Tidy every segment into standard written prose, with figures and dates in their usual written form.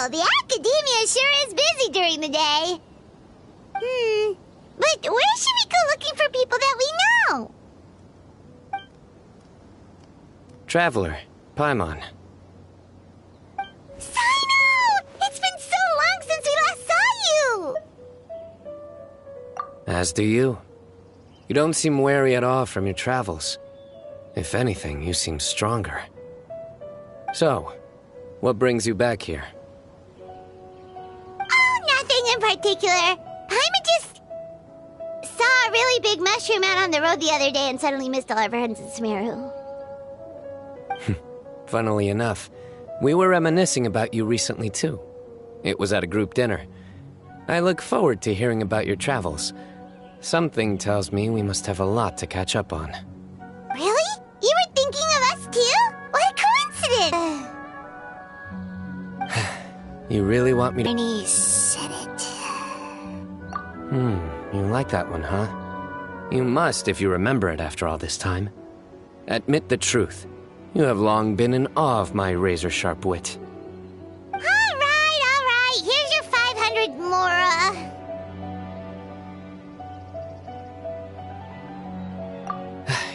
Wow, the academia sure is busy during the day. But where should we go looking for people that we know? Traveler, Paimon. Cyno! It's been so long since we last saw you! As do you. You don't seem weary at all from your travels. If anything, you seem stronger. So, what brings you back here? Oh, nothing in particular. Paimon just saw a really big mushroom out on the road the other day and suddenly missed all our friends in Sumeru. Funnily enough, we were reminiscing about you recently too. It was at a group dinner. I look forward to hearing about your travels. Something tells me we must have a lot to catch up on. Really? You were thinking of us too? What a coincidence! You really want me to— Ernie said it. You like that one, huh? You must if you remember it after all this time. Admit the truth. You have long been in awe of my razor-sharp wit. All right. Here's your 500 Mora.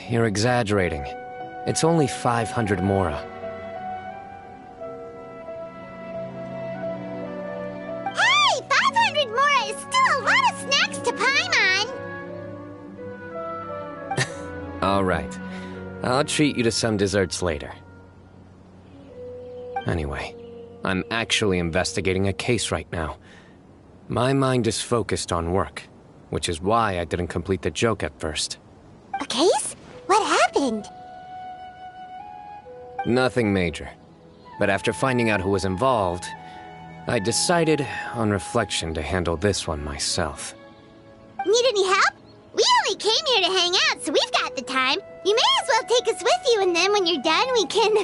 You're exaggerating. It's only 500 Mora. Hey, 500 Mora is still a lot of snacks to Paimon. All right. I'll treat you to some desserts later. Anyway, I'm actually investigating a case right now. My mind is focused on work, which is why I didn't complete the joke at first. A case? What happened? Nothing major. But after finding out who was involved, I decided, on reflection, to handle this one myself. Need any help? We only came here to hang out, so we've got the time. You may as well take us with you, and then when you're done, we can,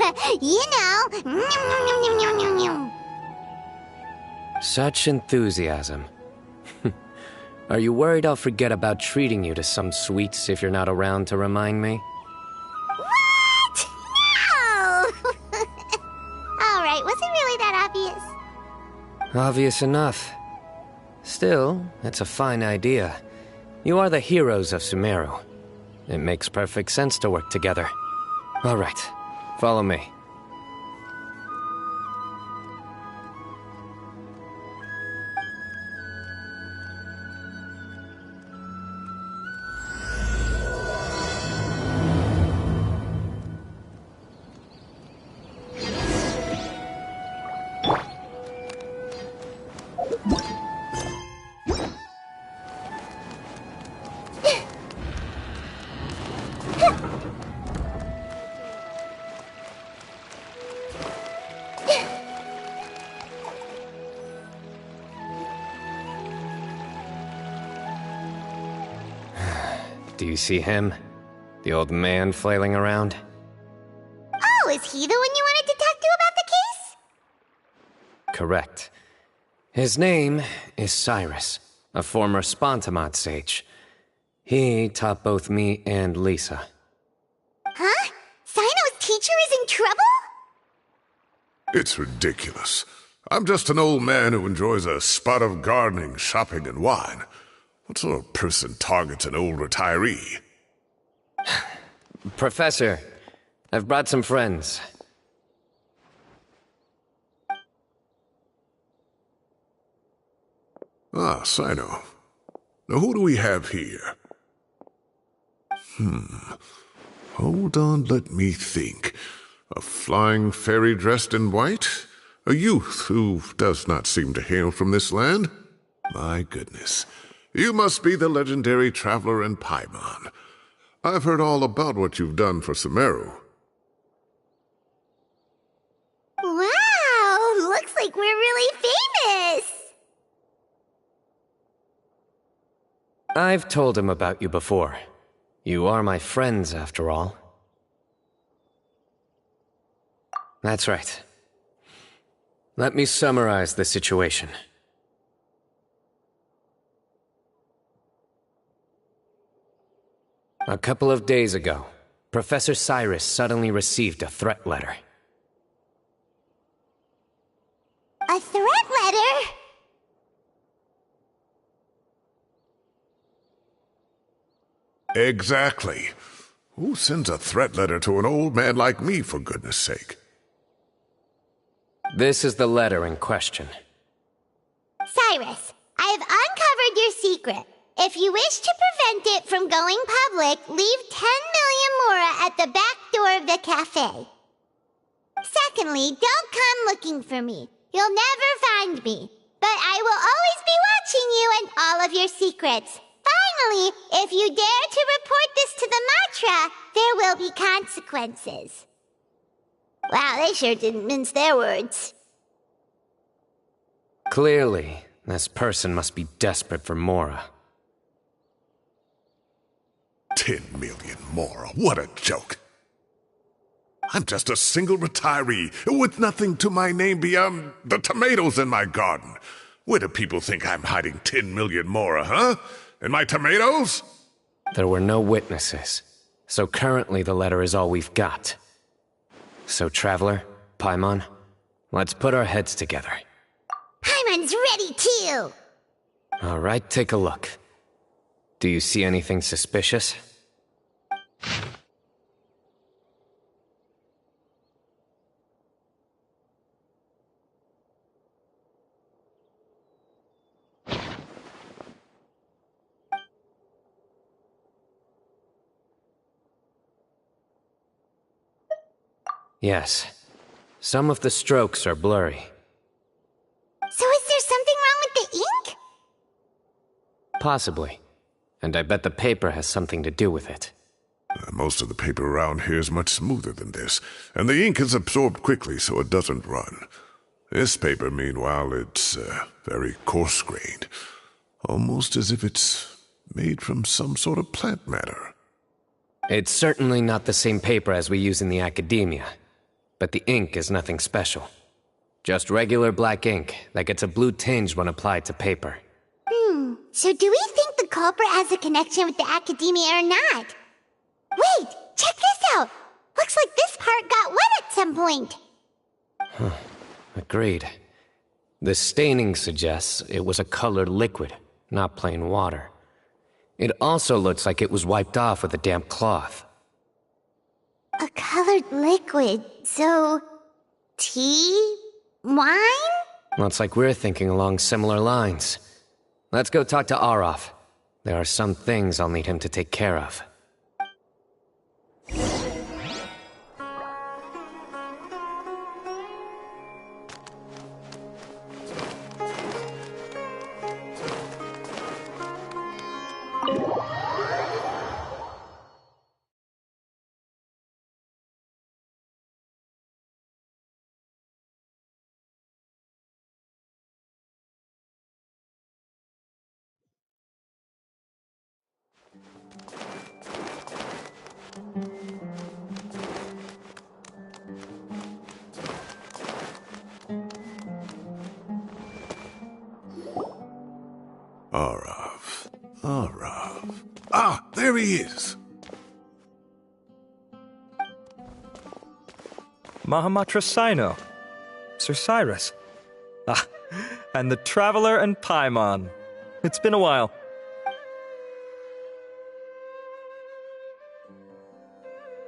Such enthusiasm. Are you worried I'll forget about treating you to some sweets if you're not around to remind me? What? No! Alright, was it really that obvious? Obvious enough. Still, it's a fine idea. You are the heroes of Sumeru. It makes perfect sense to work together. All right, follow me. Do you see him? The old man flailing around? Oh, is he the one you wanted to talk to about the case? Correct. His name is Cyrus, a former Spontamod sage. He taught both me and Lisa. Huh? Cyno's teacher is in trouble? It's ridiculous. I'm just an old man who enjoys a spot of gardening, shopping, and wine. What sort of person targets an old retiree? Professor, I've brought some friends. Ah, Cyno. Now who do we have here? Hold on, let me think. A flying fairy dressed in white? A youth who does not seem to hail from this land? My goodness. You must be the legendary traveler in Paimon. I've heard all about what you've done for Sumeru. Wow, looks like we're really famous. I've told him about you before. You are my friends, after all. That's right. Let me summarize the situation. A couple of days ago, Professor Cyrus suddenly received a threat letter. A threat letter? Exactly. Who sends a threat letter to an old man like me, for goodness sake? This is the letter in question. Cyrus, I have uncovered your secret. If you wish to prevent it from going public, leave 10 million mora at the back door of the cafe. Secondly, don't come looking for me. You'll never find me. But I will always be watching you and all of your secrets. Finally, if you dare to report this to the Matra, there will be consequences. Wow, they sure didn't mince their words. Clearly, this person must be desperate for Mora. 10 million more. What a joke. I'm just a single retiree with nothing to my name beyond the tomatoes in my garden. Where do people think I'm hiding 10 million more, huh? In my tomatoes? There were no witnesses, so currently the letter is all we've got. So, Traveler, Paimon, let's put our heads together. Paimon's ready too! All right, take a look. Do you see anything suspicious? Yes. Some of the strokes are blurry. So is there something wrong with the ink? Possibly. And I bet the paper has something to do with it. Most of the paper around here is much smoother than this, and the ink is absorbed quickly so it doesn't run. This paper, meanwhile, it's very coarse-grained. Almost as if it's made from some sort of plant matter. It's certainly not the same paper as we use in the academia. But the ink is nothing special. Just regular black ink that gets a blue tinge when applied to paper. So do we think the culprit has a connection with the academia or not? Wait, check this out! Looks like this part got wet at some point. Agreed. The staining suggests it was a colored liquid, not plain water. It also looks like it was wiped off with a damp cloth. A colored liquid, so... tea? Wine? Looks like we're thinking along similar lines. Let's go talk to Arof. There are some things I'll need him to take care of. Arav. Ah, there he is. Mahamatra Cyno. Sir Cyrus. Ah, and the Traveler and Paimon. It's been a while.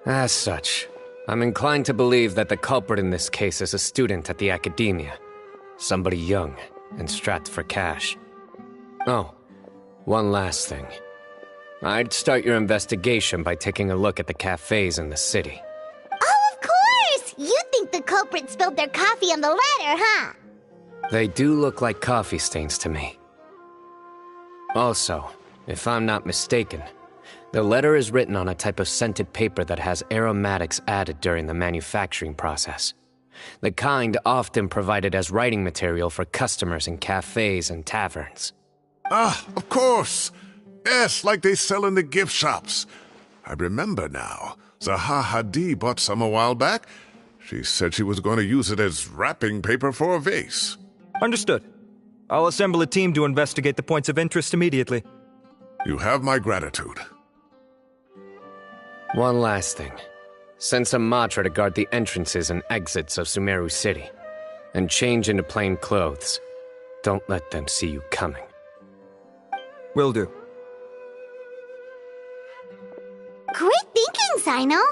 As such, I'm inclined to believe that the culprit in this case is a student at the academia. Somebody young and strapped for cash. Oh, one last thing. I'd start your investigation by taking a look at the cafes in the city. Oh, of course! You think the culprit spilled their coffee on the ladder, huh? They do look like coffee stains to me. Also, if I'm not mistaken, the letter is written on a type of scented paper that has aromatics added during the manufacturing process. The kind often provided as writing material for customers in cafes and taverns. Ah, of course. Yes, like they sell in the gift shops. I remember now. Zaha Hadi bought some a while back. She said she was going to use it as wrapping paper for a vase. Understood. I'll assemble a team to investigate the points of interest immediately. You have my gratitude. One last thing. Send some Matra to guard the entrances and exits of Sumeru City. and change into plain clothes. Don't let them see you coming. Will do. Great thinking, Cyno.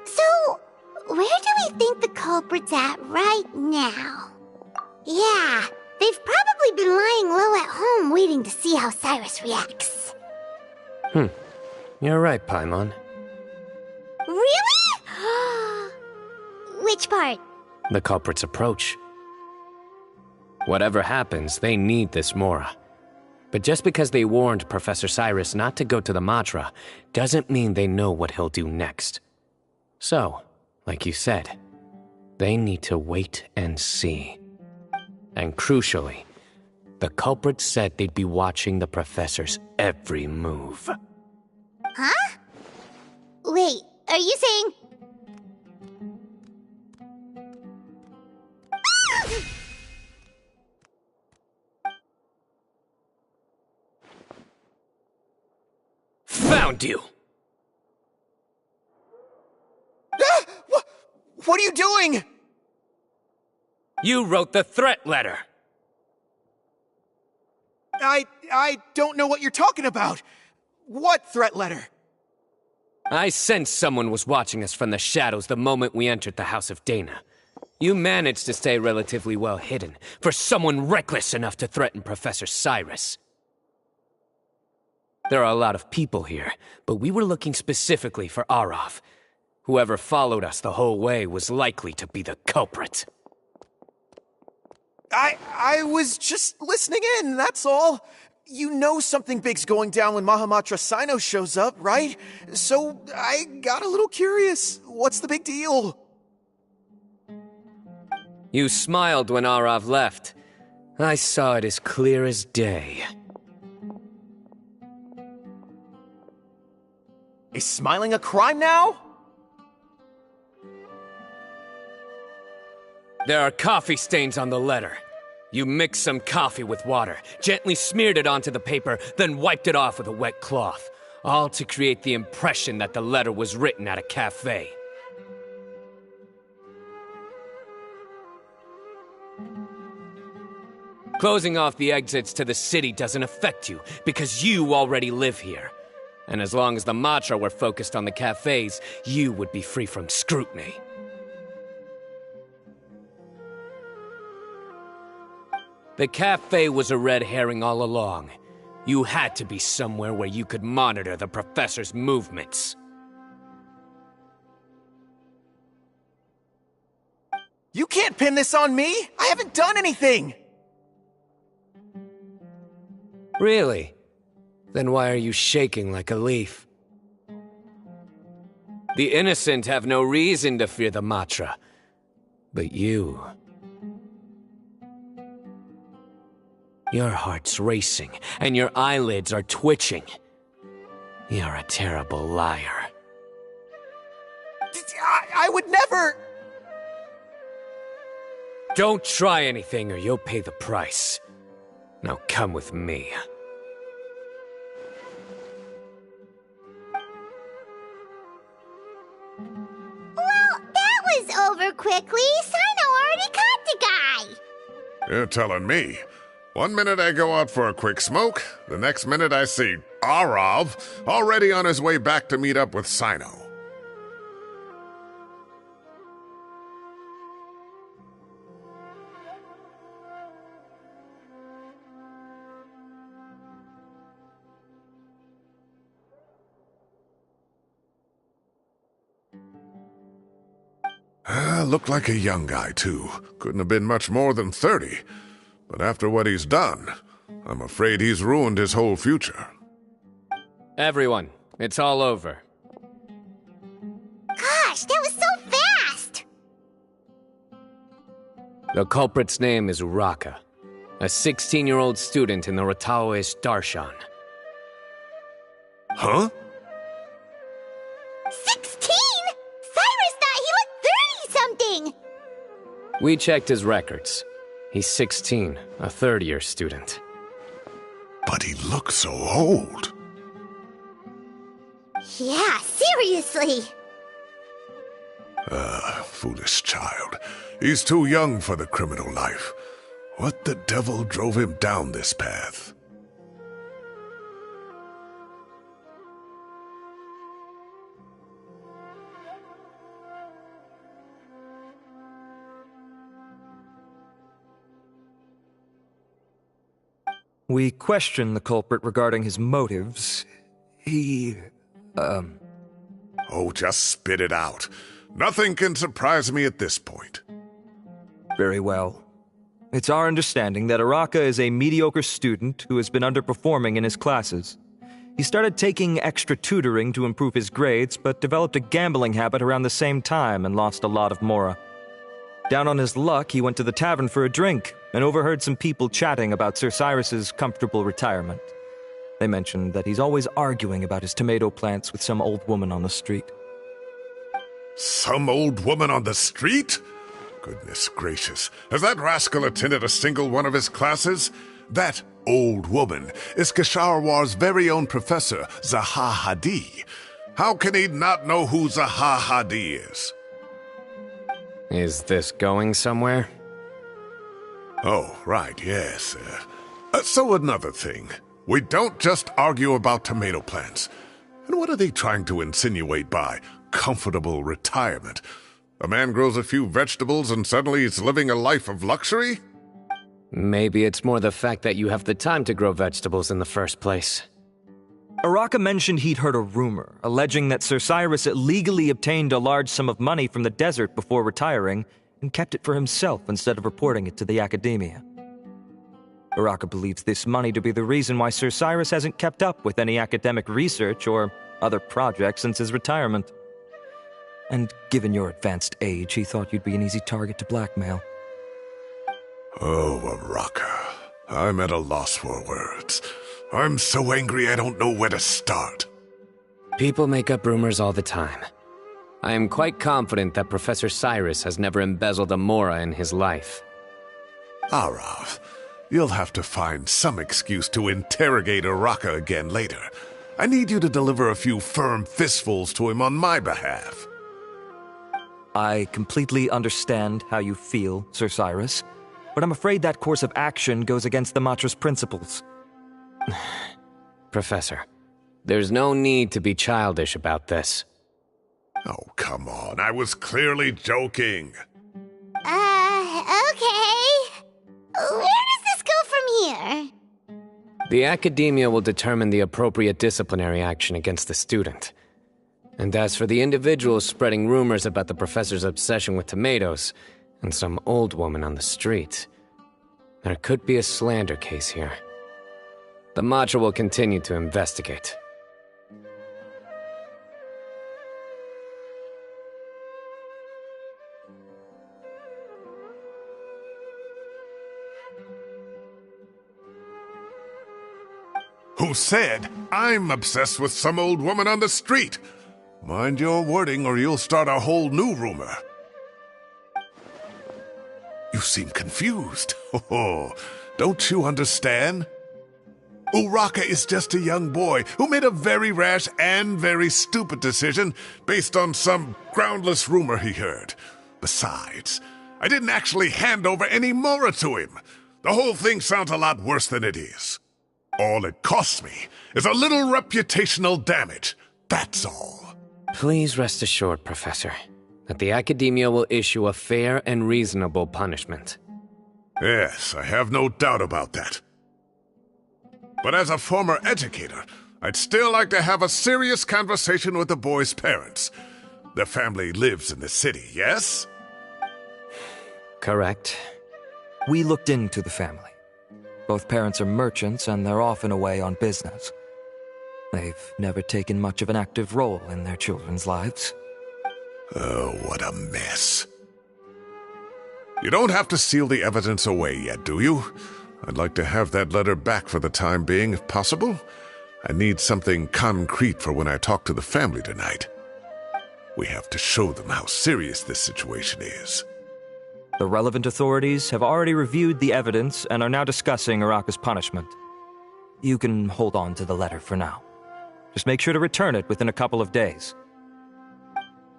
So, where do we think the culprit's at right now? Yeah, they've probably been lying low at home waiting to see how Cyrus reacts. You're right, Paimon. Really? Which part? The culprit's approach. Whatever happens, they need this Mora. But just because they warned Professor Cyrus not to go to the Matra, doesn't mean they know what he'll do next. So, like you said, they need to wait and see. And crucially, the culprit said they'd be watching the Professor's every move. Huh? Wait, are you saying... Found you! What are you doing? You wrote the threat letter! I don't know what you're talking about. What threat letter? I sensed someone was watching us from the shadows the moment we entered the House of Dana. You managed to stay relatively well hidden for someone reckless enough to threaten Professor Cyrus. There are a lot of people here, but we were looking specifically for Arav. Whoever followed us the whole way was likely to be the culprit. I was just listening in, that's all. You know something big's going down when Mahamatra Cyno shows up, right? So I got a little curious. What's the big deal? You smiled when Arav left. I saw it as clear as day. Is smiling a crime now? There are coffee stains on the letter. You mixed some coffee with water, gently smeared it onto the paper, then wiped it off with a wet cloth, all to create the impression that the letter was written at a cafe. Closing off the exits to the city doesn't affect you, because you already live here. And as long as the Matra were focused on the cafes, you would be free from scrutiny. The cafe was a red herring all along. You had to be somewhere where you could monitor the Professor's movements. You can't pin this on me! I haven't done anything! Really? Then why are you shaking like a leaf? The innocent have no reason to fear the Matra. But you... Your heart's racing, and your eyelids are twitching. You're a terrible liar. I would never... Don't try anything or you'll pay the price. Now come with me. Well, that was over quickly. Cyno already caught the guy. You're telling me. 1 minute I go out for a quick smoke, the next minute I see Arav already on his way back to meet up with Cyno. Looked like a young guy, too. Couldn't have been much more than 30. But after what he's done, I'm afraid he's ruined his whole future. Everyone, it's all over. Gosh, that was so fast! The culprit's name is Uraka, a 16-year-old student in the Rataoist Darshan. Huh? 16?! Cyrus thought he looked 30-something! We checked his records. He's 16, a third-year student. But he looks so old. Yeah, seriously! Foolish child. He's too young for the criminal life. What the devil drove him down this path? We questioned the culprit regarding his motives. Oh, just spit it out. Nothing can surprise me at this point. Very well. It's our understanding that Araka is a mediocre student who has been underperforming in his classes. He started taking extra tutoring to improve his grades, but developed a gambling habit around the same time and lost a lot of mora. Down on his luck, he went to the tavern for a drink and overheard some people chatting about Sir Cyrus's comfortable retirement. They mentioned that he's always arguing about his tomato plants with some old woman on the street. Some old woman on the street? Goodness gracious. Has that rascal attended a single one of his classes? That old woman is Kasharwar's very own professor, Zaha Hadi. How can he not know who Zaha Hadi is? Is this going somewhere? Oh, right, yes. So another thing. We don't just argue about tomato plants. And what are they trying to insinuate by comfortable retirement? A man grows a few vegetables and suddenly he's living a life of luxury? Maybe it's more the fact that you have the time to grow vegetables in the first place. Araka mentioned he'd heard a rumor, alleging that Sir Cyrus illegally obtained a large sum of money from the desert before retiring and kept it for himself instead of reporting it to the academia. Araka believes this money to be the reason why Sir Cyrus hasn't kept up with any academic research or other projects since his retirement. And given your advanced age, he thought you'd be an easy target to blackmail. Oh, Araka. I'm at a loss for words. I'm so angry I don't know where to start. People make up rumors all the time. I am quite confident that Professor Cyrus has never embezzled a mora in his life. Arav, you'll have to find some excuse to interrogate Araka again later. I need you to deliver a few firm fistfuls to him on my behalf. I completely understand how you feel, Sir Cyrus, but I'm afraid that course of action goes against the Matra's principles. Professor, there's no need to be childish about this. Oh, come on. I was clearly joking. Okay. Where does this go from here? The academia will determine the appropriate disciplinary action against the student. And as for the individuals spreading rumors about the professor's obsession with tomatoes and some old woman on the street, there could be a slander case here. The Matra will continue to investigate. Who said I'm obsessed with some old woman on the street? Mind your wording or you'll start a whole new rumor. You seem confused. Oh, don't you understand? Uraka is just a young boy who made a very rash and very stupid decision based on some groundless rumor he heard. Besides, I didn't actually hand over any mora to him. The whole thing sounds a lot worse than it is. All it costs me is a little reputational damage. That's all. Please rest assured, Professor, that the Academia will issue a fair and reasonable punishment. Yes, I have no doubt about that. But as a former educator, I'd still like to have a serious conversation with the boy's parents. Their family lives in the city, yes? Correct. We looked into the family. Both parents are merchants, and they're often away on business. They've never taken much of an active role in their children's lives. Oh, what a mess. You don't have to seal the evidence away yet, do you? I'd like to have that letter back for the time being, if possible. I need something concrete for when I talk to the family tonight. We have to show them how serious this situation is. The relevant authorities have already reviewed the evidence and are now discussing Araka's punishment. You can hold on to the letter for now. Just make sure to return it within a couple of days.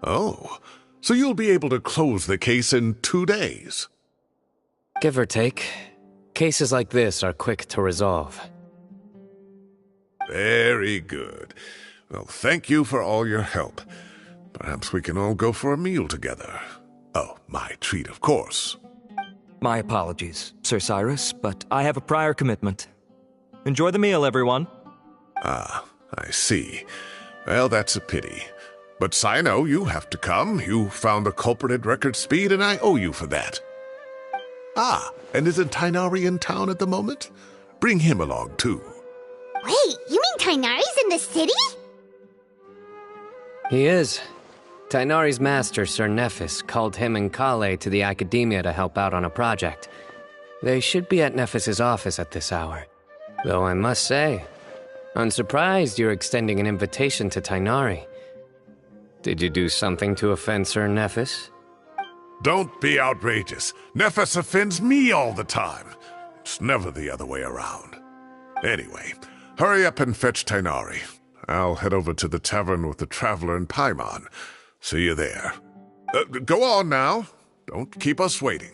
Oh, so you'll be able to close the case in 2 days. Give or take. Cases like this are quick to resolve. Very good. Well, thank you for all your help. Perhaps we can all go for a meal together. Oh, my treat, of course. My apologies, Sir Cyrus, but I have a prior commitment. Enjoy the meal, everyone. Ah, I see. Well, that's a pity. But Cyno, you have to come. You found the culprit at record speed, and I owe you for that. Ah, and isn't Tighnari in town at the moment? Bring him along, too. Wait, you mean Tighnari's in the city? He is. Tighnari's master, Sir Nephis, called him and Kale to the academia to help out on a project. They should be at Nephis's office at this hour. Though I must say, I'm surprised you're extending an invitation to Tighnari. Did you do something to offend Sir Nephis? Don't be outrageous. Nephis offends me all the time. It's never the other way around. Anyway, hurry up and fetch Tighnari. I'll head over to the tavern with the Traveler and Paimon. See you there. Go on now. Don't keep us waiting.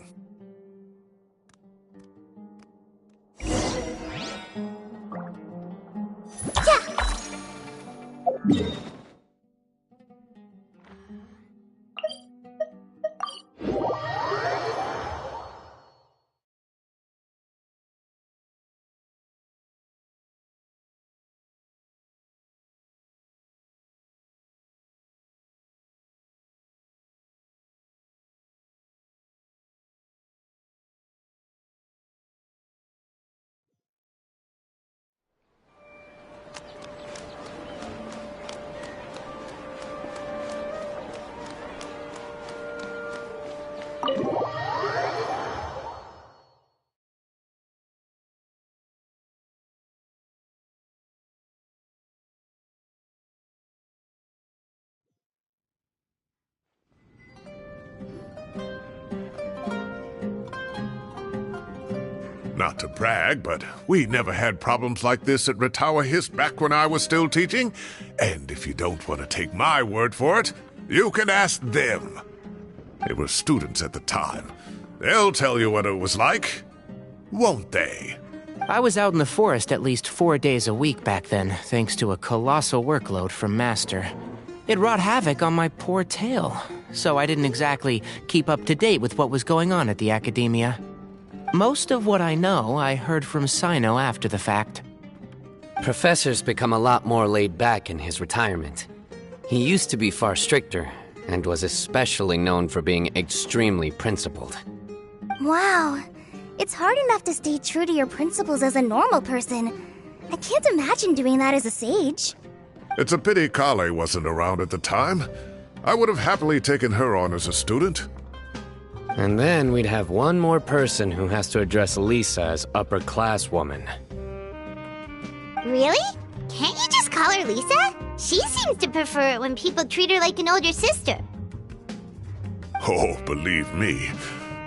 Not to brag, but we never had problems like this at Ratawa Hist back when I was still teaching. And if you don't want to take my word for it, you can ask them. They were students at the time. They'll tell you what it was like, won't they? I was out in the forest at least 4 days a week back then, thanks to a colossal workload from Master. It wrought havoc on my poor tail, so I didn't exactly keep up to date with what was going on at the academia. Most of what I know, I heard from Cyno after the fact. Professor's become a lot more laid back in his retirement. He used to be far stricter, and was especially known for being extremely principled. Wow. It's hard enough to stay true to your principles as a normal person. I can't imagine doing that as a sage. It's a pity Kale wasn't around at the time. I would have happily taken her on as a student. And then we'd have one more person who has to address Lisa as upper-class woman. Really? Can't you just call her Lisa? She seems to prefer it when people treat her like an older sister. Oh, believe me,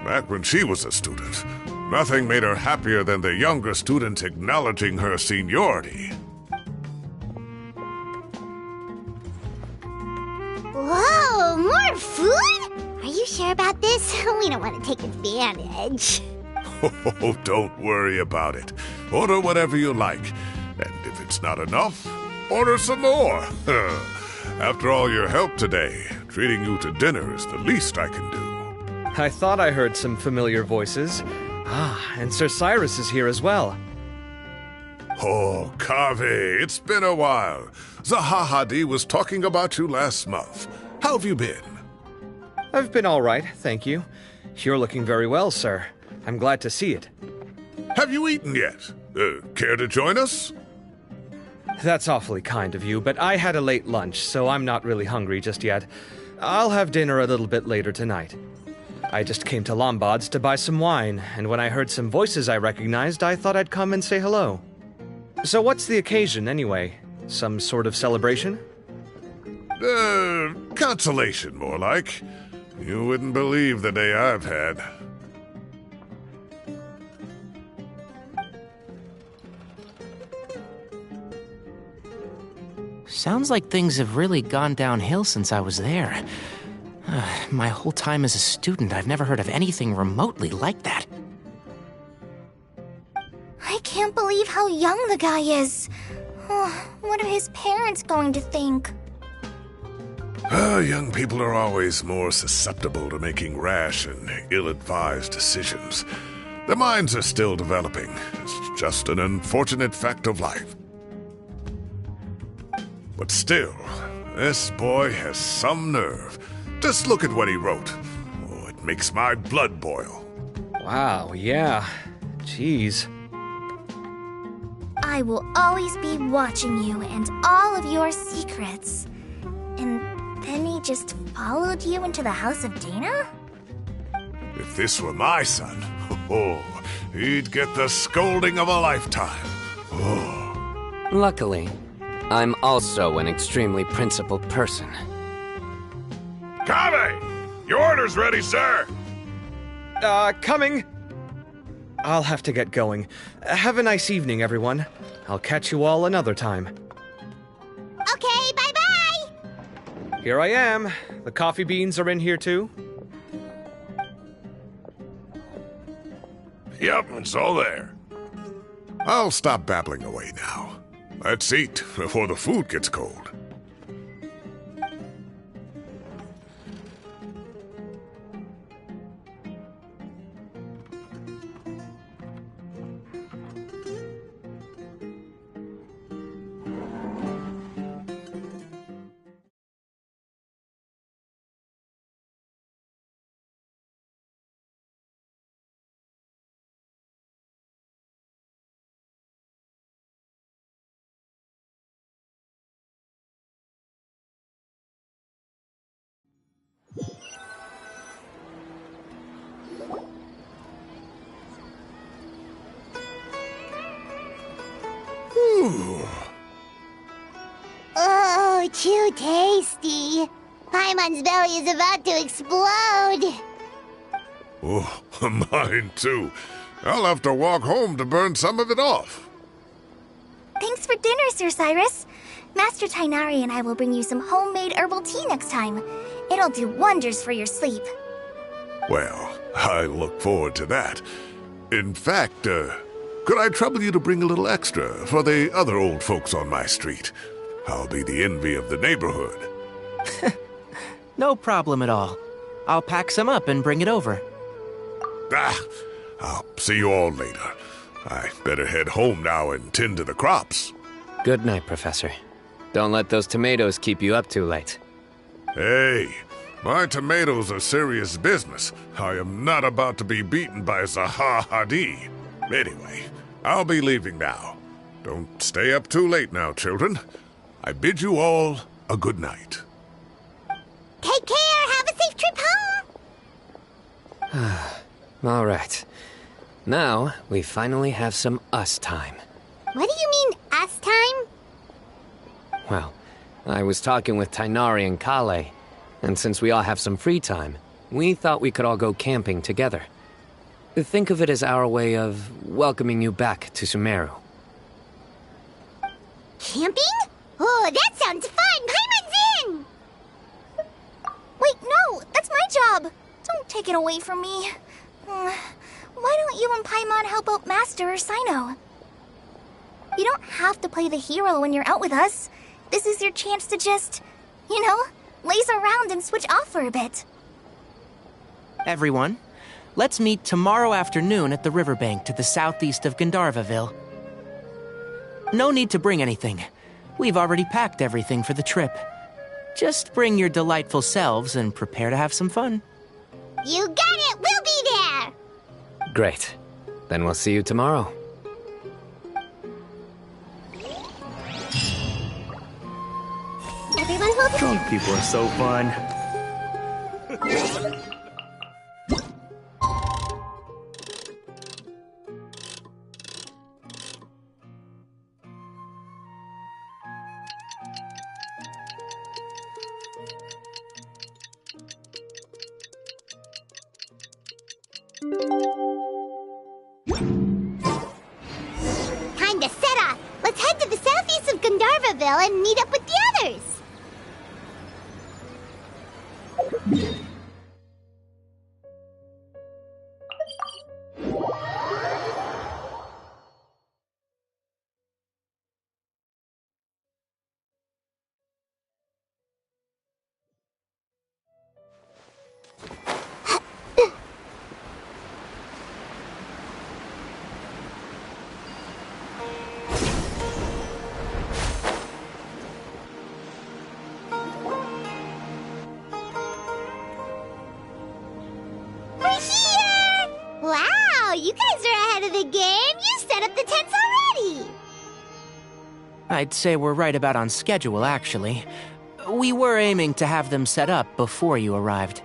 back when she was a student, nothing made her happier than the younger students acknowledging her seniority. Whoa, more food? Are you sure about this? We don't want to take advantage. Oh, don't worry about it. Order whatever you like. And if it's not enough, order some more. After all your help today, treating you to dinner is the least I can do. I thought I heard some familiar voices. Ah, and Sir Cyrus is here as well. Oh, Kaveh, it's been a while. Zahahadi was talking about you last month. How have you been? I've been all right, thank you. You're looking very well, sir. I'm glad to see it. Have you eaten yet? Care to join us? That's awfully kind of you, but I had a late lunch, so I'm not really hungry just yet. I'll have dinner a little bit later tonight. I just came to Lombard's to buy some wine, and when I heard some voices I recognized, I thought I'd come and say hello. So what's the occasion, anyway? Some sort of celebration? Consolation, more like. You wouldn't believe the day I've had. Sounds like things have really gone downhill since I was there. My whole time as a student, I've never heard of anything remotely like that. I can't believe how young the guy is. Oh, what are his parents going to think? Young people are always more susceptible to making rash and ill-advised decisions. Their minds are still developing. It's just an unfortunate fact of life. But still, this boy has some nerve. Just look at what he wrote. Oh, it makes my blood boil. Wow, yeah. Jeez. I will always be watching you and all of your secrets. And then he just followed you into the house of Dana? If this were my son, oh, he'd get the scolding of a lifetime. Oh. Luckily, I'm also an extremely principled person. Kave! Your order's ready, sir! Coming. I'll have to get going. Have a nice evening, everyone. I'll catch you all another time. Okay, bye-bye! Here I am. The coffee beans are in here too. Yep, it's all there. I'll stop babbling away now. Let's eat before the food gets cold. Oh, too tasty. Paimon's belly is about to explode. Oh, mine too. I'll have to walk home to burn some of it off. Thanks for dinner, Sir Cyrus. Master Tainari and I will bring you some homemade herbal tea next time. It'll do wonders for your sleep. Well, I look forward to that. In fact, could I trouble you to bring a little extra for the other old folks on my street? I'll be the envy of the neighborhood. No problem at all. I'll pack some up and bring it over. I'll see you all later. I better head home now and tend to the crops. Good night, Professor. Don't let those tomatoes keep you up too late. Hey, my tomatoes are serious business. I am not about to be beaten by Zaha Hadid. Anyway, I'll be leaving now. Don't stay up too late now, children. I bid you all a good night. Take care. Have a safe trip home. All right. Now, we finally have some us time. What do you mean, us time? Well, I was talking with Tainari and Kale, and since we all have some free time, we thought we could all go camping together. Think of it as our way of welcoming you back to Sumeru. Camping? Oh, that sounds fun. Paimon's in. Wait, no, that's my job. Don't take it away from me. Why don't you and Paimon help out Master or Cyno? You don't have to play the hero when you're out with us. This is your chance to just, laze around and switch off for a bit. Everyone, let's meet tomorrow afternoon at the riverbank to the southeast of Gandharvaville. No need to bring anything. We've already packed everything for the trip. Just bring your delightful selves and prepare to have some fun. You got it. We'll be there. Great. Then we'll see you tomorrow. Everyone will be... Drunk people are so fun. Time to set off. Let's head to the southeast of Gandharvaville and meet up with the others. guys are ahead of the game. You set up the tents already. I'd say we're right about on schedule, actually. We were aiming to have them set up before you arrived.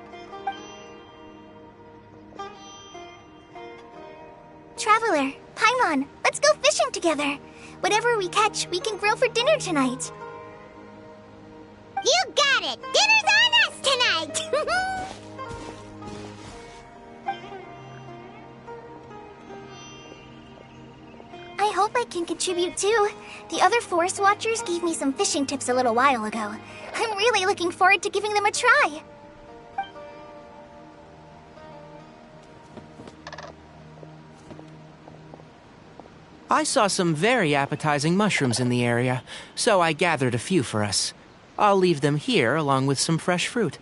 Traveler, Paimon, let's go fishing together. Whatever we catch, we can grill for dinner tonight. You got it. Dinner's on us tonight. I hope I can contribute too. The other Forest Watchers gave me some fishing tips a little while ago. I'm really looking forward to giving them a try. I saw some very appetizing mushrooms in the area, so I gathered a few for us. I'll leave them here along with some fresh fruit.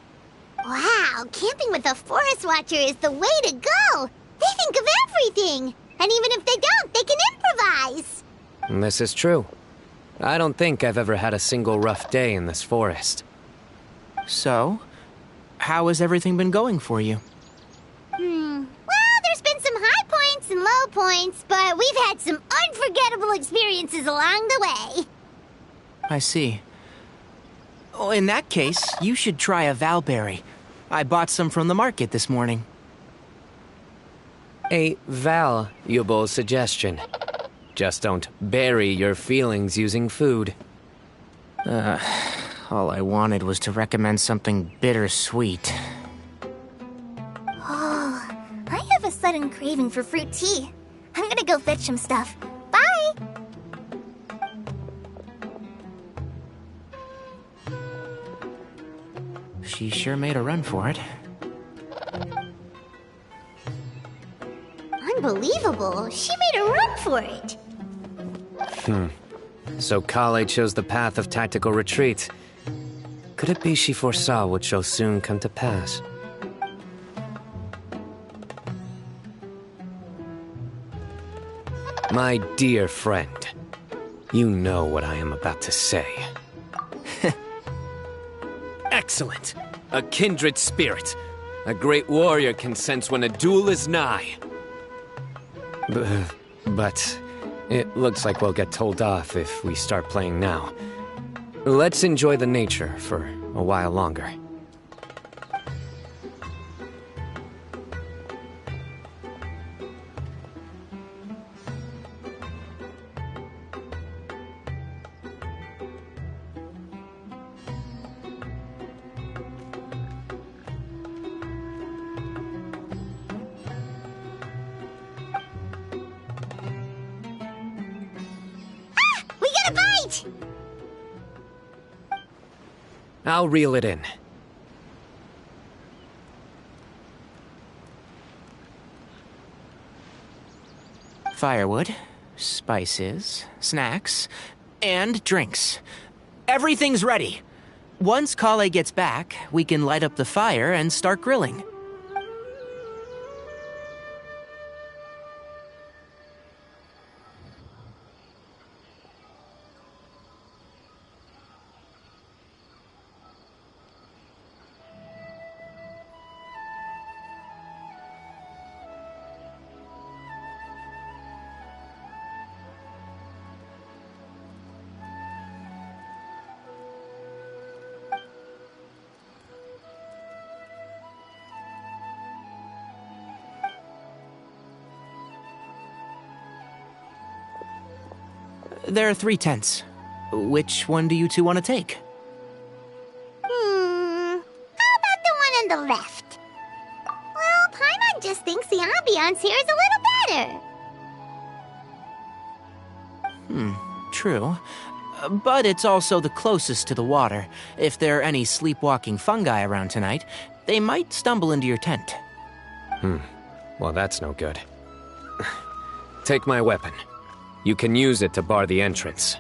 Wow, camping with a Forest Watcher is the way to go. They think of everything. And even if they don't, they can improvise. This is true. I don't think I've ever had a single rough day in this forest. So, how has everything been going for you? Well, there's been some high points and low points, but we've had some unforgettable experiences along the way. I see. Oh, in that case, you should try a valberry. I bought some from the market this morning. A valuable suggestion. Just don't bury your feelings using food. All I wanted was to recommend something bittersweet. Oh, I have a sudden craving for fruit tea. I'm gonna go fetch some stuff. Bye! She sure made a run for it. Unbelievable. She made a run for it. So Kale chose the path of tactical retreat. Could it be she foresaw what shall soon come to pass? My dear friend, you know what I am about to say. Excellent! A kindred spirit. A great warrior can sense when a duel is nigh. But it looks like we'll get told off if we start playing now. Let's enjoy the nature for a while longer. We got a bite! I'll reel it in. Firewood, spices, snacks, and drinks. Everything's ready. Once Kale gets back, we can light up the fire and start grilling. There are 3 tents. Which one do you two want to take? How about the one on the left? Well, Paimon just thinks the ambiance here is a little better. True. But it's also the closest to the water. If there are any sleepwalking fungi around tonight, they might stumble into your tent. Well, that's no good. Take my weapon. You can use it to bar the entrance.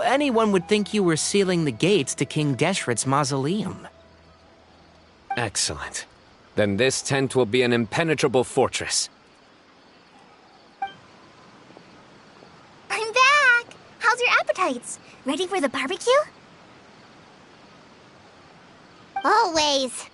Anyone would think you were sealing the gates to King Deshret's mausoleum. Excellent. Then this tent will be an impenetrable fortress. I'm back! How's your appetites? Ready for the barbecue? Always.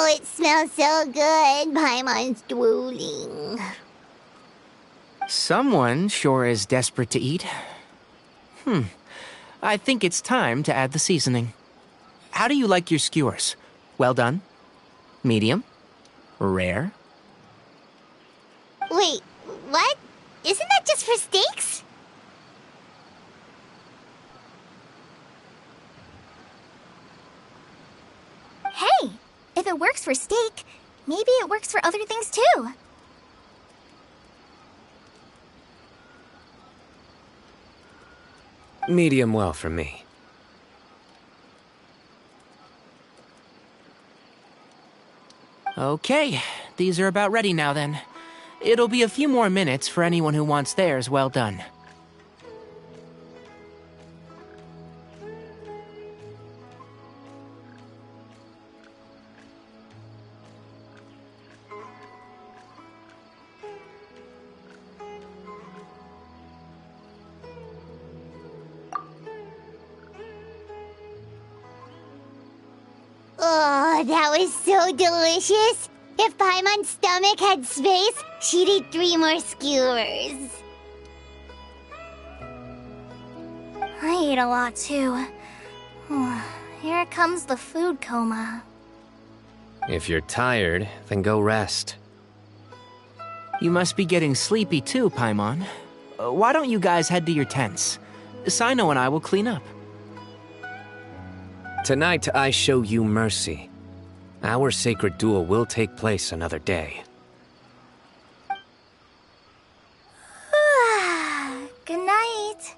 Oh, it smells so good. Paimon's drooling. Someone sure is desperate to eat. I think it's time to add the seasoning. How do you like your skewers? Well done? Medium? Rare? Wait, what? Isn't that just for steaks? Hey, if it works for steak, maybe it works for other things too. Medium well for me. Okay, these are about ready now then. It'll be a few more minutes for anyone who wants theirs well done. Oh, that was so delicious. If Paimon's stomach had space, she'd eat 3 more skewers. I ate a lot too. Here comes the food coma. If you're tired, then go rest. You must be getting sleepy too, Paimon. Why don't you guys head to your tents? Cyno and I will clean up. Tonight, I show you mercy. Our sacred duel will take place another day. Good night.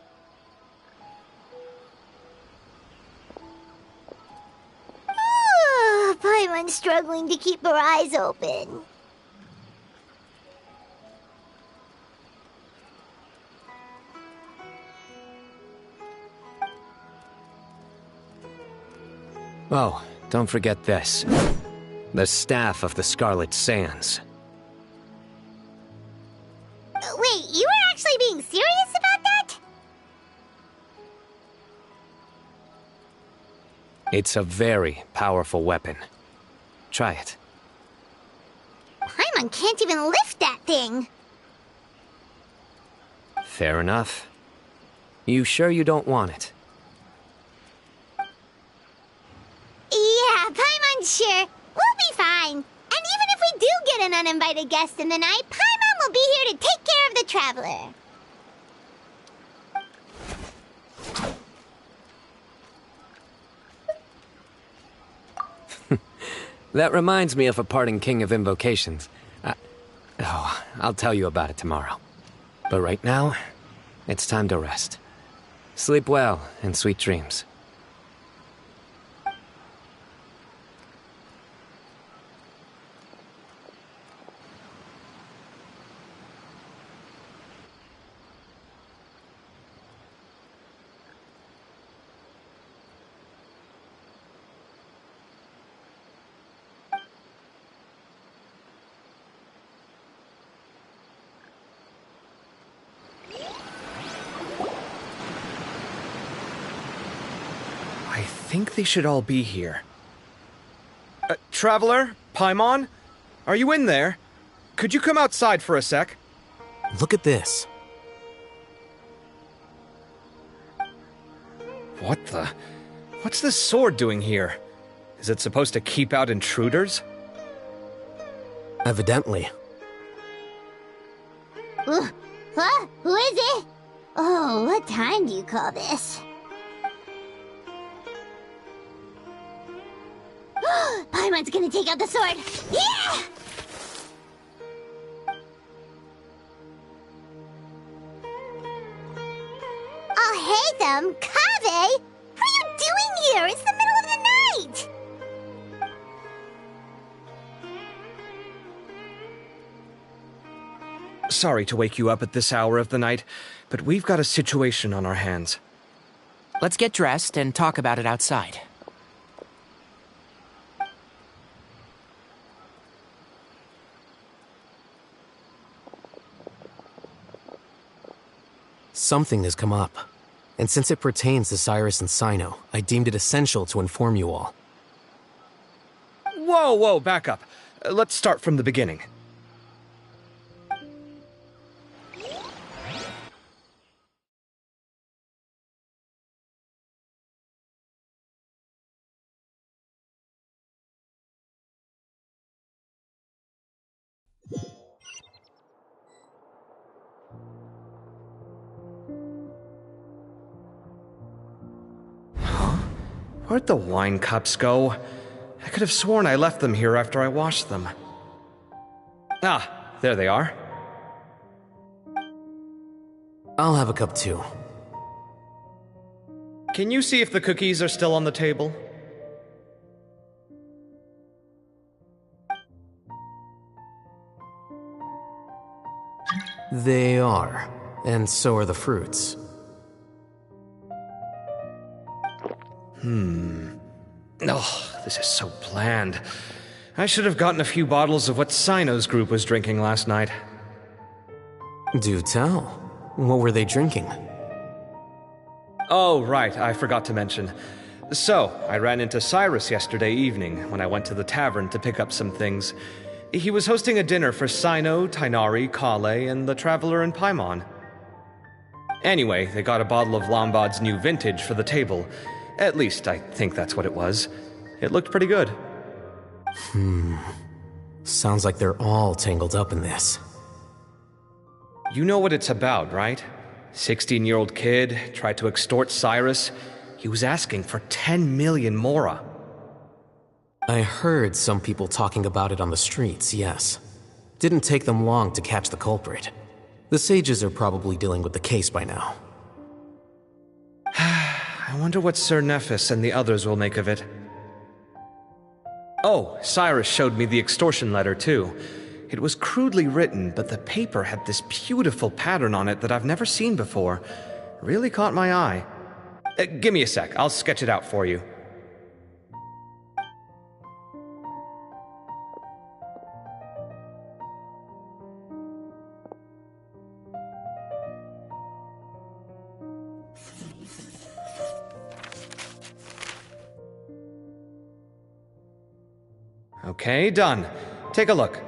Paimon's struggling to keep her eyes open. Oh, don't forget this. The Staff of the Scarlet Sands. Wait, you were actually being serious about that? It's a very powerful weapon. Try it. Paimon can't even lift that thing. Fair enough. You sure you don't want it? Yeah, Paimon's sure. We'll be fine. And even if we do get an uninvited guest in the night, Paimon will be here to take care of the traveler. That reminds me of a parting king of invocations. I'll tell you about it tomorrow. But right now, it's time to rest. Sleep well and sweet dreams. I think they should all be here. Traveler? Paimon? Are you in there? Could you come outside for a sec? Look at this. What the? What's this sword doing here? Is it supposed to keep out intruders? Evidently. Huh? Who is it? Oh, what time do you call this? Paimon's gonna take out the sword. Yeah! Oh, hey them, Kaveh! What are you doing here? It's the middle of the night! Sorry to wake you up at this hour of the night, but we've got a situation on our hands. Let's get dressed and talk about it outside. Something has come up, and since it pertains to Cyrus and Cyno, I deemed it essential to inform you all. Whoa, back up. Let's start from the beginning. Where'd the wine cups go? I could have sworn I left them here after I washed them. Ah, there they are. I'll have a cup too. Can you see if the cookies are still on the table? They are. And so are the fruits. Oh, this is so bland. I should have gotten a few bottles of what Cyno's group was drinking last night. Do tell. What were they drinking? Oh, right, I forgot to mention. So, I ran into Cyrus yesterday evening when I went to the tavern to pick up some things. He was hosting a dinner for Cyno, Tighnari, Kale, and the Traveler and Paimon. Anyway, they got a bottle of Lombard's new vintage for the table. At least, I think that's what it was. It looked pretty good. Sounds like they're all tangled up in this. You know what it's about, right? 16-year-old kid tried to extort Cyrus. He was asking for 10 million mora. I heard some people talking about it on the streets, yes. Didn't take them long to catch the culprit. The sages are probably dealing with the case by now. I wonder what Sir Nephis and the others will make of it. Oh, Cyrus showed me the extortion letter, too. It was crudely written, but the paper had this beautiful pattern on it that I've never seen before. Really caught my eye. Give me a sec, I'll sketch it out for you. Okay, done. Take a look.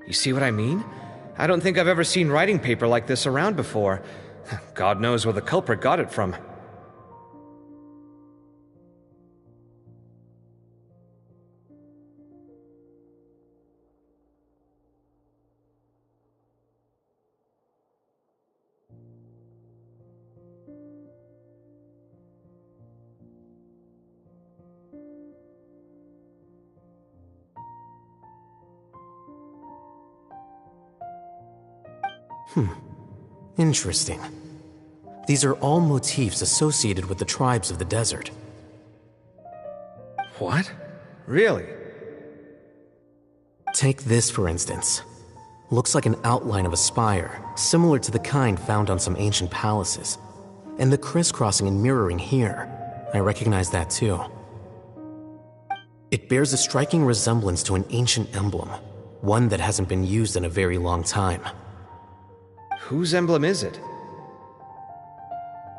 You see what I mean? I don't think I've ever seen writing paper like this around before. God knows where the culprit got it from. Interesting. These are all motifs associated with the tribes of the desert. What? Really? Take this, for instance. Looks like an outline of a spire, similar to the kind found on some ancient palaces. And the crisscrossing and mirroring here, I recognize that too. It bears a striking resemblance to an ancient emblem, one that hasn't been used in a very long time. Whose emblem is it?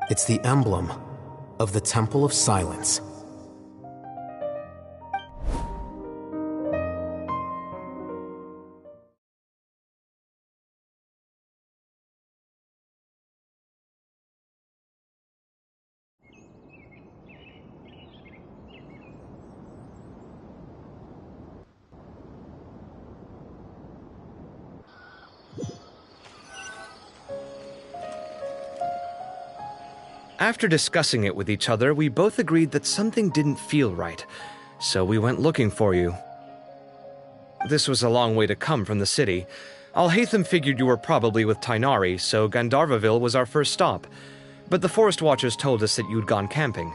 It's the emblem of the Temple of Silence. After discussing it with each other, we both agreed that something didn't feel right, so we went looking for you. This was a long way to come from the city. Alhaitham figured you were probably with Tighnari, so Gandharvaville was our first stop, but the Forest Watchers told us that you'd gone camping.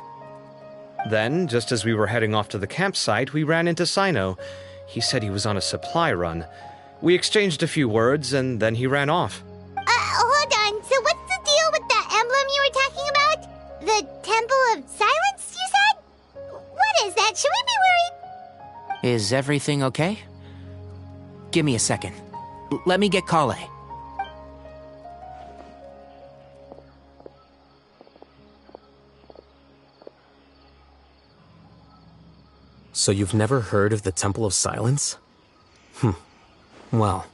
Then, just as we were heading off to the campsite, we ran into Cyno. He said he was on a supply run. We exchanged a few words, and then he ran off. Hold on, so what's the deal with that emblem you were talking The Temple of Silence, you said? What is that? Should we be worried? Is everything okay? Give me a second. Let me get Kale. So you've never heard of the Temple of Silence? Well,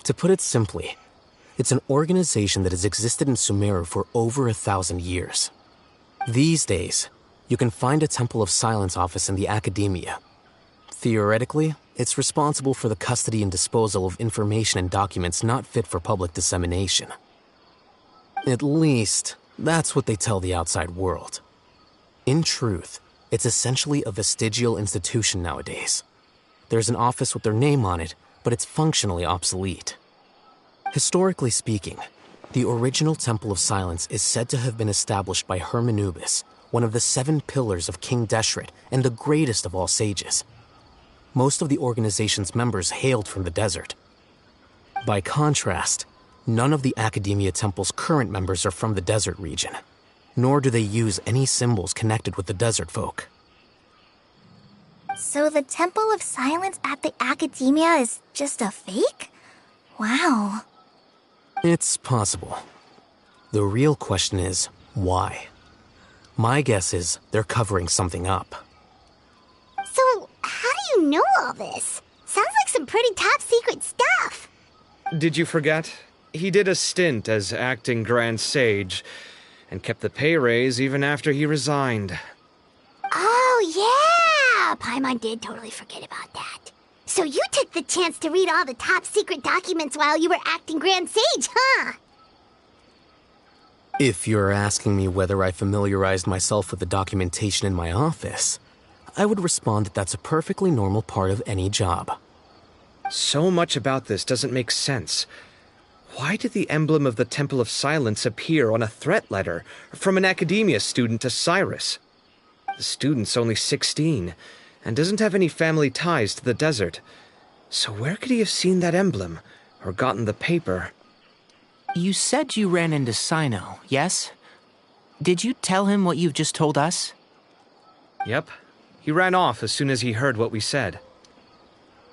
to put it simply, it's an organization that has existed in Sumeru for over 1,000 years. These days, you can find a Temple of Silence office in the academia. Theoretically, it's responsible for the custody and disposal of information and documents not fit for public dissemination. At least, that's what they tell the outside world. In truth, it's essentially a vestigial institution nowadays. There's an office with their name on it, but it's functionally obsolete. Historically speaking, the original Temple of Silence is said to have been established by Hermanubis, one of the 7 pillars of King Deshret and the greatest of all sages. Most of the organization's members hailed from the desert. By contrast, none of the Academia Temple's current members are from the desert region, nor do they use any symbols connected with the desert folk. So the Temple of Silence at the Academia is just a fake? Wow. It's possible. The real question is, why? My guess is they're covering something up. So, how do you know all this? Sounds like some pretty top-secret stuff. Did you forget? He did a stint as acting Grand Sage, and kept the pay raise even after he resigned. Oh, yeah! Paimon did totally forget about that. So you took the chance to read all the top-secret documents while you were acting Grand Sage, huh? If you're asking me whether I familiarized myself with the documentation in my office, I would respond that that's a perfectly normal part of any job. So much about this doesn't make sense. Why did the emblem of the Temple of Silence appear on a threat letter from an Academia student to Cyrus? The student's only 16, and doesn't have any family ties to the desert. So where could he have seen that emblem, or gotten the paper? You said you ran into Cyno, yes? Did you tell him what you've just told us? Yep. He ran off as soon as he heard what we said.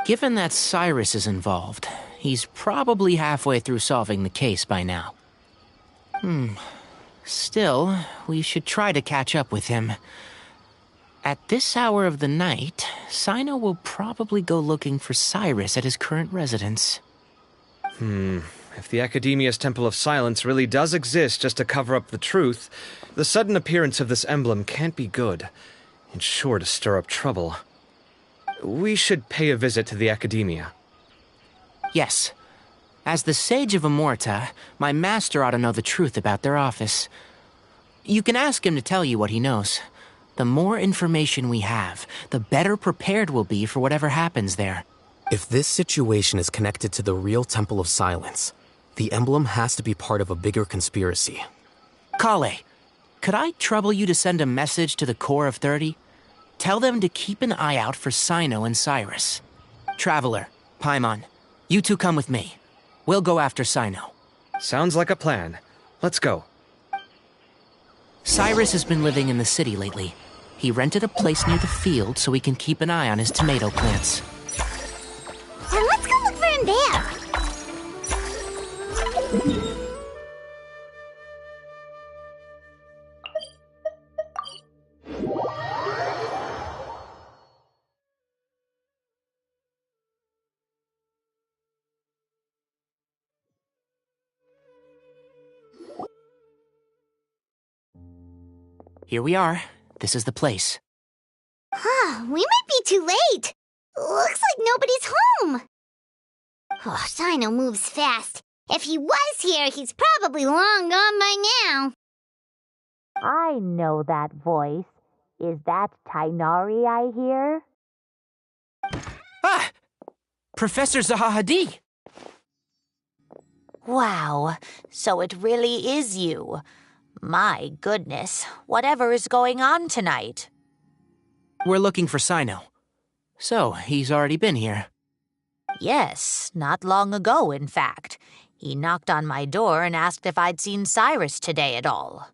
Given that Cyrus is involved, he's probably halfway through solving the case by now. Still, we should try to catch up with him. At this hour of the night, Cyno will probably go looking for Cyrus at his current residence. If the Academia's Temple of Silence really does exist just to cover up the truth, the sudden appearance of this emblem can't be good. It's sure to stir up trouble. We should pay a visit to the Academia. Yes. As the Sage of Amorta, my master ought to know the truth about their office. You can ask him to tell you what he knows. The more information we have, the better prepared we'll be for whatever happens there. If this situation is connected to the real Temple of Silence, the emblem has to be part of a bigger conspiracy. Kale, could I trouble you to send a message to the Core of 30? Tell them to keep an eye out for Cyno and Cyrus. Traveler, Paimon, you two come with me. We'll go after Cyno. Sounds like a plan. Let's go. Cyrus has been living in the city lately. He rented a place near the field so he can keep an eye on his tomato plants. Then let's go look for him there. Here we are. This is the place. We might be too late. Looks like nobody's home. Oh, Cyno moves fast. If he was here, he's probably long gone by now. I know that voice. Is that Tainari I hear? Ah! Professor Zahahadi! Wow, so it really is you. My goodness, whatever is going on tonight? We're looking for Cyno. So, he's already been here. Yes, not long ago, in fact. He knocked on my door and asked if I'd seen Cyrus today at all.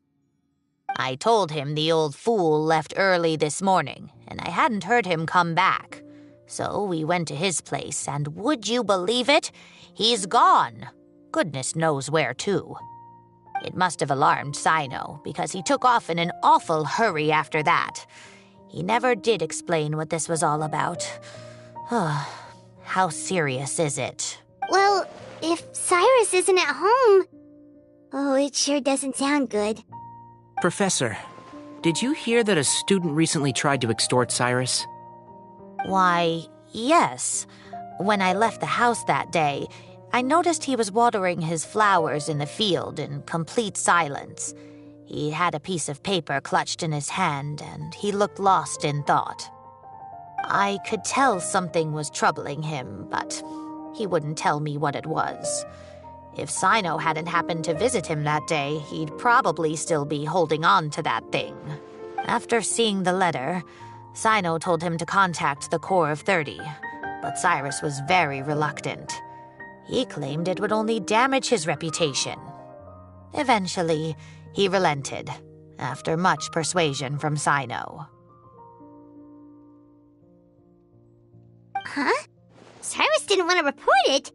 I told him the old fool left early this morning, and I hadn't heard him come back. So we went to his place, and would you believe it? He's gone. Goodness knows where to. It must have alarmed Cyno, because he took off in an awful hurry after that. He never did explain what this was all about. How serious is it? Well, if Cyrus isn't at home... Oh, it sure doesn't sound good. Professor, did you hear that a student recently tried to extort Cyrus? Why, yes. When I left the house that day, I noticed he was watering his flowers in the field in complete silence. He had a piece of paper clutched in his hand, and he looked lost in thought. I could tell something was troubling him, but he wouldn't tell me what it was. If Cyno hadn't happened to visit him that day, he'd probably still be holding on to that thing. After seeing the letter, Cyno told him to contact the Corps of 30, but Cyrus was very reluctant. He claimed it would only damage his reputation. Eventually, he relented, after much persuasion from Cyno. Huh? Cyrus didn't want to report it?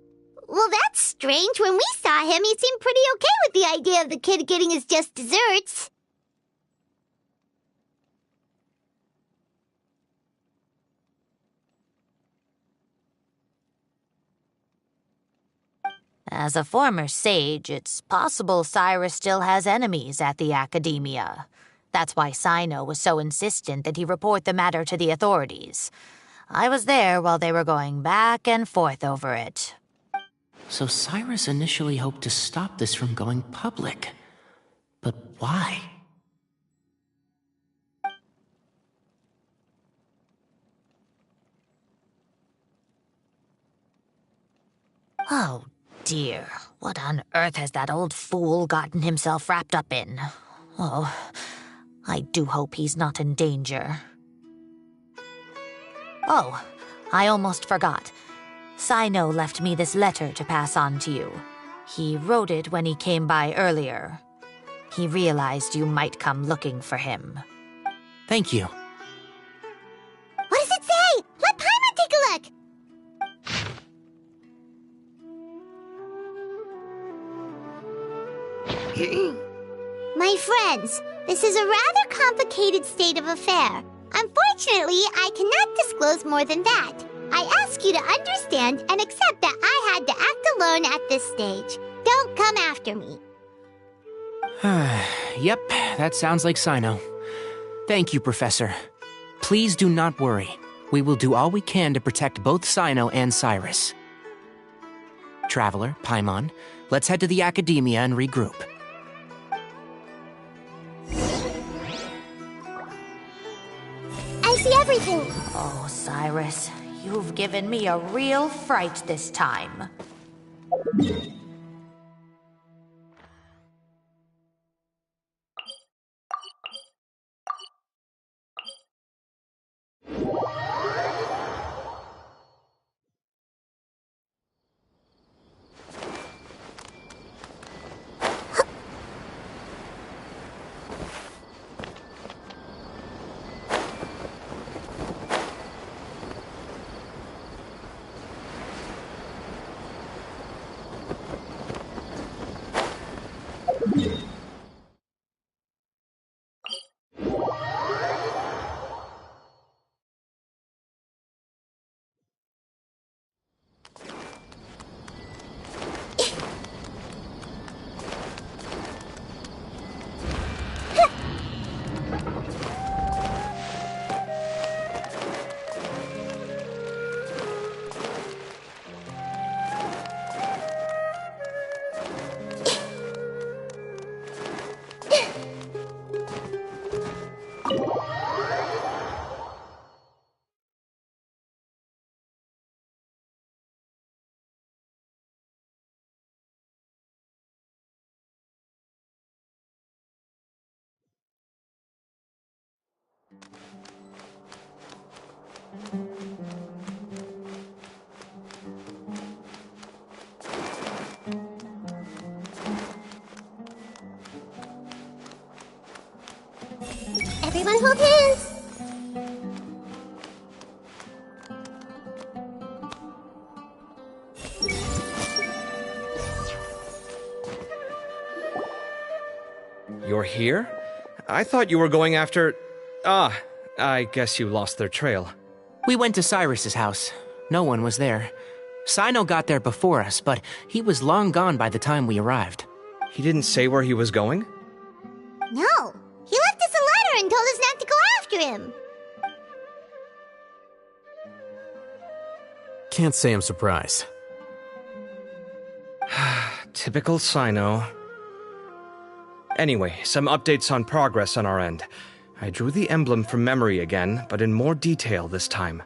Well, that's strange. When we saw him, he seemed pretty okay with the idea of the kid getting his just desserts. As a former sage, it's possible Cyrus still has enemies at the academia. That's why Cyno was so insistent that he report the matter to the authorities. I was there while they were going back and forth over it. So Cyrus initially hoped to stop this from going public. But why? Oh, dear. What on earth has that old fool gotten himself wrapped up in? Oh, I do hope he's not in danger. Oh, I almost forgot. Cyno left me this letter to pass on to you. He wrote it when he came by earlier. He realized you might come looking for him. Thank you. What does it say? Let Paimon take a look! My friends, this is a rather complicated state of affair. Unfortunately, I cannot disclose more than that. I ask you to understand and accept that I had to act alone at this stage. Don't come after me. Yep, that sounds like Cyno. Thank you, Professor. Please do not worry. We will do all we can to protect both Cyno and Cyrus. Traveler, Paimon, let's head to the academia and regroup. I see everything. Oh, Cyrus, you've given me a real fright this time. Everyone hold hands. You're here? I thought you were going after... Ah, I guess you lost their trail. We went to Cyrus's house. No one was there. Cyno got there before us, but he was long gone by the time we arrived. He didn't say where he was going? No, he left us a letter and told us not to go after him. Can't say I'm surprised. Typical Cyno. Anyway, some updates on progress on our end. I drew the emblem from memory again, but in more detail this time.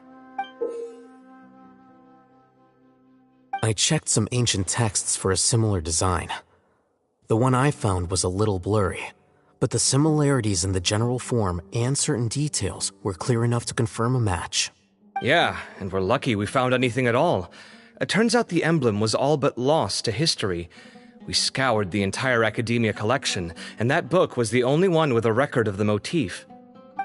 I checked some ancient texts for a similar design. The one I found was a little blurry, but the similarities in the general form and certain details were clear enough to confirm a match. Yeah, and we're lucky we found anything at all. It turns out the emblem was all but lost to history. We scoured the entire Academia collection, and that book was the only one with a record of the motif.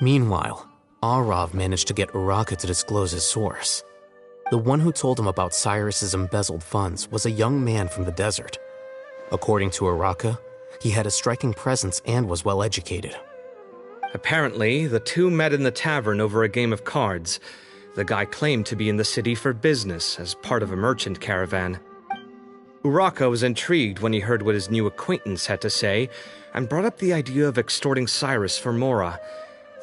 Meanwhile, Arav managed to get Uraka to disclose his source. The one who told him about Cyrus's embezzled funds was a young man from the desert. According to Uraka, he had a striking presence and was well educated. Apparently, the two met in the tavern over a game of cards. The guy claimed to be in the city for business as part of a merchant caravan. Uraka was intrigued when he heard what his new acquaintance had to say, and brought up the idea of extorting Cyrus for Mora.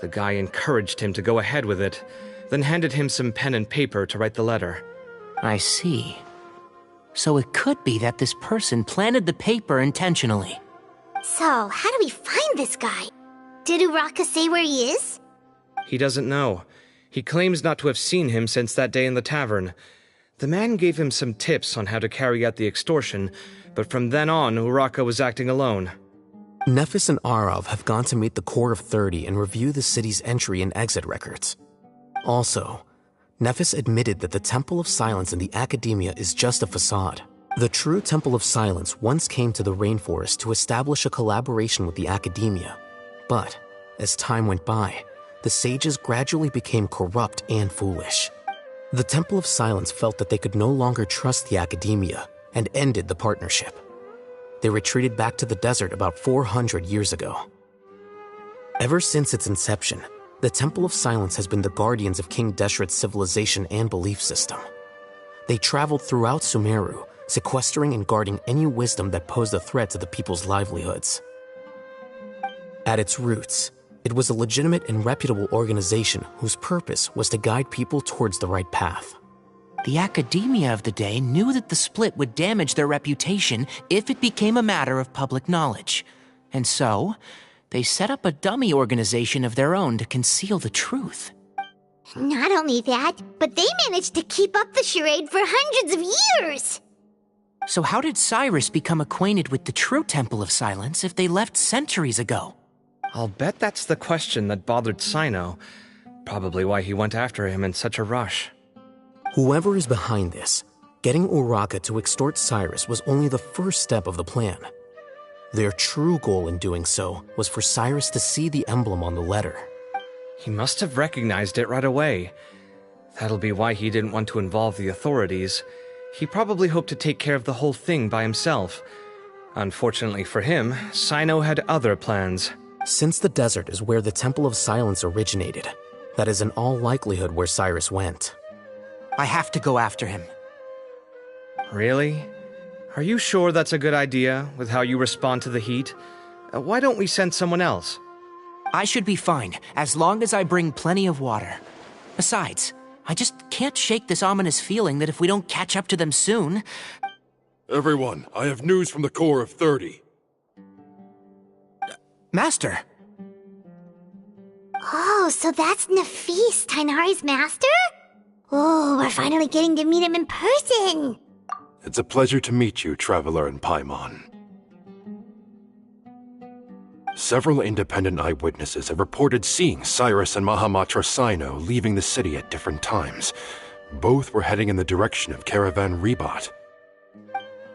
The guy encouraged him to go ahead with it, then handed him some pen and paper to write the letter. I see. So it could be that this person planted the paper intentionally. So, how do we find this guy? Did Uraka say where he is? He doesn't know. He claims not to have seen him since that day in the tavern. The man gave him some tips on how to carry out the extortion, but from then on, Uraka was acting alone. Nephis and Arav have gone to meet the Core of 30 and review the city's entry and exit records. Also, Nephis admitted that the Temple of Silence in the Academia is just a facade. The true Temple of Silence once came to the rainforest to establish a collaboration with the Academia. But, as time went by, the sages gradually became corrupt and foolish. The Temple of Silence felt that they could no longer trust the Academia and ended the partnership. They retreated back to the desert about 400 years ago. Ever since its inception, the Temple of Silence has been the guardians of King Deshret's civilization and belief system. They traveled throughout Sumeru, sequestering and guarding any wisdom that posed a threat to the people's livelihoods. At its roots, it was a legitimate and reputable organization whose purpose was to guide people towards the right path. The Academia of the day knew that the split would damage their reputation if it became a matter of public knowledge. And so, they set up a dummy organization of their own to conceal the truth. Not only that, but they managed to keep up the charade for hundreds of years! So how did Cyrus become acquainted with the true Temple of Silence if they left centuries ago? I'll bet that's the question that bothered Cyno. Probably why he went after him in such a rush. Whoever is behind this, getting Uraka to extort Cyrus was only the first step of the plan. Their true goal in doing so was for Cyrus to see the emblem on the letter. He must have recognized it right away. That'll be why he didn't want to involve the authorities. He probably hoped to take care of the whole thing by himself. Unfortunately for him, Cyno had other plans. Since the desert is where the Temple of Silence originated, that is in all likelihood where Cyrus went. I have to go after him. Really? Are you sure that's a good idea, with how you respond to the heat? Why don't we send someone else? I should be fine, as long as I bring plenty of water. Besides, I just can't shake this ominous feeling that if we don't catch up to them soon... Everyone, I have news from the Core of 30. Master! Oh, so that's Nafis, Tainari's master? Oh, we're finally getting to meet him in person! It's a pleasure to meet you, Traveler in Paimon. Several independent eyewitnesses have reported seeing Cyrus and Mahamatra Cyno leaving the city at different times. Both were heading in the direction of Caravan Rebat.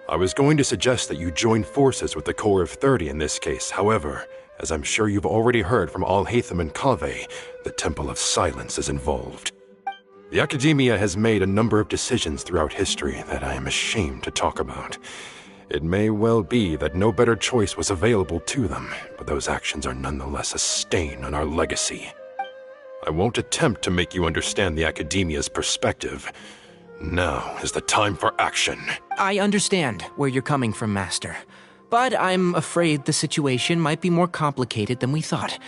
I was going to suggest that you join forces with the Core of 30 in this case, however, As I'm sure you've already heard from Alhaitham and Kaveh, the Temple of Silence is involved. The Academia has made a number of decisions throughout history that I am ashamed to talk about. It may well be that no better choice was available to them, but those actions are nonetheless a stain on our legacy. I won't attempt to make you understand the Academia's perspective. Now is the time for action. I understand where you're coming from, Master. But I'm afraid the situation might be more complicated than we thought.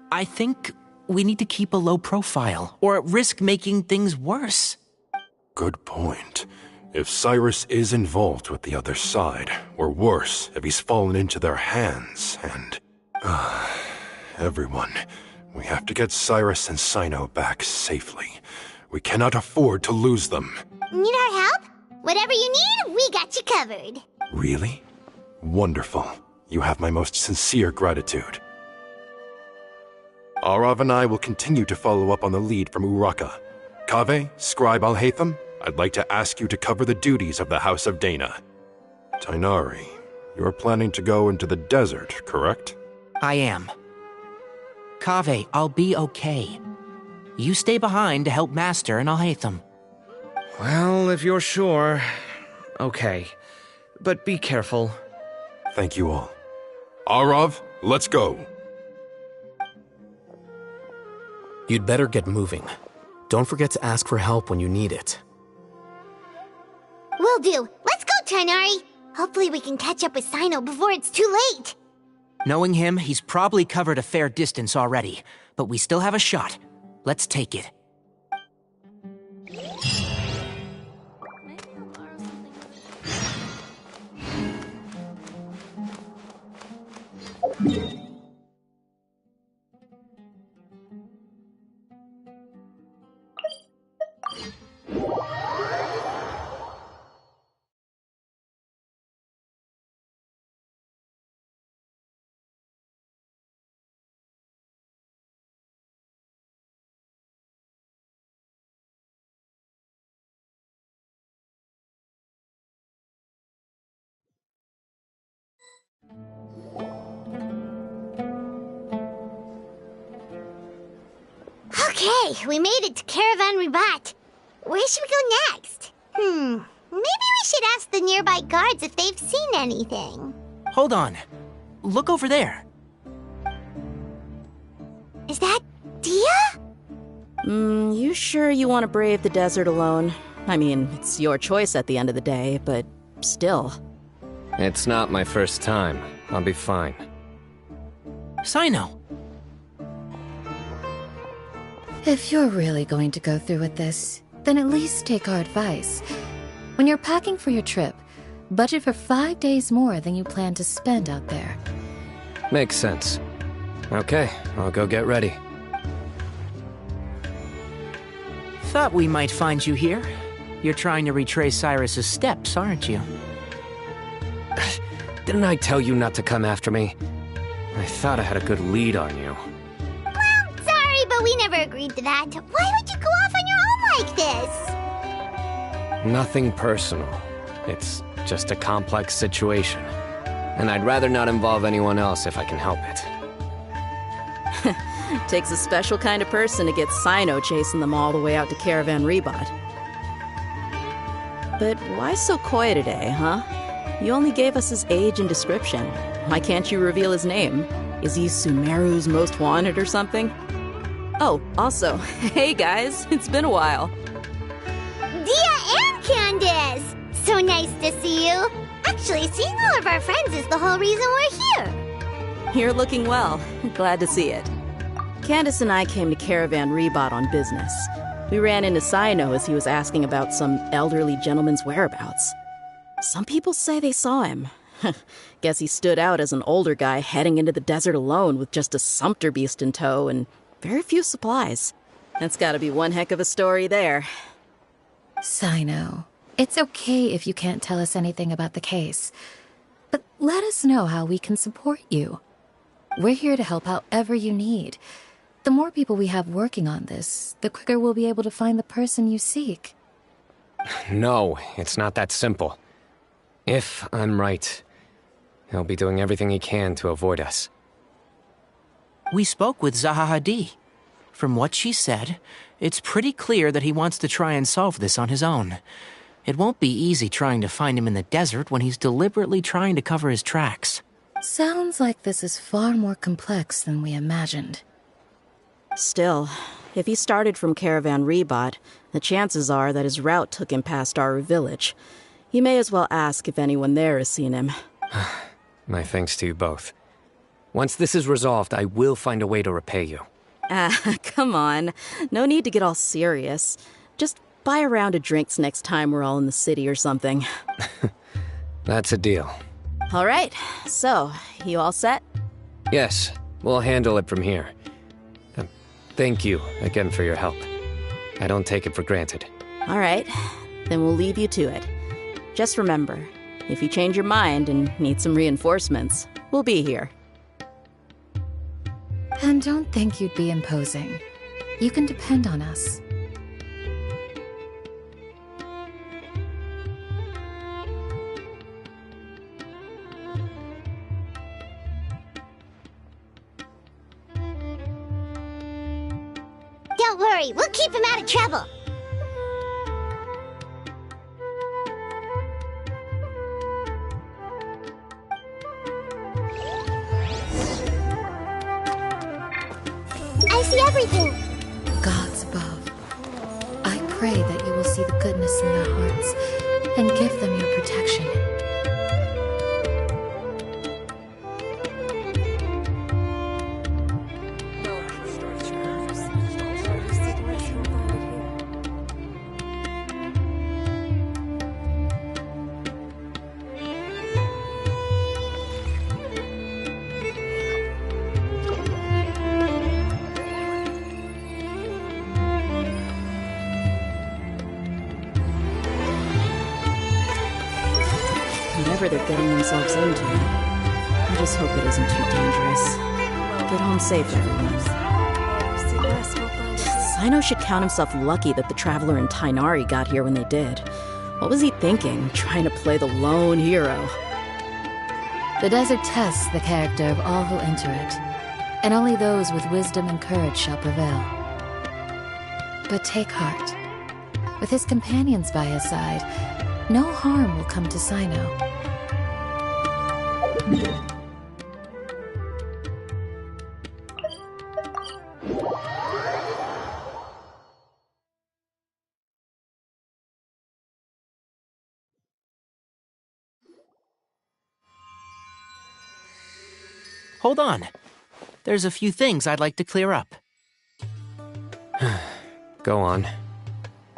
I think we need to keep a low profile, or risk making things worse. Good point. If Cyrus is involved with the other side, or worse, if he's fallen into their hands, and... everyone, we have to get Cyrus and Cyno back safely. We cannot afford to lose them. Need our help? Whatever you need, we got you covered. Really? Wonderful. You have my most sincere gratitude. Arav and I will continue to follow up on the lead from Uraka. Kaveh, Scribe Alhaitham, I'd like to ask you to cover the duties of the House of Dana. Tighnari, you're planning to go into the desert, correct? I am. Kaveh, I'll be okay. You stay behind to help Master and Alhaitham. Well, if you're sure... Okay. But be careful. Thank you all. Arav, let's go. You'd better get moving. Don't forget to ask for help when you need it. Will do. Let's go, Tighnari. Hopefully we can catch up with Cyno before it's too late. Knowing him, he's probably covered a fair distance already. But we still have a shot. Let's take it. Okay, we made it to Caravan Ribat. Where should we go next? Maybe we should ask the nearby guards if they've seen anything. Hold on. Look over there. Is that Dia? You sure you want to brave the desert alone? I mean, it's your choice at the end of the day, but still. It's not my first time. I'll be fine. Cyno. If you're really going to go through with this, then at least take our advice. When you're packing for your trip, budget for 5 days more than you plan to spend out there. Makes sense. Okay, I'll go get ready. Thought we might find you here. You're trying to retrace Cyrus's steps, aren't you? Didn't I tell you not to come after me? I thought I had a good lead on you. Well, sorry, but we never agreed to that. Why would you go off on your own like this? Nothing personal. It's just a complex situation. And I'd rather not involve anyone else if I can help it. Takes a special kind of person to get Cyno chasing them all the way out to Caravan Ribat. But why so coy today, huh? You only gave us his age and description. Why can't you reveal his name? Is he Sumeru's most wanted or something? Oh, also, hey guys, it's been a while. Dia and Candace! So nice to see you. Actually, seeing all of our friends is the whole reason we're here. You're looking well. Glad to see it. Candace and I came to Caravan Ribat on business. We ran into Cyno as he was asking about some elderly gentleman's whereabouts. Some people say they saw him. Guess he stood out as an older guy heading into the desert alone with just a sumpter beast in tow and very few supplies. That's gotta be one heck of a story there. Cyno, it's okay if you can't tell us anything about the case. But let us know how we can support you. We're here to help however you need. The more people we have working on this, the quicker we'll be able to find the person you seek. No, it's not that simple. If I'm right, he'll be doing everything he can to avoid us. We spoke with Zaha Hadid. From what she said, it's pretty clear that he wants to try and solve this on his own. It won't be easy trying to find him in the desert when he's deliberately trying to cover his tracks. Sounds like this is far more complex than we imagined. Still, if he started from Caravan Rebot, the chances are that his route took him past our village. You may as well ask if anyone there has seen him. My thanks to you both. Once this is resolved, I will find a way to repay you. Come on. No need to get all serious. Just buy a round of drinks next time we're all in the city or something. That's a deal. All right. So, you all set? Yes, we'll handle it from here. Thank you again for your help. I don't take it for granted. All right. Then we'll leave you to it. Just remember, if you change your mind and need some reinforcements, we'll be here. And don't think you'd be imposing. You can depend on us. Don't worry, we'll keep him out of trouble. I see everything. Gods above, I pray that you will see the goodness in their hearts and give them your protection. Whatever they're getting themselves into, I just hope it isn't too dangerous. Get home safe, everyone. Cyno should count himself lucky that the Traveler and Tainari got here when they did. What was he thinking, trying to play the lone hero? The desert tests the character of all who enter it, and only those with wisdom and courage shall prevail. But take heart. With his companions by his side, no harm will come to Cyno. Hold on. There's a few things I'd like to clear up. Go on.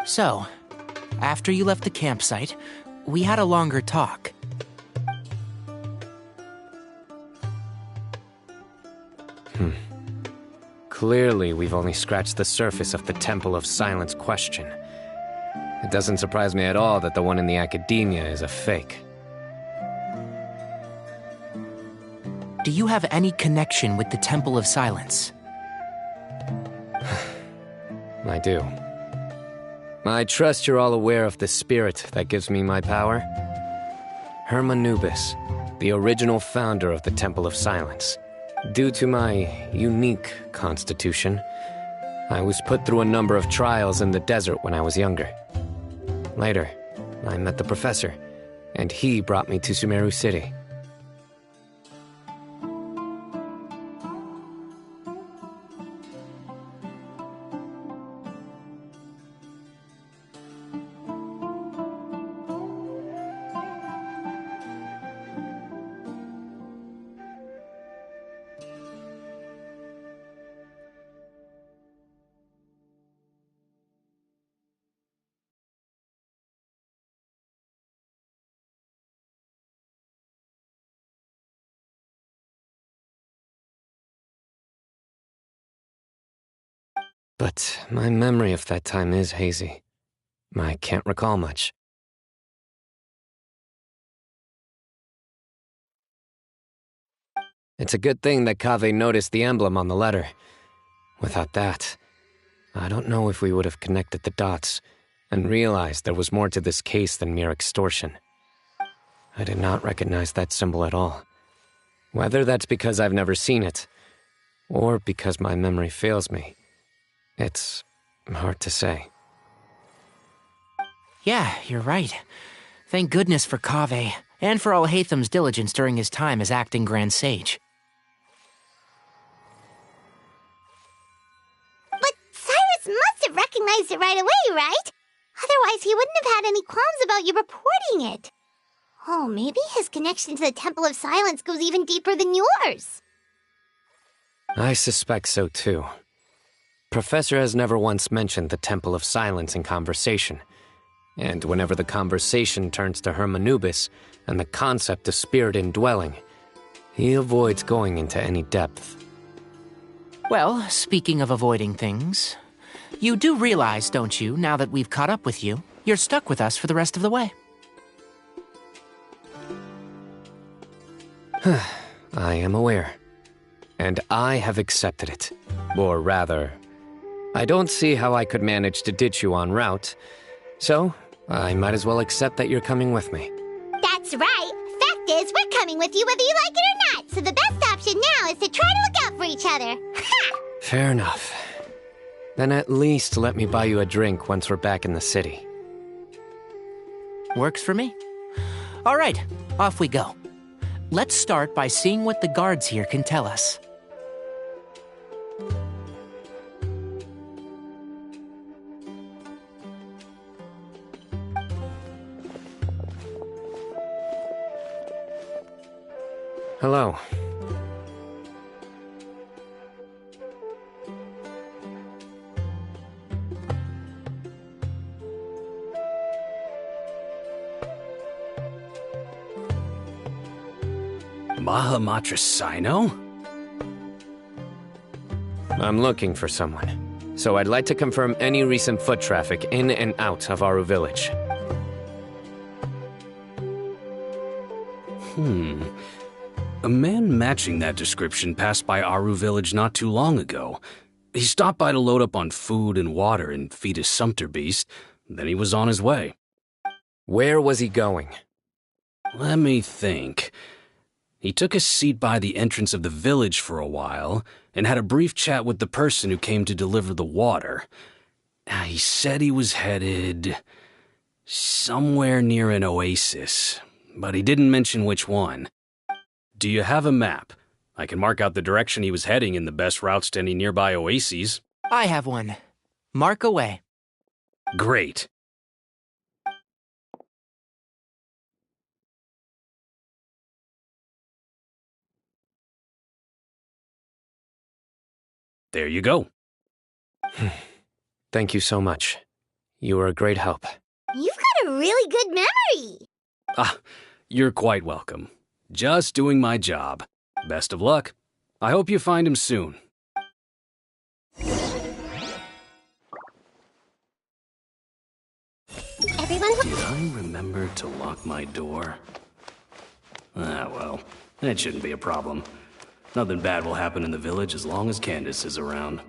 So, after you left the campsite, we had a longer talk. Clearly, we've only scratched the surface of the Temple of Silence question. It doesn't surprise me at all that the one in the academia is a fake. Do you have any connection with the Temple of Silence? I do. I trust you're all aware of the spirit that gives me my power. Hermanubis, the original founder of the Temple of Silence. Due to my unique constitution, I was put through a number of trials in the desert when I was younger. Later, I met the professor, and he brought me to Sumeru City. But my memory of that time is hazy. I can't recall much. It's a good thing that Kaveh noticed the emblem on the letter. Without that, I don't know if we would have connected the dots and realized there was more to this case than mere extortion. I did not recognize that symbol at all. Whether that's because I've never seen it, or because my memory fails me. It's hard to say. Yeah, you're right. Thank goodness for Kaveh, and for Alhaitham's diligence during his time as acting Grand Sage. But Cyrus must have recognized it right away, right? Otherwise, he wouldn't have had any qualms about you reporting it. Oh, maybe his connection to the Temple of Silence goes even deeper than yours. I suspect so too. Professor has never once mentioned the Temple of Silence in conversation. And whenever the conversation turns to Hermanubis and the concept of spirit indwelling, he avoids going into any depth. Well, speaking of avoiding things, you do realize, don't you, now that we've caught up with you, you're stuck with us for the rest of the way. I am aware. And I have accepted it. Or rather, I don't see how I could manage to ditch you en route, so I might as well accept that you're coming with me. That's right. Fact is, we're coming with you whether you like it or not, so the best option now is to try to look out for each other. Ha! Fair enough. Then at least let me buy you a drink once we're back in the city. Works for me. All right, off we go. Let's start by seeing what the guards here can tell us. Hello. Mahamatra Cyno? I'm looking for someone, so I'd like to confirm any recent foot traffic in and out of Aru Village. A man matching that description passed by Aru Village not too long ago. He stopped by to load up on food and water and feed his sumpter beast, then he was on his way. Where was he going? Let me think. He took a seat by the entrance of the village for a while and had a brief chat with the person who came to deliver the water. He said he was headed somewhere near an oasis, but he didn't mention which one. Do you have a map? I can mark out the direction he was heading and the best routes to any nearby oases. I have one. Mark away. Great. There you go. Thank you so much. You were a great help. You've got a really good memory. Ah, you're quite welcome. Just doing my job. Best of luck. I hope you find him soon. Everyone... Did I remember to lock my door? Ah, well, that shouldn't be a problem. Nothing bad will happen in the village as long as Candace is around.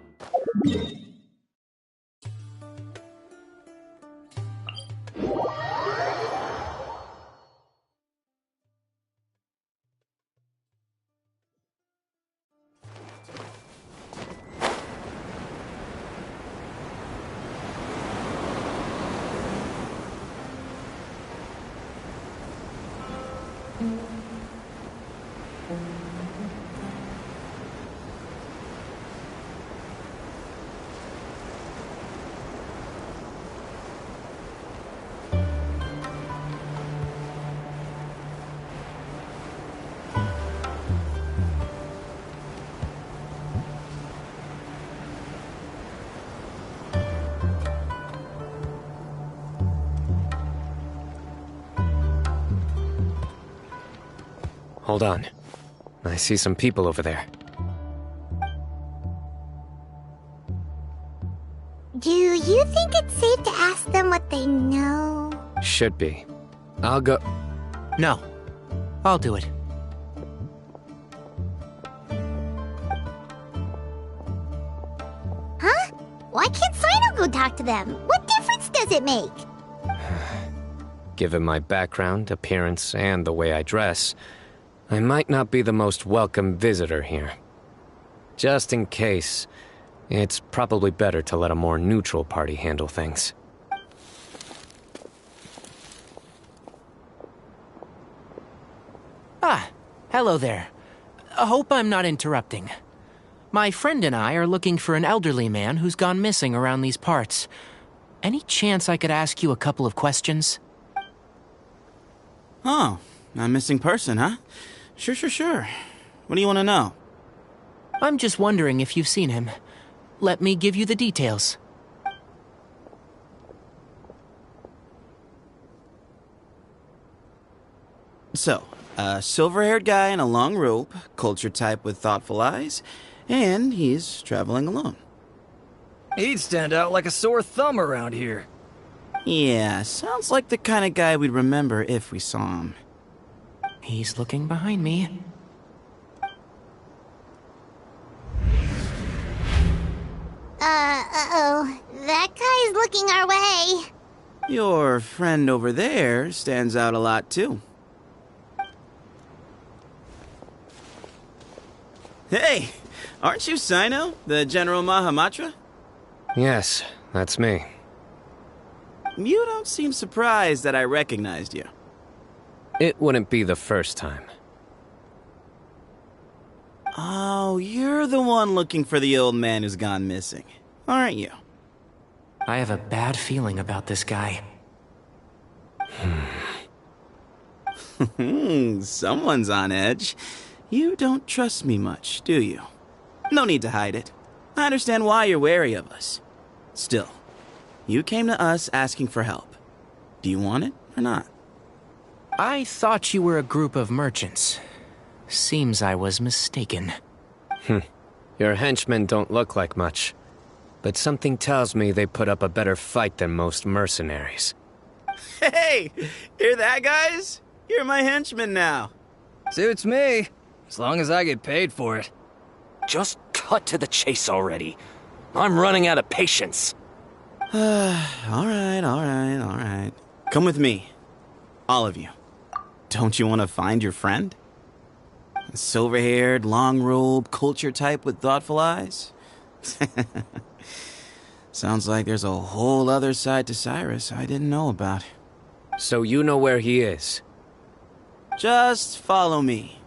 Hold on. I see some people over there. Do you think it's safe to ask them what they know? Should be. I'll go... No. I'll do it. Huh? Why can't Cyno go talk to them? What difference does it make? Given my background, appearance, and the way I dress, I might not be the most welcome visitor here. Just in case. It's probably better to let a more neutral party handle things. Ah, hello there. I hope I'm not interrupting. My friend and I are looking for an elderly man who's gone missing around these parts. Any chance I could ask you a couple of questions? Oh, a missing person, huh? Sure. What do you want to know? I'm just wondering if you've seen him. Let me give you the details. So, a silver-haired guy in a long robe, culture type with thoughtful eyes, and he's traveling alone. He'd stand out like a sore thumb around here. Yeah, sounds like the kind of guy we'd remember if we saw him. He's looking behind me. Uh-oh. That guy's looking our way. Your friend over there stands out a lot, too. Hey, aren't you Cyno, the General Mahamatra? Yes, that's me. You don't seem surprised that I recognized you. It wouldn't be the first time. Oh, you're the one looking for the old man who's gone missing, aren't you? I have a bad feeling about this guy. Someone's on edge. You don't trust me much, do you? No need to hide it. I understand why you're wary of us. Still, you came to us asking for help. Do you want it or not? I thought you were a group of merchants. Seems I was mistaken. Your henchmen don't look like much, but something tells me they put up a better fight than most mercenaries. Hey! Hear that, guys? You're my henchmen now. Suits me, as long as I get paid for it. Just cut to the chase already. I'm running out of patience. All right. Come with me. All of you. Don't you want to find your friend? A silver-haired, long-robe, culture type with thoughtful eyes? Sounds like there's a whole other side to Cyrus I didn't know about. So you know where he is? Just follow me.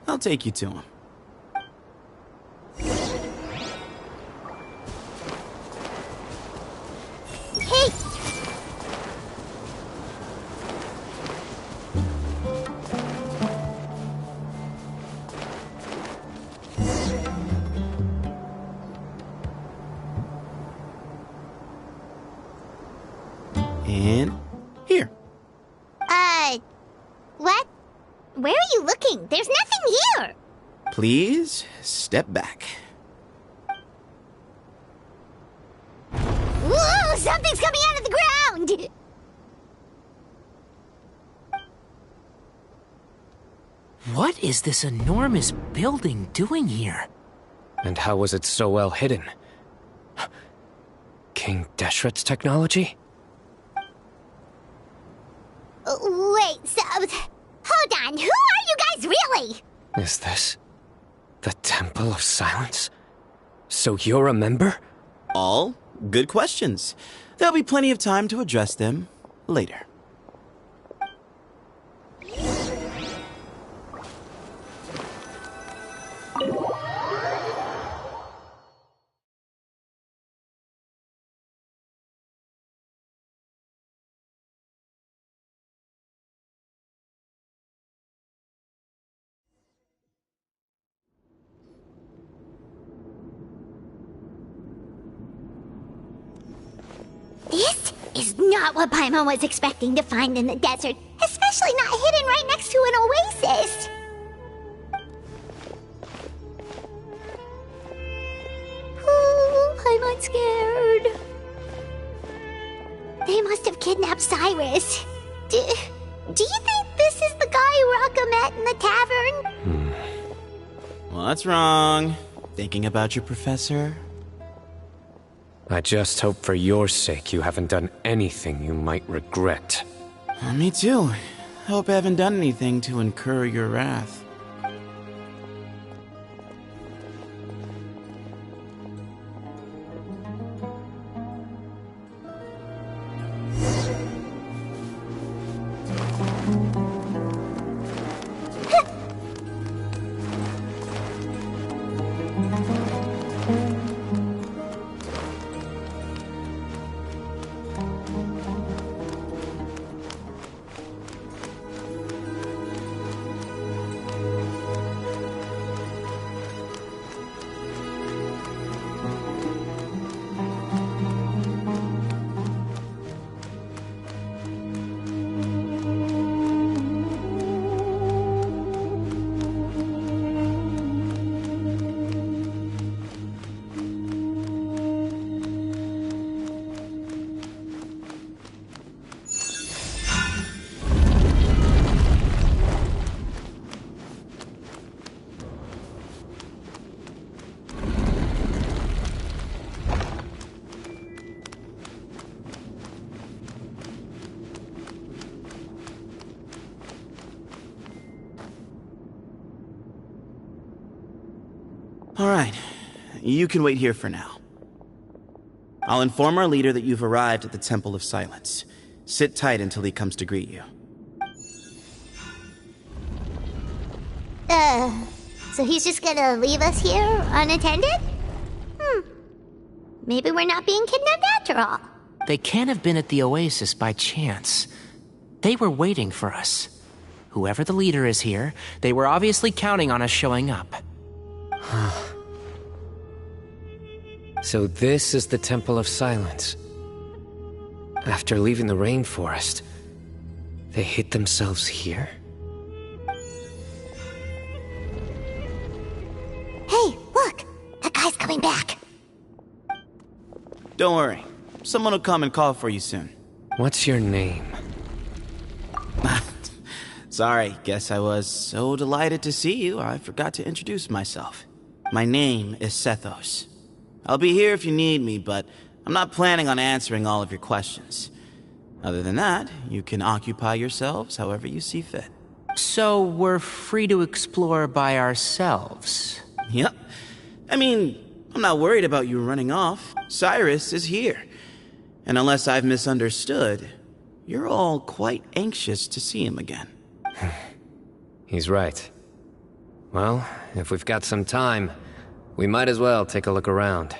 I'll take you to him. Hey! And here. What? Where are you looking? There's nothing here! Please, step back. Whoa! Something's coming out of the ground! What is this enormous building doing here? And how was it so well hidden? King Deshret's technology? Wait, so... Hold on, who are you guys really? Is this the Temple of Silence? So you're a member? All good questions. There'll be plenty of time to address them later. This is not what Paimon was expecting to find in the desert, especially not hidden right next to an oasis. Oh, Paimon's scared. They must have kidnapped Cyrus. Do you think this is the guy Raka met in the tavern? What's wrong? Thinking about your professor? I just hope for your sake you haven't done anything you might regret. Me too. Hope I haven't done anything to incur your wrath. Alright, you can wait here for now. I'll inform our leader that you've arrived at the Temple of Silence. Sit tight until he comes to greet you. So he's just gonna leave us here unattended? Maybe we're not being kidnapped after all. They can't have been at the Oasis by chance. They were waiting for us. Whoever the leader is here, they were obviously counting on us showing up. So this is the Temple of Silence. After leaving the rainforest, they hid themselves here? Hey, look! That guy's coming back. Don't worry. Someone will come and call for you soon. What's your name? Sorry, guess I was so delighted to see you, I forgot to introduce myself. My name is Sethos. I'll be here if you need me, but I'm not planning on answering all of your questions. Other than that, you can occupy yourselves however you see fit. So we're free to explore by ourselves? Yep. I mean, I'm not worried about you running off. Cyrus is here. And unless I've misunderstood, you're all quite anxious to see him again. He's right. Well, if we've got some time, we might as well take a look around.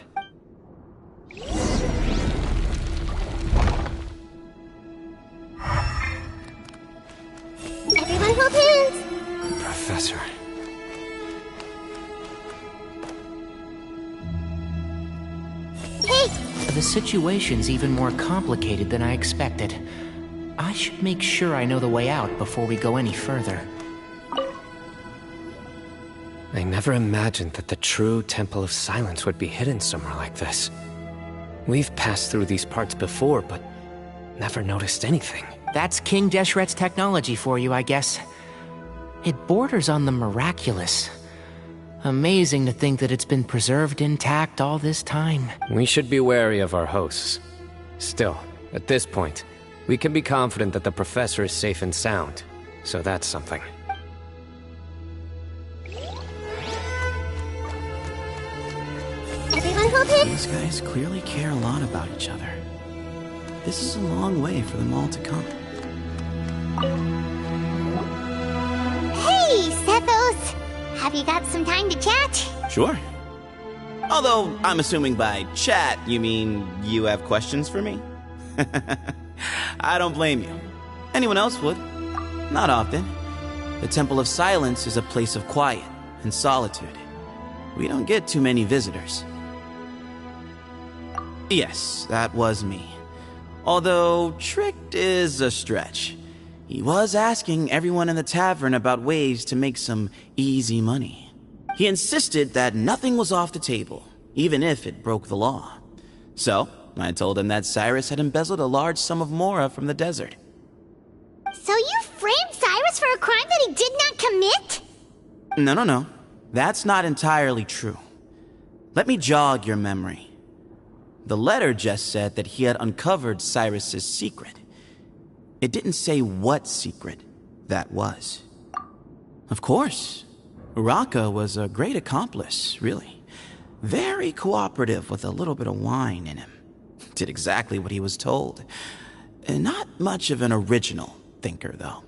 Everyone hold hands! Professor. Hey! The situation's even more complicated than I expected. I should make sure I know the way out before we go any further. I never imagined that the true Temple of Silence would be hidden somewhere like this. We've passed through these parts before, but never noticed anything. That's King Deshret's technology for you, I guess. It borders on the miraculous. Amazing to think that it's been preserved intact all this time. We should be wary of our hosts. Still, at this point, we can be confident that the professor is safe and sound, so that's something. Everyone hold hands! These guys clearly care a lot about each other. This is a long way for them all to come. Hey, Sethos! Have you got some time to chat? Sure. Although, I'm assuming by chat, you mean you have questions for me? I don't blame you. Anyone else would. Not often. The Temple of Silence is a place of quiet and solitude. We don't get too many visitors. Yes, that was me. Although, tricked is a stretch. He was asking everyone in the tavern about ways to make some easy money. He insisted that nothing was off the table, even if it broke the law. So, I told him that Cyrus had embezzled a large sum of mora from the desert. So you framed Cyrus for a crime that he did not commit? No. That's not entirely true. Let me jog your memory. The letter just said that he had uncovered Cyrus's secret. It didn't say what secret that was. Of course, Uraka was a great accomplice, really. Very cooperative with a little bit of wine in him. Did exactly what he was told. Not much of an original thinker, though.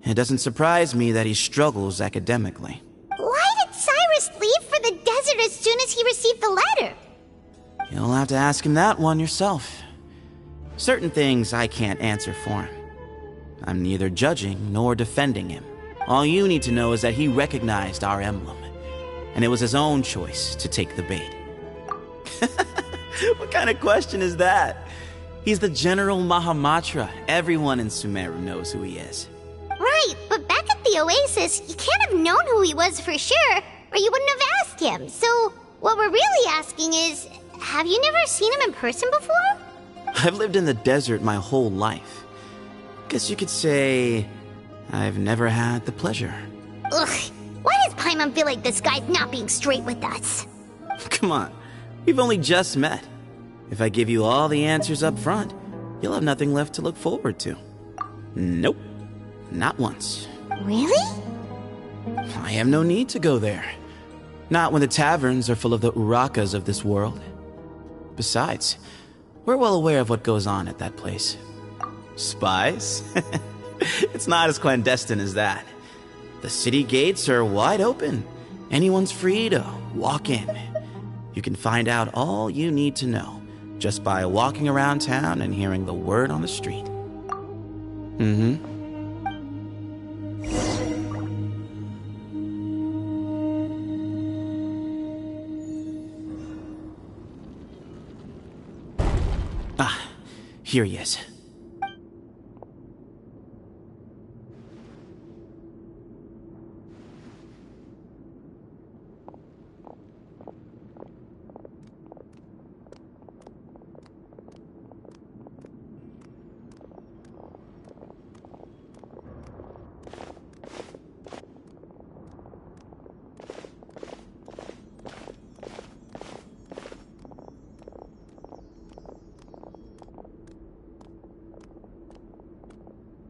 It doesn't surprise me that he struggles academically. Why did Cyrus leave for the desert as soon as he received the letter? You'll have to ask him that one yourself. Certain things I can't answer for him. I'm neither judging nor defending him. All you need to know is that he recognized our emblem, and it was his own choice to take the bait. What kind of question is that? He's the General Mahamatra. Everyone in Sumeru knows who he is. Right, but back at the Oasis, you can't have known who he was for sure, or you wouldn't have asked him. So, what we're really asking is, have you never seen him in person before? I've lived in the desert my whole life. Guess you could say I've never had the pleasure. Ugh, why does Paimon feel like this guy's not being straight with us? Come on, we've only just met. If I give you all the answers up front, you'll have nothing left to look forward to. Nope, not once. Really? I have no need to go there. Not when the taverns are full of the Urakas of this world. Besides, we're well aware of what goes on at that place. Spies? It's not as clandestine as that. The city gates are wide open. Anyone's free to walk in. You can find out all you need to know just by walking around town and hearing the word on the street. Ah, here he is.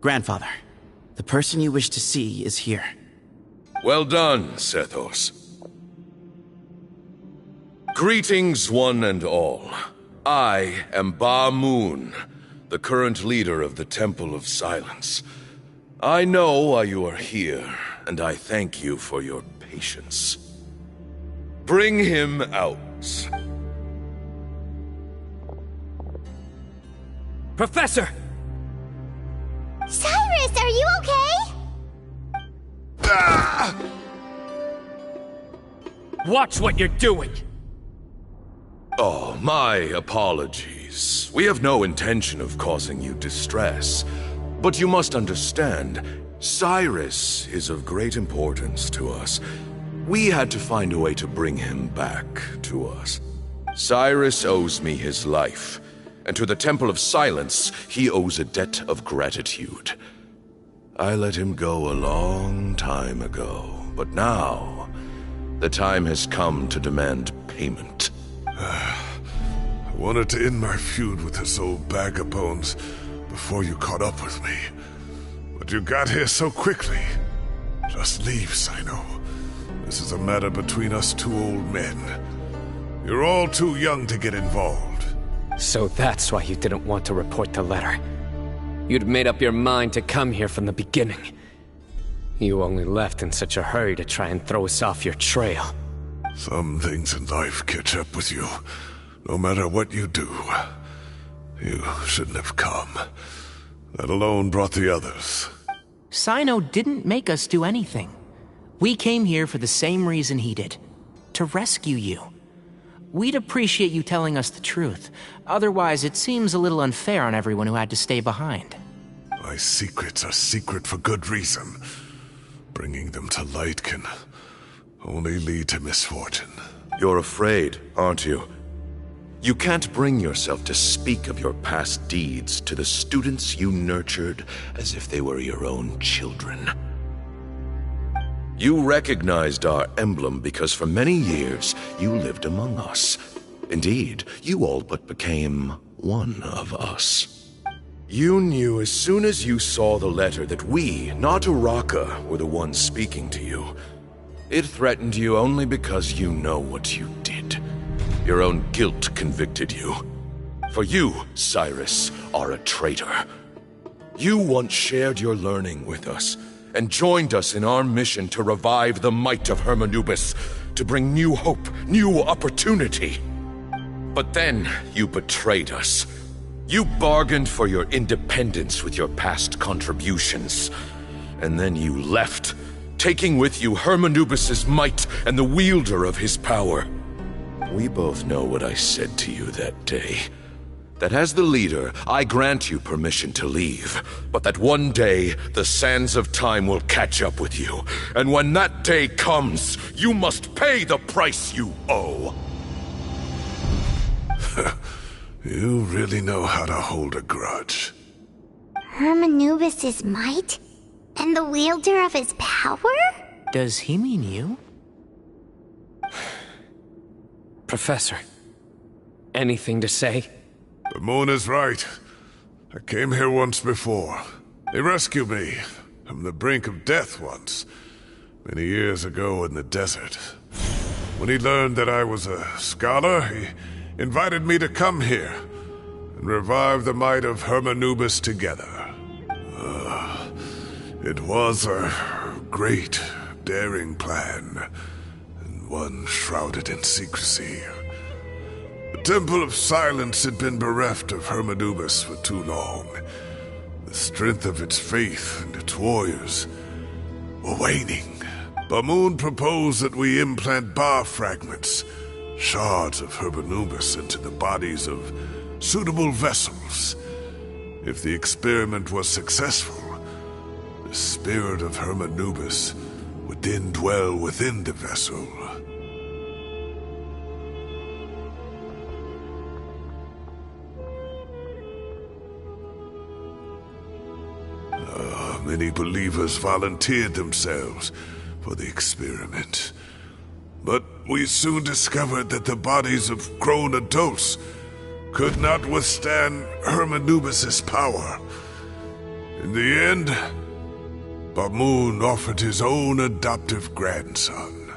Grandfather, the person you wish to see is here. Well done, Sethos. Greetings, one and all. I am Ba Moon, the current leader of the Temple of Silence. I know why you are here, and I thank you for your patience. Bring him out. Professor! Cyrus, are you okay? Watch what you're doing! Oh, my apologies. We have no intention of causing you distress. But you must understand, Cyrus is of great importance to us. We had to find a way to bring him back to us. Cyrus owes me his life, and to the Temple of Silence, he owes a debt of gratitude. I let him go a long time ago, but now, the time has come to demand payment. I wanted to end my feud with this old bag of bones before you caught up with me. But you got here so quickly. Just leave, Cyno. This is a matter between us two old men. You're all too young to get involved. So that's why you didn't want to report the letter. You'd made up your mind to come here from the beginning. You only left in such a hurry to try and throw us off your trail. Some things in life catch up with you, no matter what you do. You shouldn't have come. That alone brought the others. Cyno didn't make us do anything. We came here for the same reason he did. To rescue you. We'd appreciate you telling us the truth. Otherwise, it seems a little unfair on everyone who had to stay behind. My secrets are secret for good reason. Bringing them to light can only lead to misfortune. You're afraid, aren't you? You can't bring yourself to speak of your past deeds to the students you nurtured as if they were your own children. You recognized our emblem because for many years you lived among us. Indeed, you all but became one of us. You knew as soon as you saw the letter that we, not Uraka, were the ones speaking to you. It threatened you only because you know what you did. Your own guilt convicted you. For you, Cyrus, are a traitor. You once shared your learning with us, and joined us in our mission to revive the might of Hermanubis, to bring new hope, new opportunity. But then you betrayed us. You bargained for your independence with your past contributions. And then you left, taking with you Hermanubis' might and the wielder of his power. We both know what I said to you that day. That as the leader, I grant you permission to leave, but that one day, the sands of time will catch up with you. And when that day comes, you must pay the price you owe. You really know how to hold a grudge. Hermanubis' might? And the wielder of his power? Does he mean you? Professor, anything to say? The moon is right. I came here once before. They rescued me from the brink of death once, many years ago in the desert. When he learned that I was a scholar, he invited me to come here and revive the might of Hermanubis together. It was a great, daring plan, and one shrouded in secrecy. The Temple of Silence had been bereft of Hermanubis for too long. The strength of its faith and its warriors were waning. Bamoon proposed that we implant bar fragments, shards of Hermanubis, into the bodies of suitable vessels. If the experiment was successful, the spirit of Hermanubis would then dwell within the vessel. Many believers volunteered themselves for the experiment. But we soon discovered that the bodies of grown adults could not withstand Hermanubis' power. In the end, Bamoon offered his own adoptive grandson.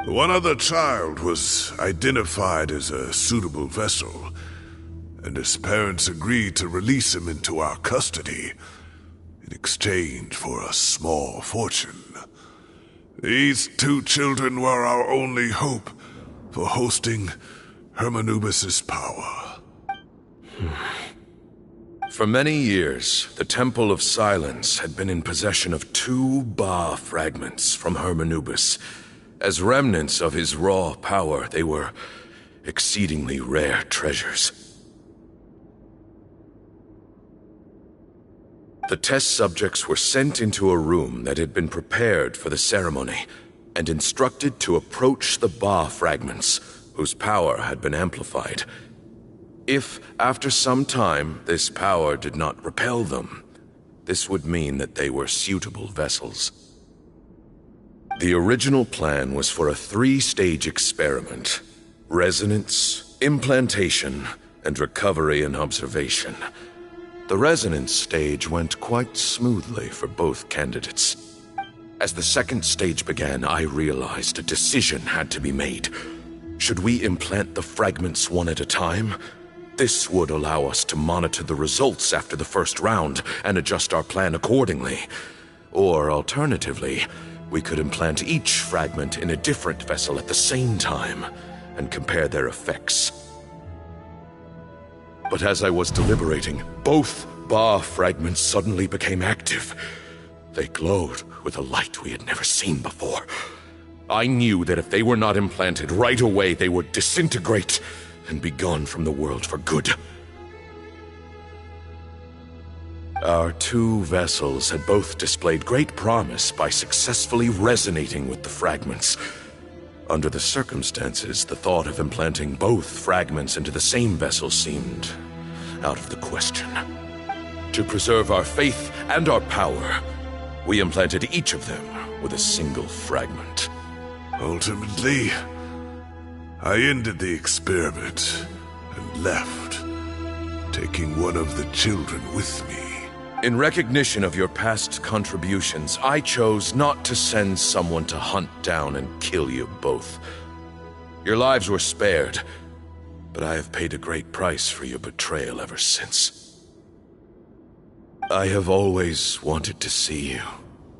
One other child was identified as a suitable vessel, and his parents agreed to release him into our custody in exchange for a small fortune. These two children were our only hope for hosting Hermanubis' power. For many years, the Temple of Silence had been in possession of 2 Ba fragments from Hermanubis. As remnants of his raw power, they were exceedingly rare treasures. The test subjects were sent into a room that had been prepared for the ceremony and instructed to approach the Ba fragments, whose power had been amplified. If, after some time, this power did not repel them, this would mean that they were suitable vessels. The original plan was for a 3-stage experiment: resonance, implantation, and recovery and observation. The resonance stage went quite smoothly for both candidates. As the 2nd stage began, I realized a decision had to be made. Should we implant the fragments one at a time? This would allow us to monitor the results after the first round and adjust our plan accordingly. Or alternatively, we could implant each fragment in a different vessel at the same time and compare their effects. But as I was deliberating, both Ba fragments suddenly became active. They glowed with a light we had never seen before. I knew that if they were not implanted right away, they would disintegrate and be gone from the world for good. Our 2 vessels had both displayed great promise by successfully resonating with the fragments. Under the circumstances, the thought of implanting both fragments into the same vessel seemed out of the question. To preserve our faith and our power, we implanted each of them with a single fragment. Ultimately, I ended the experiment and left, taking one of the children with me. In recognition of your past contributions, I chose not to send someone to hunt down and kill you both. Your lives were spared, but I have paid a great price for your betrayal ever since. I have always wanted to see you,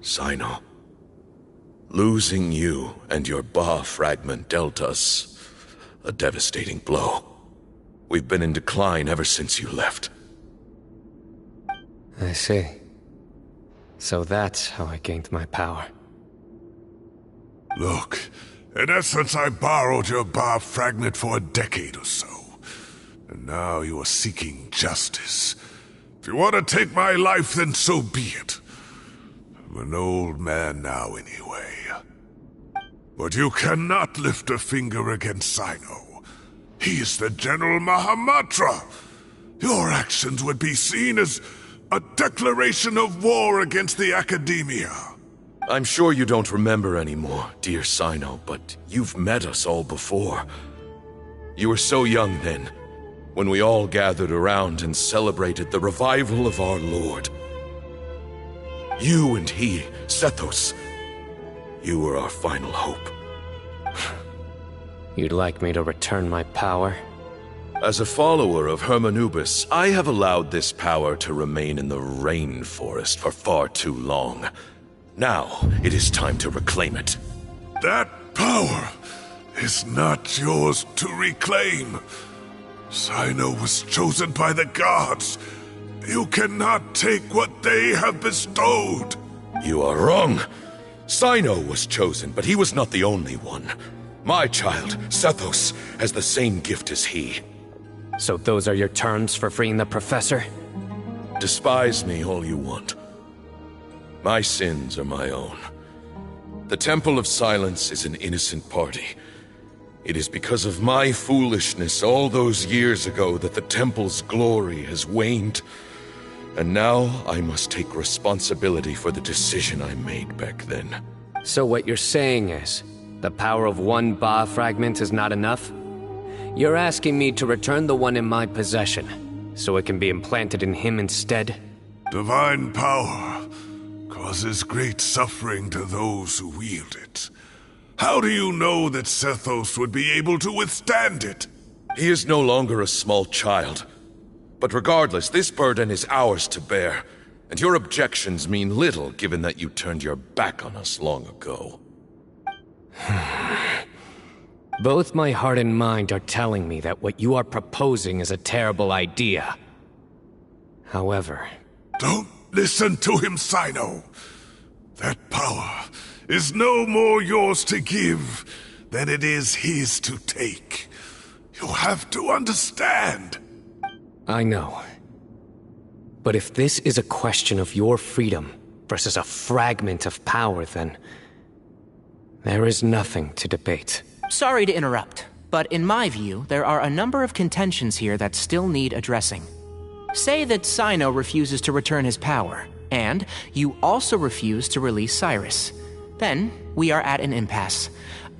Cyno. Losing you and your Ba fragment dealt us a devastating blow. We've been in decline ever since you left. I see. So that's how I gained my power. Look, in essence, I borrowed your Ba fragment for a decade or so. And now you are seeking justice. If you want to take my life, then so be it. I'm an old man now anyway. But you cannot lift a finger against Cyno. He is the General Mahamatra. Your actions would be seen as a declaration of war against the Academia. I'm sure you don't remember anymore, dear Cyno, but you've met us all before. You were so young then, when we all gathered around and celebrated the revival of our Lord. You and he, Sethos, You were our final hope. You'd like me to return my power? As a follower of Hermanubis, I have allowed this power to remain in the rainforest for far too long. Now, it is time to reclaim it. That power is not yours to reclaim. Cyno was chosen by the gods. You cannot take what they have bestowed. You are wrong. Cyno was chosen, but he was not the only one. My child, Sethos, has the same gift as he. So those are your terms for freeing the professor? Despise me all you want. My sins are my own. The Temple of Silence is an innocent party. It is because of my foolishness all those years ago that the Temple's glory has waned. And now I must take responsibility for the decision I made back then. So what you're saying is, the power of one Ba fragment is not enough? You're asking me to return the one in my possession, so it can be implanted in him instead? Divine power causes great suffering to those who wield it. How do you know that Sethos would be able to withstand it? He is no longer a small child. But regardless, this burden is ours to bear, and your objections mean little given that you turned your back on us long ago. Both my heart and mind are telling me that what you are proposing is a terrible idea. However... Don't listen to him, Cyno. That power is no more yours to give than it is his to take. You have to understand. I know. But if this is a question of your freedom versus a fragment of power, then... there is nothing to debate. Sorry to interrupt, but in my view, there are a number of contentions here that still need addressing. Say that Cyno refuses to return his power, and you also refuse to release Cyrus. Then, we are at an impasse.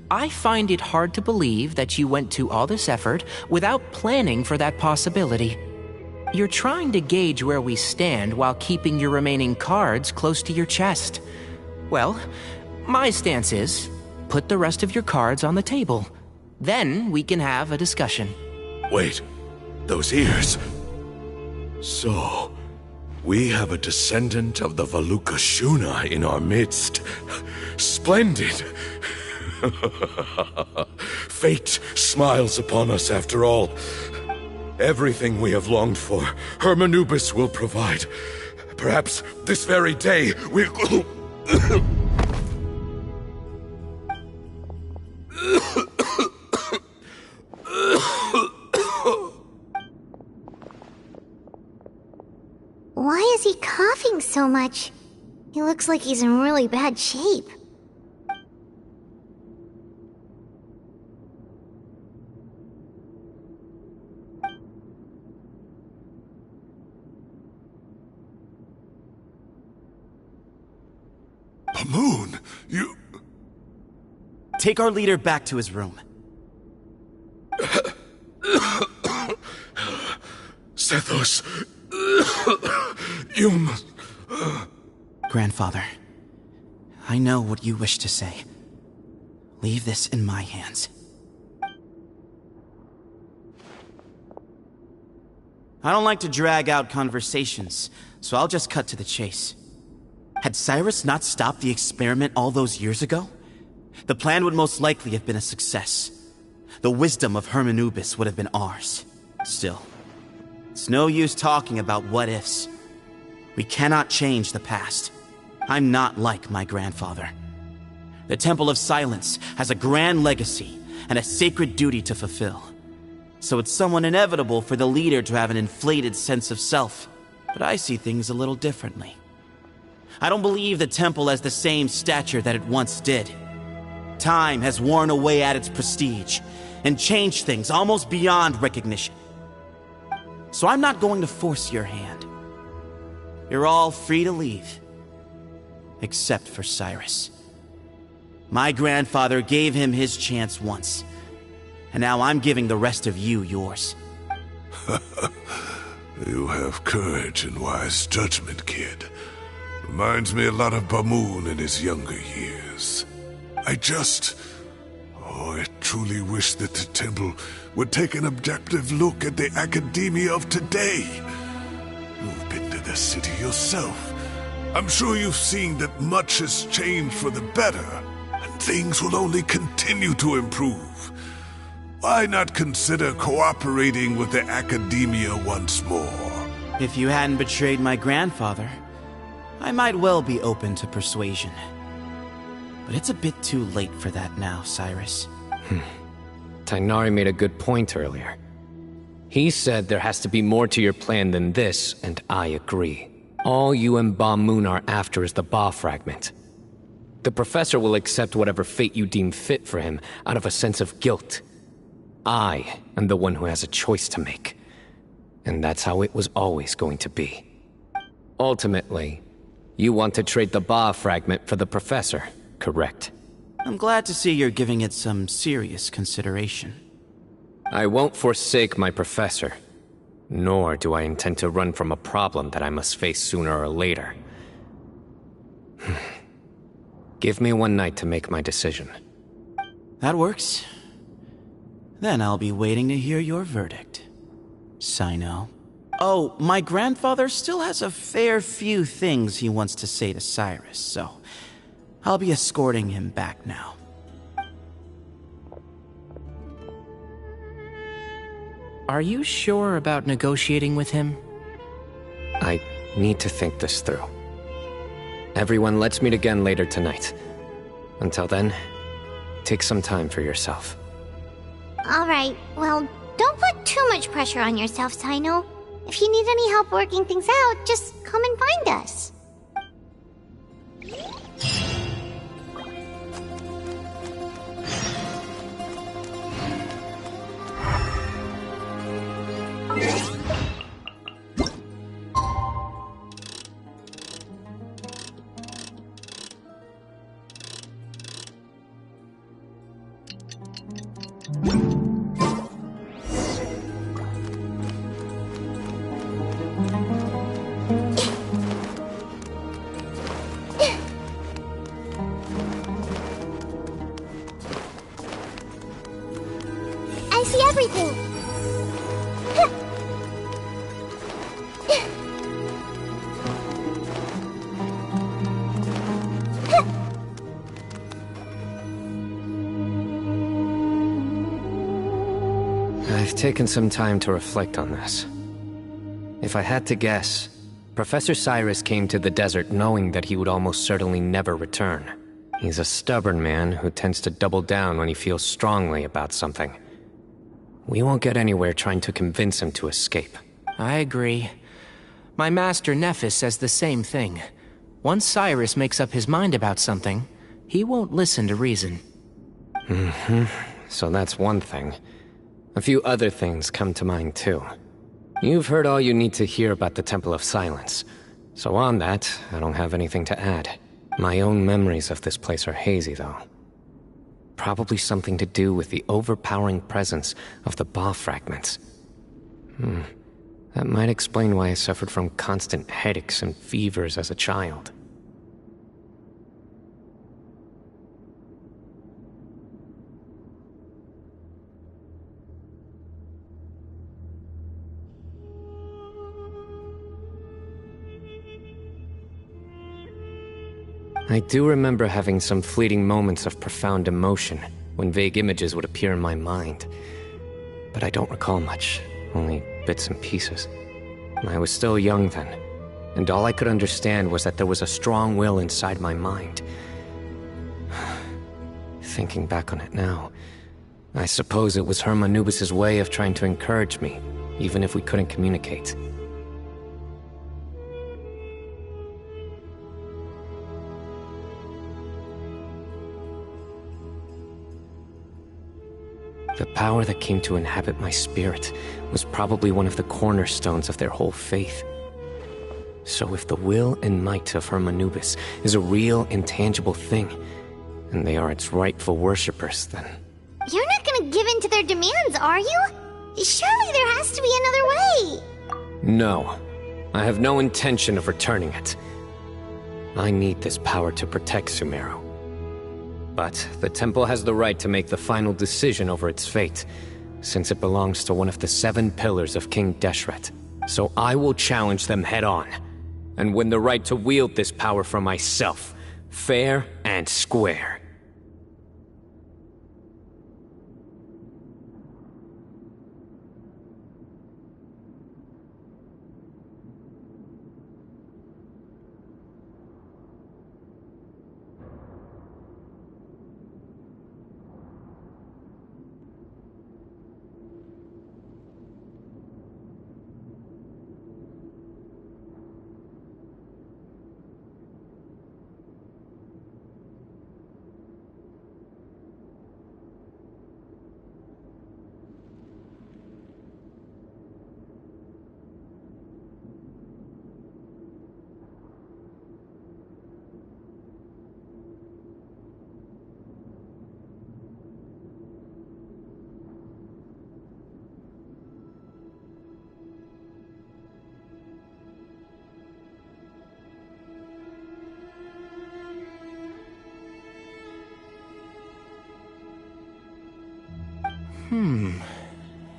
I find it hard to believe that you went to all this effort without planning for that possibility. You're trying to gauge where we stand while keeping your remaining cards close to your chest. Well, my stance is, put the rest of your cards on the table. Then we can have a discussion. Wait, those ears... So, we have a descendant of the Valukashuna in our midst. Splendid! Fate smiles upon us after all. Everything we have longed for, Hermanubis will provide. Perhaps this very day we'll... Why is he coughing so much? He looks like he's in really bad shape. Moon, you... Take our leader back to his room. Sethos... you must... Grandfather, I know what you wish to say. Leave this in my hands. I don't like to drag out conversations, so I'll just cut to the chase. Had Cyrus not stopped the experiment all those years ago, the plan would most likely have been a success. The wisdom of Hermanubis would have been ours. Still, it's no use talking about what-ifs. We cannot change the past. I'm not like my grandfather. The Temple of Silence has a grand legacy and a sacred duty to fulfill. So it's somewhat inevitable for the leader to have an inflated sense of self. But I see things a little differently. I don't believe the temple has the same stature that it once did. Time has worn away at its prestige and changed things almost beyond recognition. So I'm not going to force your hand. You're all free to leave. Except for Cyrus. My grandfather gave him his chance once. And now I'm giving the rest of you yours. You have courage and wise judgment, kid. Reminds me a lot of Bamoon in his younger years. I truly wish that the temple would take an objective look at the academia of today. You've been to the city yourself. I'm sure you've seen that much has changed for the better, and things will only continue to improve. Why not consider cooperating with the academia once more? If you hadn't betrayed my grandfather, I might well be open to persuasion. But it's a bit too late for that now, Cyrus. Tighnari made a good point earlier. He said there has to be more to your plan than this, and I agree. All you and Ba Moon are after is the Ba fragment. The professor will accept whatever fate you deem fit for him out of a sense of guilt. I am the one who has a choice to make. And that's how it was always going to be. Ultimately, you want to trade the Ba fragment for the professor, correct? I'm glad to see you're giving it some serious consideration. I won't forsake my professor, nor do I intend to run from a problem that I must face sooner or later. Give me one night to make my decision. That works. Then I'll be waiting to hear your verdict, Cyno. Oh, my grandfather still has a fair few things he wants to say to Cyrus, so I'll be escorting him back now. Are you sure about negotiating with him? I need to think this through. Everyone, let's meet again later tonight. Until then, take some time for yourself. Alright, well, don't put too much pressure on yourself, Cyno. If you need any help working things out, just come and find us. I see everything. I've taken some time to reflect on this. If I had to guess, Professor Cyrus came to the desert knowing that he would almost certainly never return. He's a stubborn man who tends to double down when he feels strongly about something. We won't get anywhere trying to convince him to escape. I agree. My master Nephis says the same thing. Once Cyrus makes up his mind about something, he won't listen to reason. So that's one thing. A few other things come to mind too. You've heard all you need to hear about the Temple of Silence. So on that, I don't have anything to add. My own memories of this place are hazy though. Probably something to do with the overpowering presence of the Ba fragments. That might explain why I suffered from constant headaches and fevers as a child. I do remember having some fleeting moments of profound emotion when vague images would appear in my mind. But I don't recall much, only bits and pieces. I was still young then, and all I could understand was that there was a strong will inside my mind. Thinking back on it now, I suppose it was Herm Anubis' way of trying to encourage me, even if we couldn't communicate. The power that came to inhabit my spirit was probably one of the cornerstones of their whole faith. So if the will and might of Herm Anubis is a real, intangible thing, and they are its rightful worshippers, then... You're not gonna give in to their demands, are you? Surely there has to be another way. No. I have no intention of returning it. I need this power to protect Sumeru. But the temple has the right to make the final decision over its fate, since it belongs to one of the 7 pillars of King Deshret. So I will challenge them head-on, and win the right to wield this power for myself, fair and square.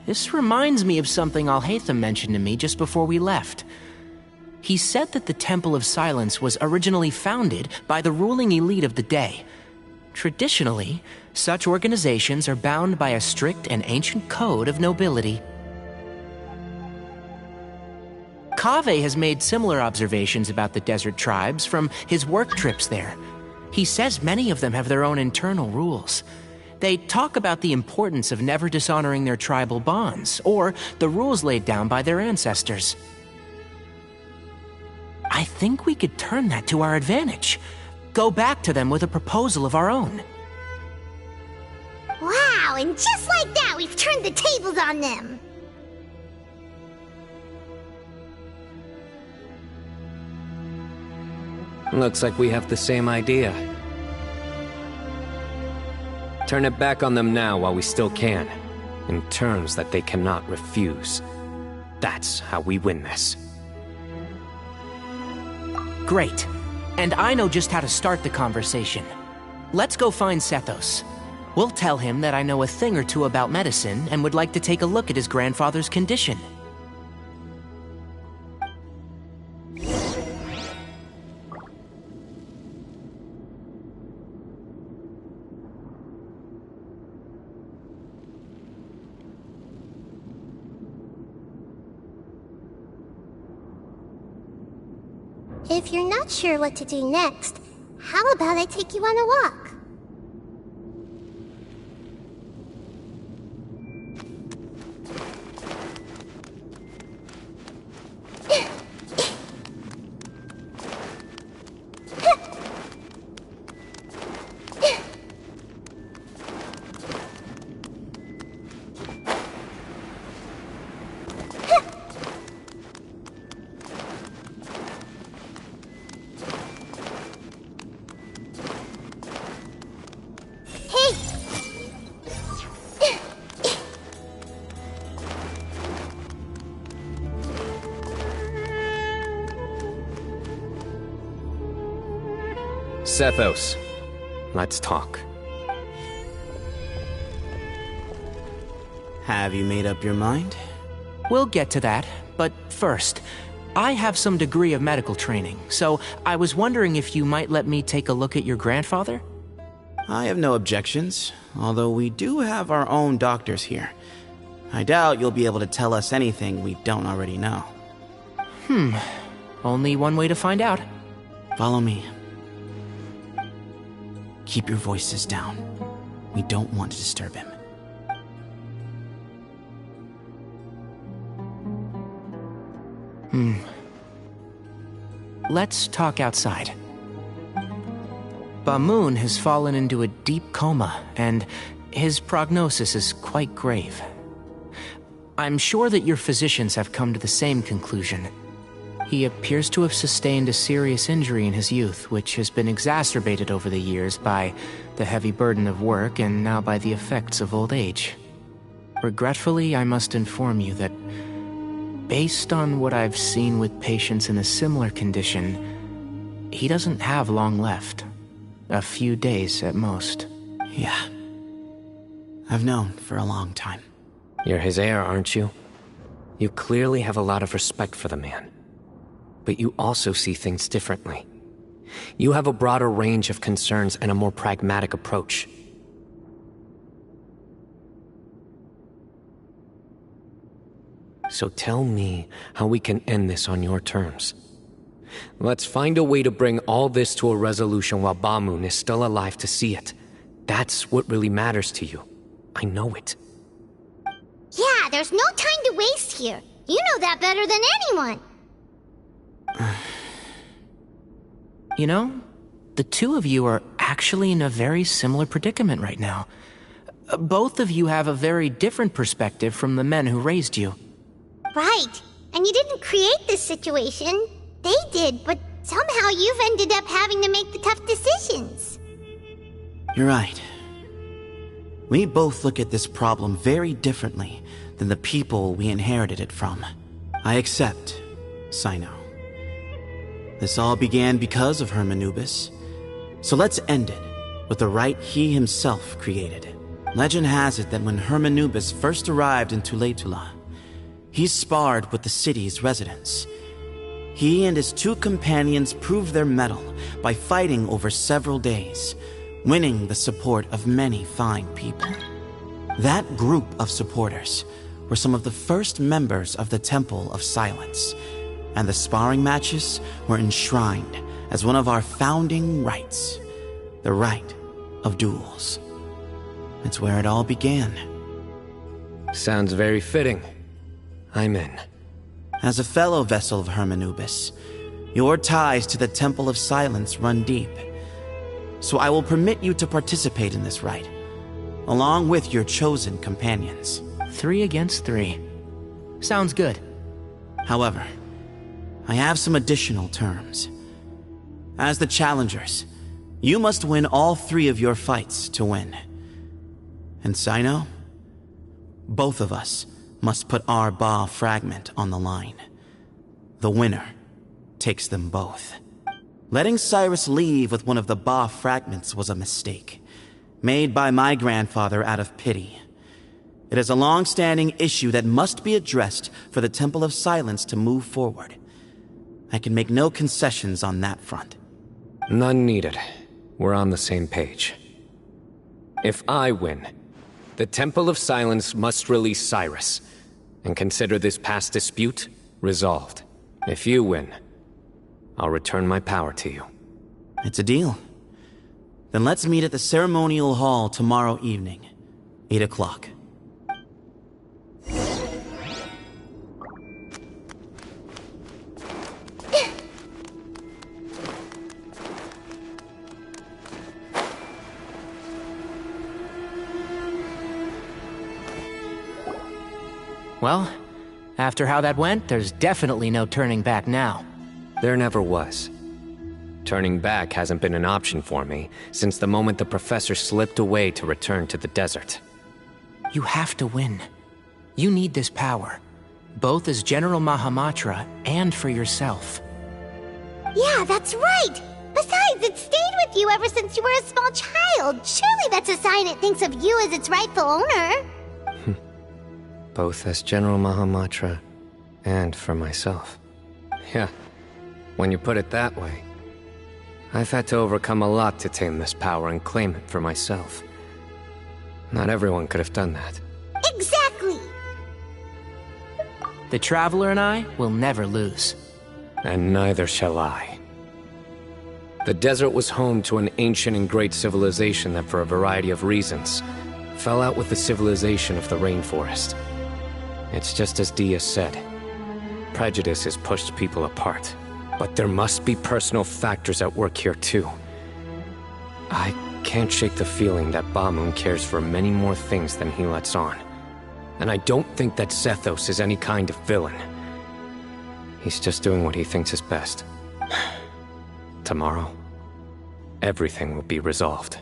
This reminds me of something Alhaitham mentioned to me just before we left. He said that the Temple of Silence was originally founded by the ruling elite of the day. Traditionally, such organizations are bound by a strict and ancient code of nobility. Kaveh has made similar observations about the desert tribes from his work trips there. He says many of them have their own internal rules. They talk about the importance of never dishonoring their tribal bonds, or the rules laid down by their ancestors. I think we could turn that to our advantage. Go back to them with a proposal of our own. Wow, and just like that, we've turned the tables on them. Looks like we have the same idea. Turn it back on them now while we still can, in terms that they cannot refuse. That's how we win this. Great. And I know just how to start the conversation. Let's go find Sethos. We'll tell him that I know a thing or two about medicine and would like to take a look at his grandfather's condition. If you're not sure what to do next, how about I take you on a walk? Sethos, let's talk. Have you made up your mind? We'll get to that, but first, I have some degree of medical training, so I was wondering if you might let me take a look at your grandfather? I have no objections, although we do have our own doctors here. I doubt you'll be able to tell us anything we don't already know. Only one way to find out. Follow me. Keep your voices down. We don't want to disturb him. Let's talk outside. Bamoon has fallen into a deep coma, and his prognosis is quite grave. I'm sure that your physicians have come to the same conclusion. He appears to have sustained a serious injury in his youth, which has been exacerbated over the years by the heavy burden of work and now by the effects of old age. Regretfully, I must inform you that, based on what I've seen with patients in a similar condition, he doesn't have long left. A few days at most. Yeah. I've known for a long time. You're his heir, aren't you? You clearly have a lot of respect for the man. But you also see things differently. You have a broader range of concerns and a more pragmatic approach. So tell me how we can end this on your terms. Let's find a way to bring all this to a resolution while Bamoon is still alive to see it. That's what really matters to you. I know it. Yeah, there's no time to waste here. You know that better than anyone. You know, the two of you are actually in a very similar predicament right now. Both of you have a very different perspective from the men who raised you. Right. And you didn't create this situation. They did, but somehow you've ended up having to make the tough decisions. You're right. We both look at this problem very differently than the people we inherited it from. I accept, Cyno. This all began because of Hermanubis. So let's end it with the rite he himself created. Legend has it that when Hermanubis first arrived in Tuletula, he sparred with the city's residents. He and his two companions proved their mettle by fighting over several days, winning the support of many fine people. That group of supporters were some of the first members of the Temple of Silence, and the sparring matches were enshrined as one of our founding rites, the rite of duels. It's where it all began. Sounds very fitting. I'm in. As a fellow vessel of Hermanubis, your ties to the Temple of Silence run deep. So I will permit you to participate in this rite, along with your chosen companions. 3 against 3. Sounds good. However, I have some additional terms. As the challengers, you must win all 3 of your fights to win. And Cyno, both of us must put our Ba fragment on the line. The winner takes them both. Letting Cyrus leave with one of the Ba fragments was a mistake, made by my grandfather out of pity. It is a long-standing issue that must be addressed for the Temple of Silence to move forward. I can make no concessions on that front. None needed. We're on the same page. If I win, the Temple of Silence must release Cyrus, and consider this past dispute resolved. If you win, I'll return my power to you. It's a deal. Then let's meet at the ceremonial hall tomorrow evening, 8 o'clock. Well, after how that went, there's definitely no turning back now. There never was. Turning back hasn't been an option for me since the moment the professor slipped away to return to the desert. You have to win. You need this power, both as General Mahamatra and for yourself. Yeah, that's right! Besides, it stayed with you ever since you were a small child. Surely that's a sign it thinks of you as its rightful owner. Both as General Mahamatra and for myself. Yeah, when you put it that way. I've had to overcome a lot to tame this power and claim it for myself. Not everyone could have done that. Exactly! The Traveler and I will never lose. And neither shall I. The desert was home to an ancient and great civilization that, for a variety of reasons, fell out with the civilization of the rainforest. It's just as Dia said. Prejudice has pushed people apart. But there must be personal factors at work here too. I can't shake the feeling that Bamoon cares for many more things than he lets on. And I don't think that Zethos is any kind of villain. He's just doing what he thinks is best. Tomorrow, everything will be resolved.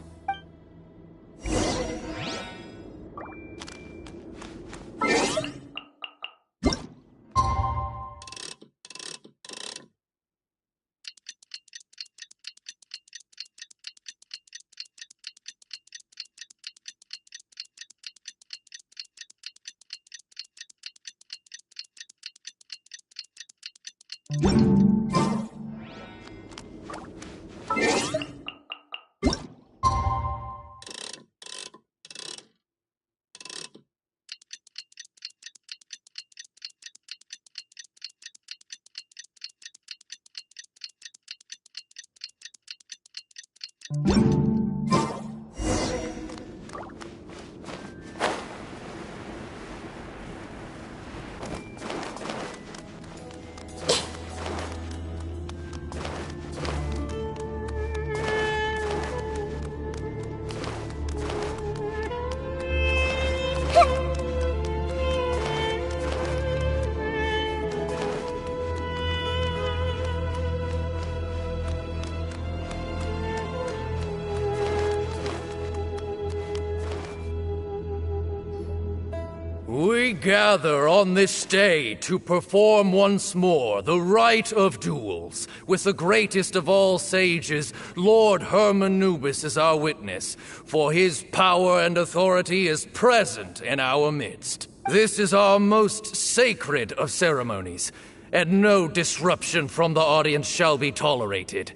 We gather on this day to perform once more the rite of duels, with the greatest of all sages, Lord Hermanubis, as our witness, for his power and authority is present in our midst. This is our most sacred of ceremonies, and no disruption from the audience shall be tolerated.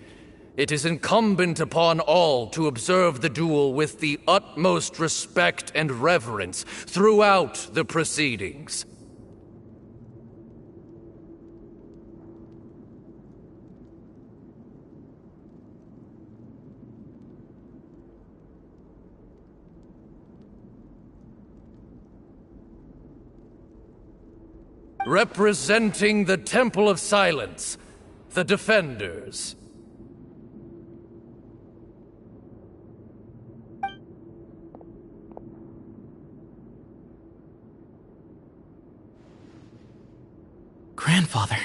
It is incumbent upon all to observe the duel with the utmost respect and reverence throughout the proceedings. Representing the Temple of Silence, the Defenders. Grandfather,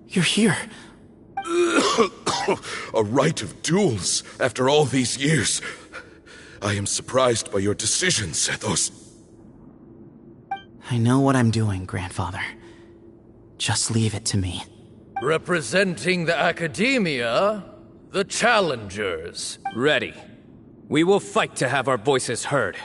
you're here. A rite of duels after all these years. I am surprised by your decision, Sethos. I know what I'm doing, Grandfather. Just leave it to me. Representing the Academia, the Challengers. Ready. We will fight to have our voices heard.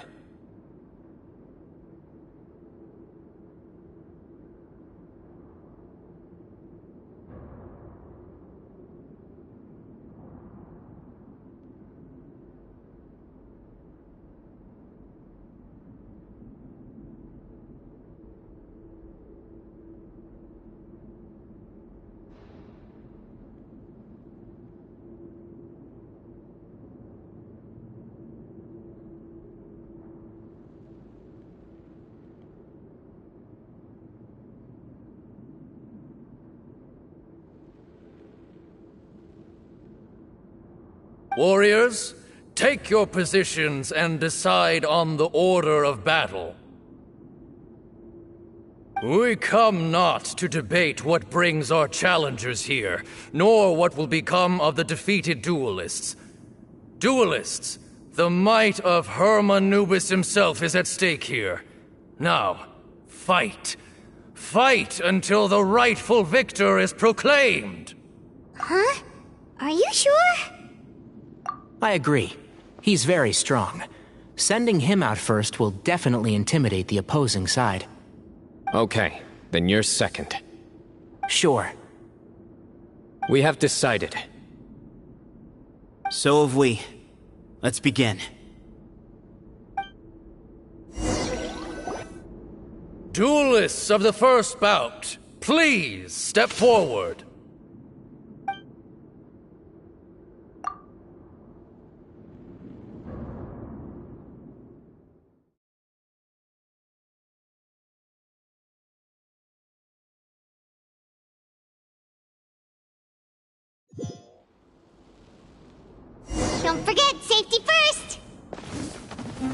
Warriors, take your positions and decide on the order of battle. We come not to debate what brings our challengers here, nor what will become of the defeated duelists. Duelists, the might of Hermanubis himself is at stake here. Now, fight. Fight until the rightful victor is proclaimed. Huh? Are you sure? I agree. He's very strong. Sending him out first will definitely intimidate the opposing side. Okay, then you're second. Sure. We have decided. So have we. Let's begin. Duelists of the first bout, please step forward. Don't forget, safety first!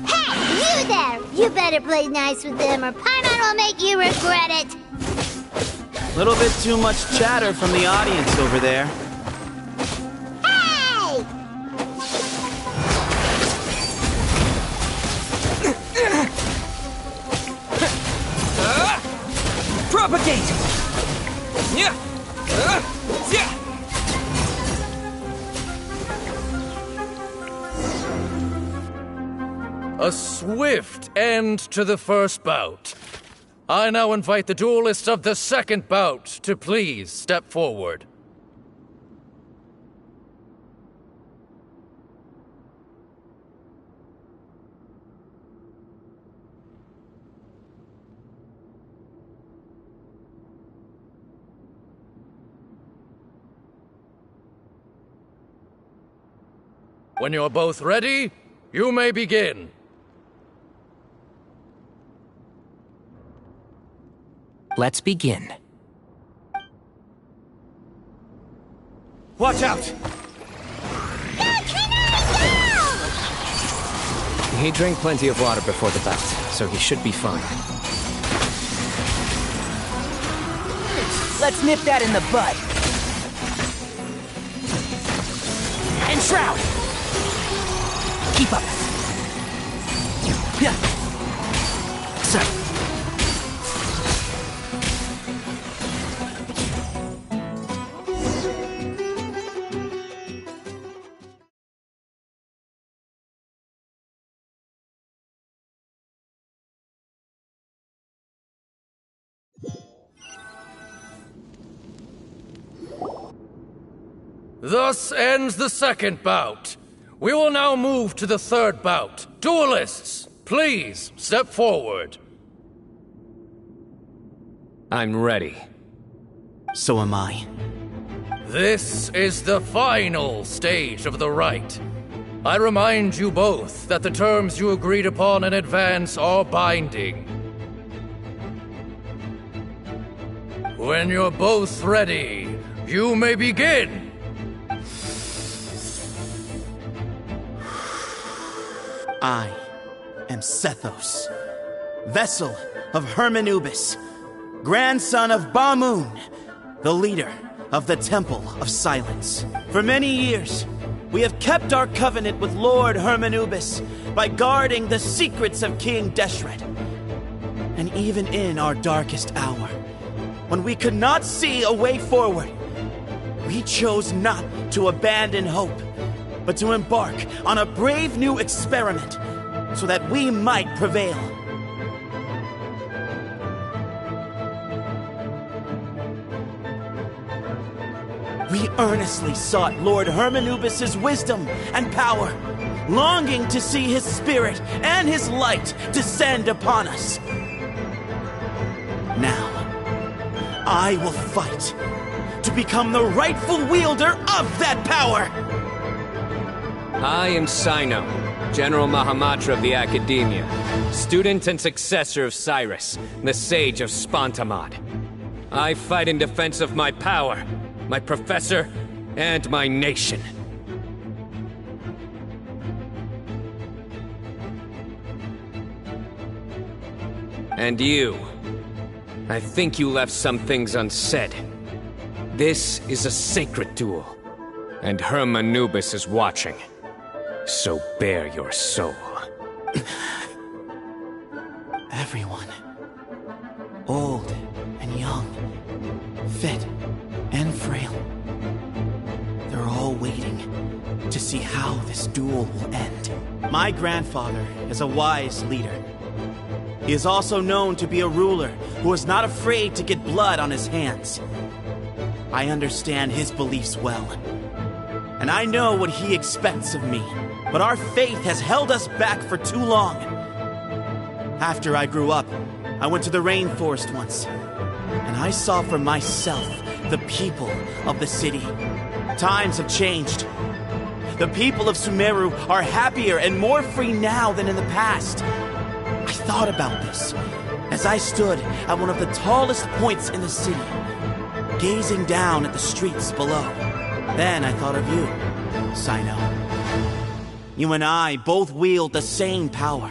Hey, you there! You better play nice with them or Paimon will make you regret it! Little bit too much chatter from the audience over there. Hey! Propagate! Yeah! Yeah! A swift end to the first bout. I now invite the duelists of the second bout to please step forward. When you're both ready, you may begin. Let's begin. Watch out! He drank plenty of water before the bout, so he should be fine. Let's nip that in the bud. And Shroud! Keep up. Yeah. So. Thus ends the second bout. We will now move to the third bout. Duelists, please step forward. I'm ready. So am I. This is the final stage of the rite. I remind you both that the terms you agreed upon in advance are binding. When you're both ready, you may begin. I am Sethos, vessel of Hermanubis, grandson of Bamoon, the leader of the Temple of Silence. For many years, we have kept our covenant with Lord Hermanubis by guarding the secrets of King Deshret. And even in our darkest hour, when we could not see a way forward, we chose not to abandon hope, but to embark on a brave new experiment so that we might prevail. We earnestly sought Lord Hermanubis' wisdom and power, longing to see his spirit and his light descend upon us. Now, I will fight to become the rightful wielder of that power! I am Cyno, General Mahamatra of the Academia, student and successor of Cyrus, the Sage of Spantamad. I fight in defense of my power, my professor, and my nation. And you. I think you left some things unsaid. This is a sacred duel, and Hermanubis is watching. So bare your soul. Everyone, old and young, fit and frail, they're all waiting to see how this duel will end. My grandfather is a wise leader. He is also known to be a ruler who is not afraid to get blood on his hands. I understand his beliefs well, and I know what he expects of me. But our faith has held us back for too long. After I grew up, I went to the rainforest once, and I saw for myself the people of the city. Times have changed. The people of Sumeru are happier and more free now than in the past. I thought about this as I stood at one of the tallest points in the city, gazing down at the streets below. Then I thought of you, Cyno. You and I both wield the same power,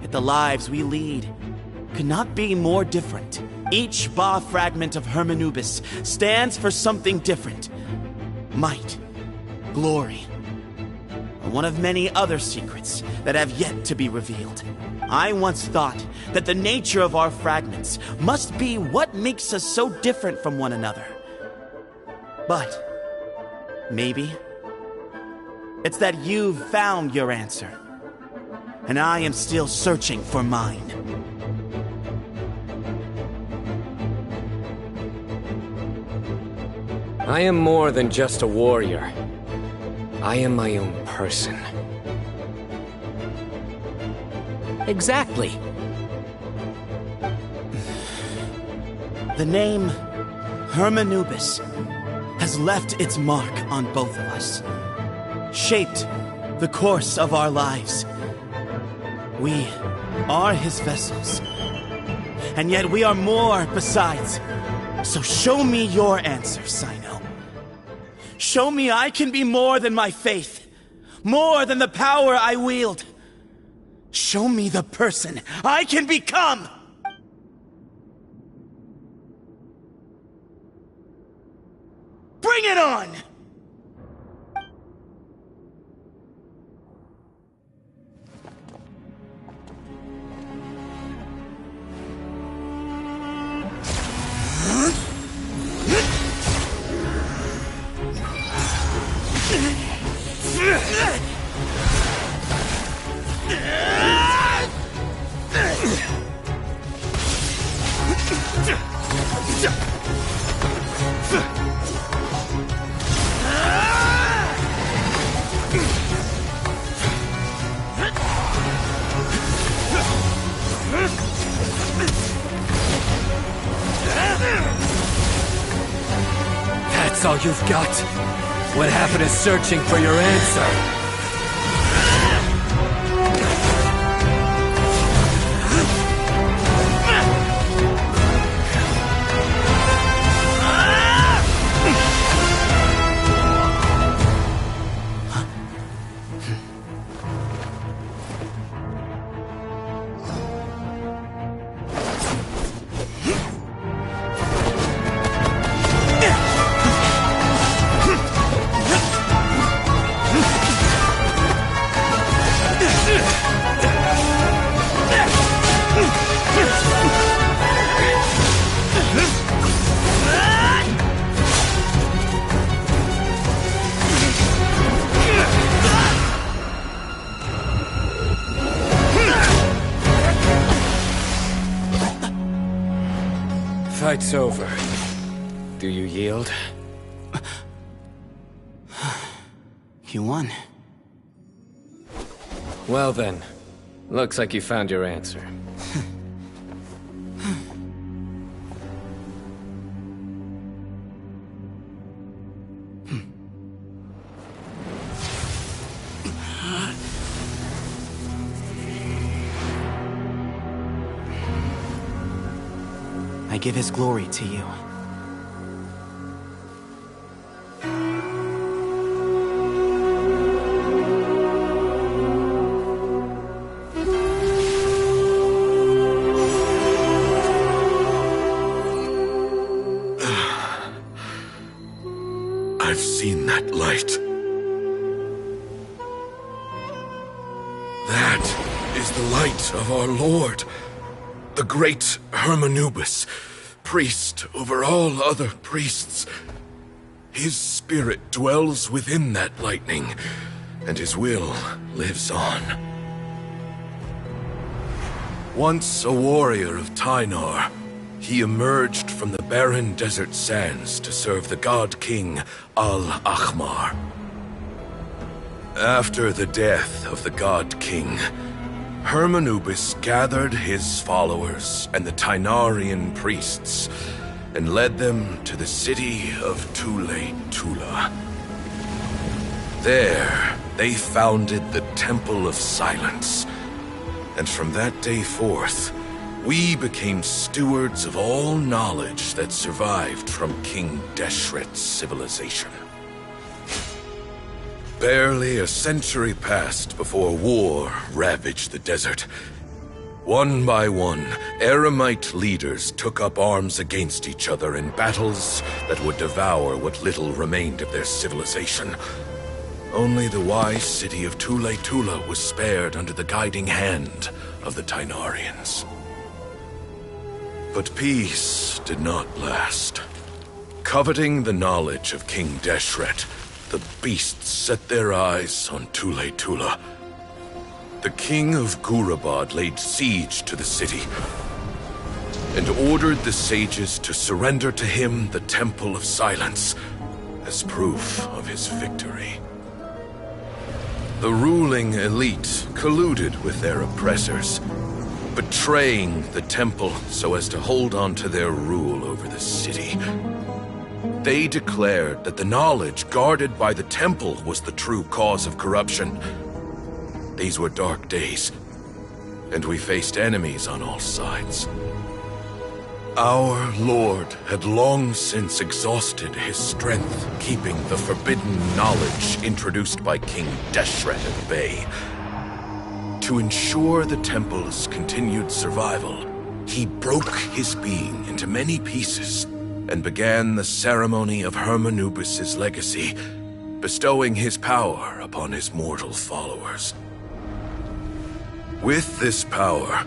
yet the lives we lead could not be more different. Each Ba fragment of Hermanubis stands for something different. Might, glory, and one of many other secrets that have yet to be revealed. I once thought that the nature of our fragments must be what makes us so different from one another. But maybe it's that you've found your answer, and I am still searching for mine. I am more than just a warrior. I am my own person. Exactly. The name Hermanubis has left its mark on both of us, shaped the course of our lives. We are his vessels, and yet we are more besides. So show me your answer, Cyno. Show me I can be more than my faith, more than the power I wield. Show me the person I can become! Bring it on! all you've got? What happened to searching for your answer? Fight's over. Do you yield? You won. Well then, looks like you found your answer. I give his glory to you. I've seen that light. That is the light of our Lord, the great Hermanubis, priest over all other priests. His spirit dwells within that lightning, and his will lives on. Once a warrior of Tynar, he emerged from the barren desert sands to serve the god king Al-Ahmar. After the death of the god king, Hermanubis gathered his followers and the Tynarian priests and led them to the city of Tule-Tula. There, they founded the Temple of Silence, and from that day forth, we became stewards of all knowledge that survived from King Deshret's civilization. Barely a century passed before war ravaged the desert. One by one, Eremite leaders took up arms against each other in battles that would devour what little remained of their civilization. Only the wise city of Tule-Tula was spared under the guiding hand of the Tynarians. But peace did not last. Coveting the knowledge of King Deshret, the beasts set their eyes on Tule-Tula. The king of Gurabad laid siege to the city and ordered the sages to surrender to him the Temple of Silence as proof of his victory. The ruling elite colluded with their oppressors, betraying the temple so as to hold on to their rule over the city. They declared that the knowledge guarded by the temple was the true cause of corruption. These were dark days, and we faced enemies on all sides. Our Lord had long since exhausted his strength, keeping the forbidden knowledge introduced by King Deshret at bay. To ensure the temple's continued survival, he broke his being into many pieces and began the ceremony of Hermanubis' legacy, bestowing his power upon his mortal followers. With this power,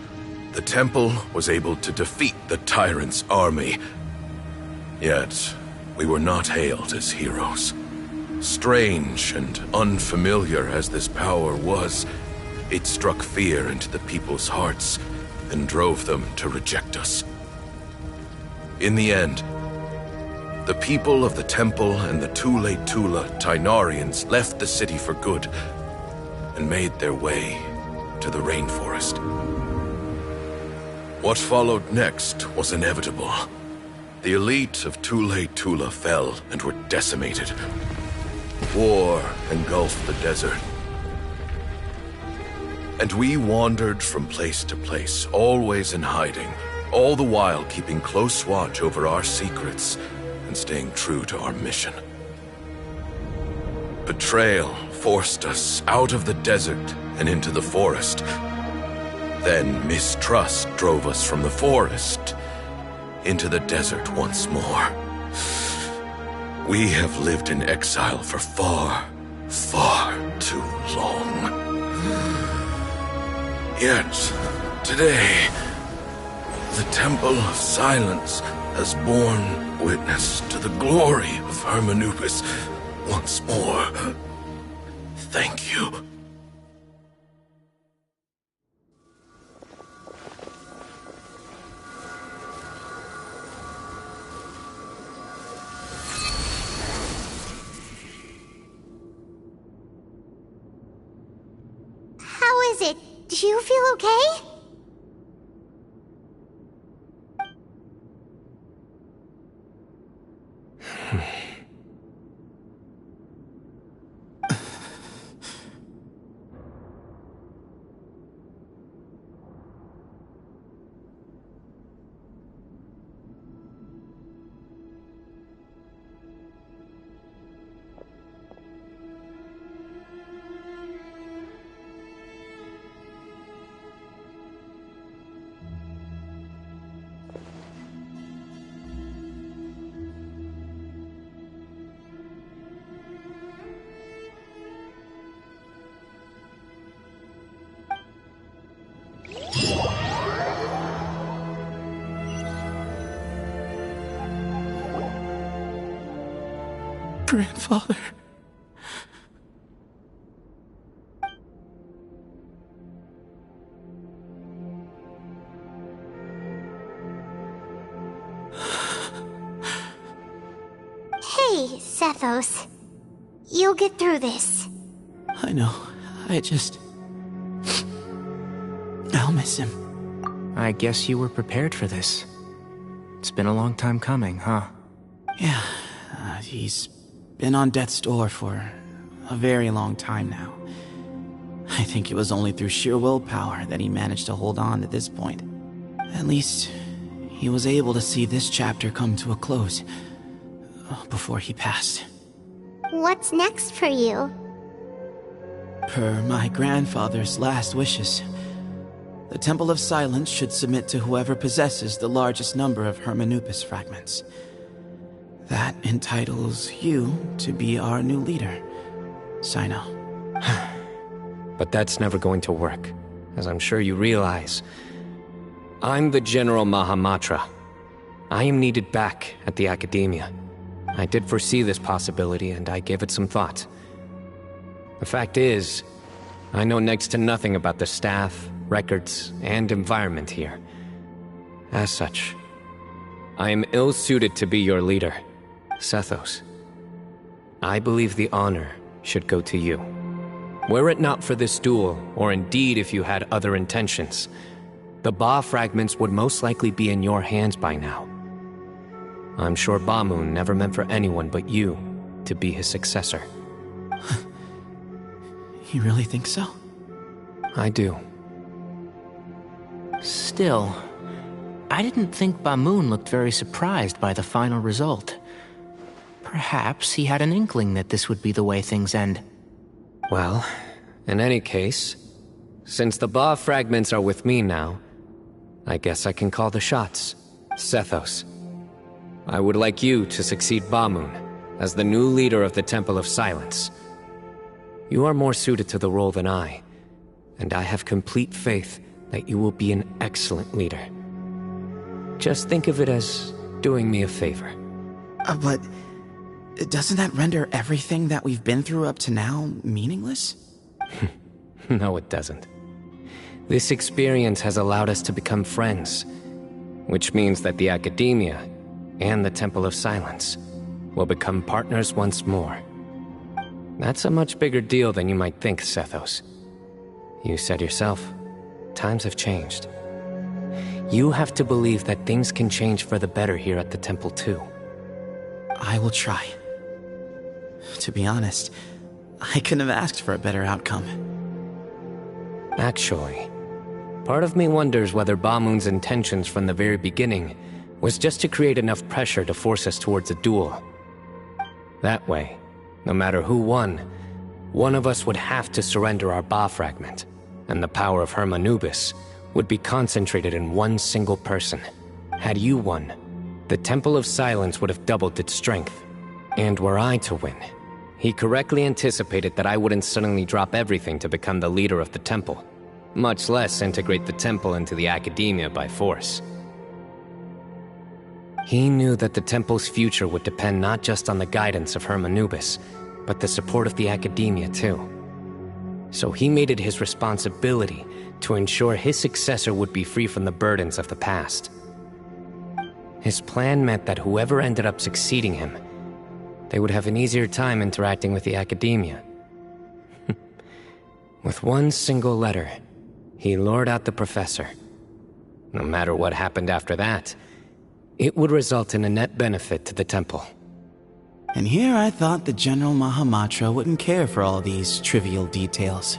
the temple was able to defeat the tyrant's army. Yet, we were not hailed as heroes. Strange and unfamiliar as this power was, it struck fear into the people's hearts and drove them to reject us. In the end, the people of the temple and the Tule-Tula Tynarians left the city for good and made their way to the rainforest. What followed next was inevitable. The elite of Tule Tula fell and were decimated. War engulfed the desert. And we wandered from place to place, always in hiding, all the while keeping close watch over our secrets and staying true to our mission. Betrayal forced us out of the desert and into the forest. Then mistrust drove us from the forest into the desert once more. We have lived in exile for far, far too long. Yet, today, the Temple of Silence has borne witness to the glory of Hermanubis once more. Thank you. How is it? Do you feel okay? Grandfather. Hey, Sethos. You'll get through this. I know. I'll miss him. I guess you were prepared for this. It's been a long time coming, huh? Yeah, he's been on death's door for a very long time now. I think it was only through sheer willpower that he managed to hold on to this point. At least, he was able to see this chapter come to a close before he passed. What's next for you? Per my grandfather's last wishes, the Temple of Silence should submit to whoever possesses the largest number of Hermanubis fragments. That entitles you to be our new leader, Cyno. But that's never going to work, as I'm sure you realize. I'm the General Mahamatra. I am needed back at the Academia. I did foresee this possibility, and I gave it some thought. The fact is, I know next to nothing about the staff, records, and environment here. As such, I am ill-suited to be your leader, Sethos. I believe the honor should go to you. Were it not for this duel, or indeed if you had other intentions, the Ba fragments would most likely be in your hands by now. I'm sure Bamun never meant for anyone but you to be his successor. You really think so? I do. Still, I didn't think Bamun looked very surprised by the final result. Perhaps he had an inkling that this would be the way things end. Well, in any case, since the Ba fragments are with me now, I guess I can call the shots. Sethos, I would like you to succeed Bamun as the new leader of the Temple of Silence. You are more suited to the role than I, and I have complete faith that you will be an excellent leader. Just think of it as doing me a favor. But doesn't that render everything that we've been through up to now meaningless? No, it doesn't. This experience has allowed us to become friends, which means that the Academia and the Temple of Silence will become partners once more. That's a much bigger deal than you might think, Sethos. You said yourself, times have changed. You have to believe that things can change for the better here at the temple too. I will try. To be honest, I couldn't have asked for a better outcome. Actually, part of me wonders whether Bamun's intentions from the very beginning was just to create enough pressure to force us towards a duel. That way, no matter who won, one of us would have to surrender our Ba fragment, and the power of Hermanubis would be concentrated in one single person. Had you won, the Temple of Silence would have doubled its strength. And were I to win, he correctly anticipated that I wouldn't suddenly drop everything to become the leader of the temple, much less integrate the temple into the academia by force. He knew that the temple's future would depend not just on the guidance of Hermanubis, but the support of the academia too. So he made it his responsibility to ensure his successor would be free from the burdens of the past. His plan meant that whoever ended up succeeding him, they would have an easier time interacting with the academia. With one single letter, he lured out the professor. No matter what happened after that, it would result in a net benefit to the temple. And here I thought the General Mahamatra wouldn't care for all these trivial details.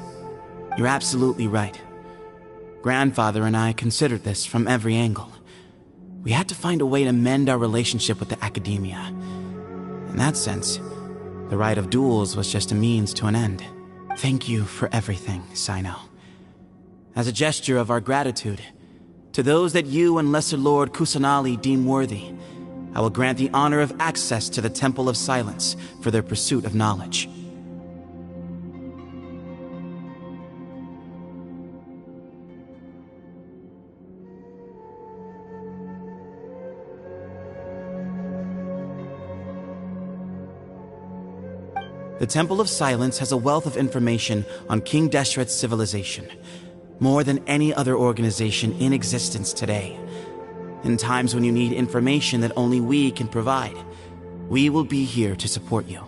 You're absolutely right. Grandfather and I considered this from every angle. We had to find a way to mend our relationship with the academia. In that sense, the right of duels was just a means to an end. Thank you for everything, Cyno. As a gesture of our gratitude, to those that you and Lesser Lord Kusanali deem worthy, I will grant the honor of access to the Temple of Silence for their pursuit of knowledge. The Temple of Silence has a wealth of information on King Deshret's civilization, more than any other organization in existence today. In times when you need information that only we can provide, we will be here to support you.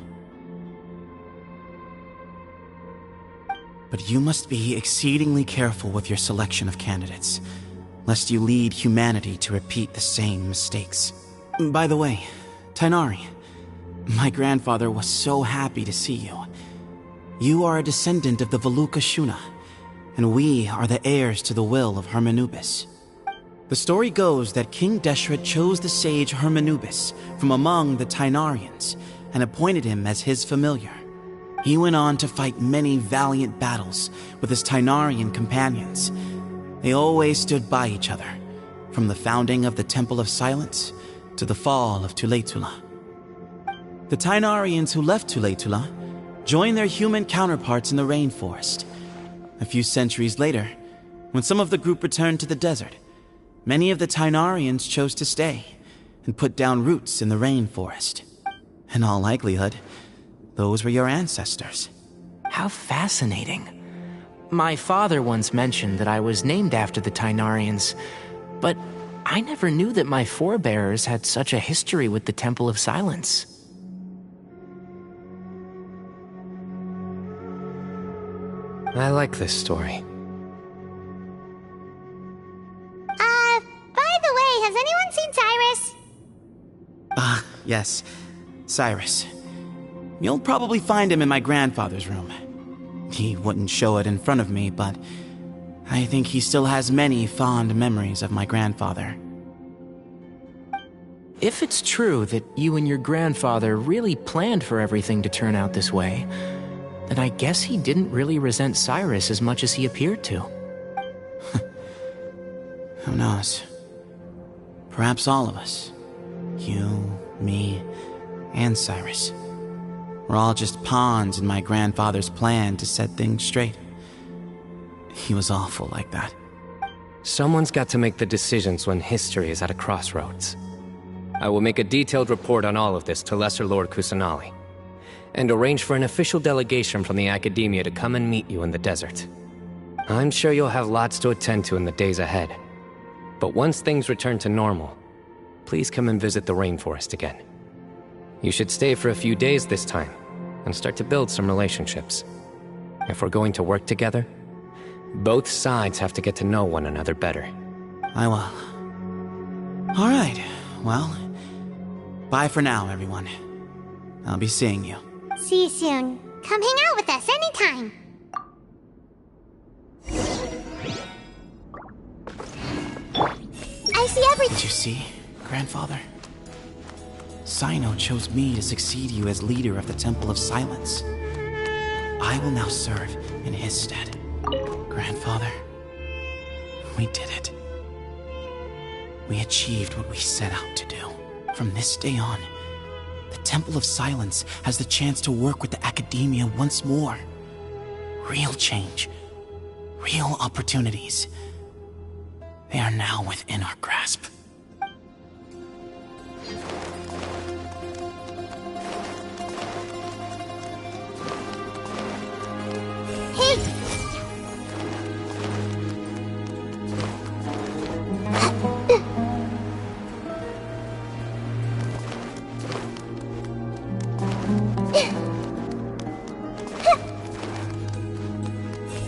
But you must be exceedingly careful with your selection of candidates, lest you lead humanity to repeat the same mistakes. By the way, Tainari, my grandfather was so happy to see you. You are a descendant of the Veluca Shuna, and we are the heirs to the will of Hermanubis. The story goes that King Deshret chose the sage Hermanubis from among the Tainarians and appointed him as his familiar. He went on to fight many valiant battles with his Tainarian companions. They always stood by each other, from the founding of the Temple of Silence to the fall of Tuletula. The Tainarians who left Tuletula joined their human counterparts in the rainforest. A few centuries later, when some of the group returned to the desert, many of the Tainarians chose to stay and put down roots in the rainforest. In all likelihood, those were your ancestors. How fascinating. My father once mentioned that I was named after the Tainarians, but I never knew that my forebears had such a history with the Temple of Silence. I like this story. By the way, has anyone seen Cyrus? Yes, Cyrus. You'll probably find him in my grandfather's room. He wouldn't show it in front of me, but I think he still has many fond memories of my grandfather. If it's true that you and your grandfather really planned for everything to turn out this way, then I guess he didn't really resent Cyrus as much as he appeared to. Who knows? Perhaps all of us. You, me, and Cyrus. We're all just pawns in my grandfather's plan to set things straight. He was awful like that. Someone's got to make the decisions when history is at a crossroads. I will make a detailed report on all of this to Lesser Lord Kusanali, and arrange for an official delegation from the academia to come and meet you in the desert. I'm sure you'll have lots to attend to in the days ahead. But once things return to normal, please come and visit the rainforest again. You should stay for a few days this time, and start to build some relationships. If we're going to work together, both sides have to get to know one another better. I will. Alright, well, bye for now, everyone. I'll be seeing you. See you soon. Come hang out with us anytime. I see everything. Did you see, Grandfather? Cyno chose me to succeed you as leader of the Temple of Silence. I will now serve in his stead. Grandfather, we did it. We achieved what we set out to do. From this day on, the Temple of Silence has the chance to work with the Academia once more. Real change, real opportunities. They are now within our grasp.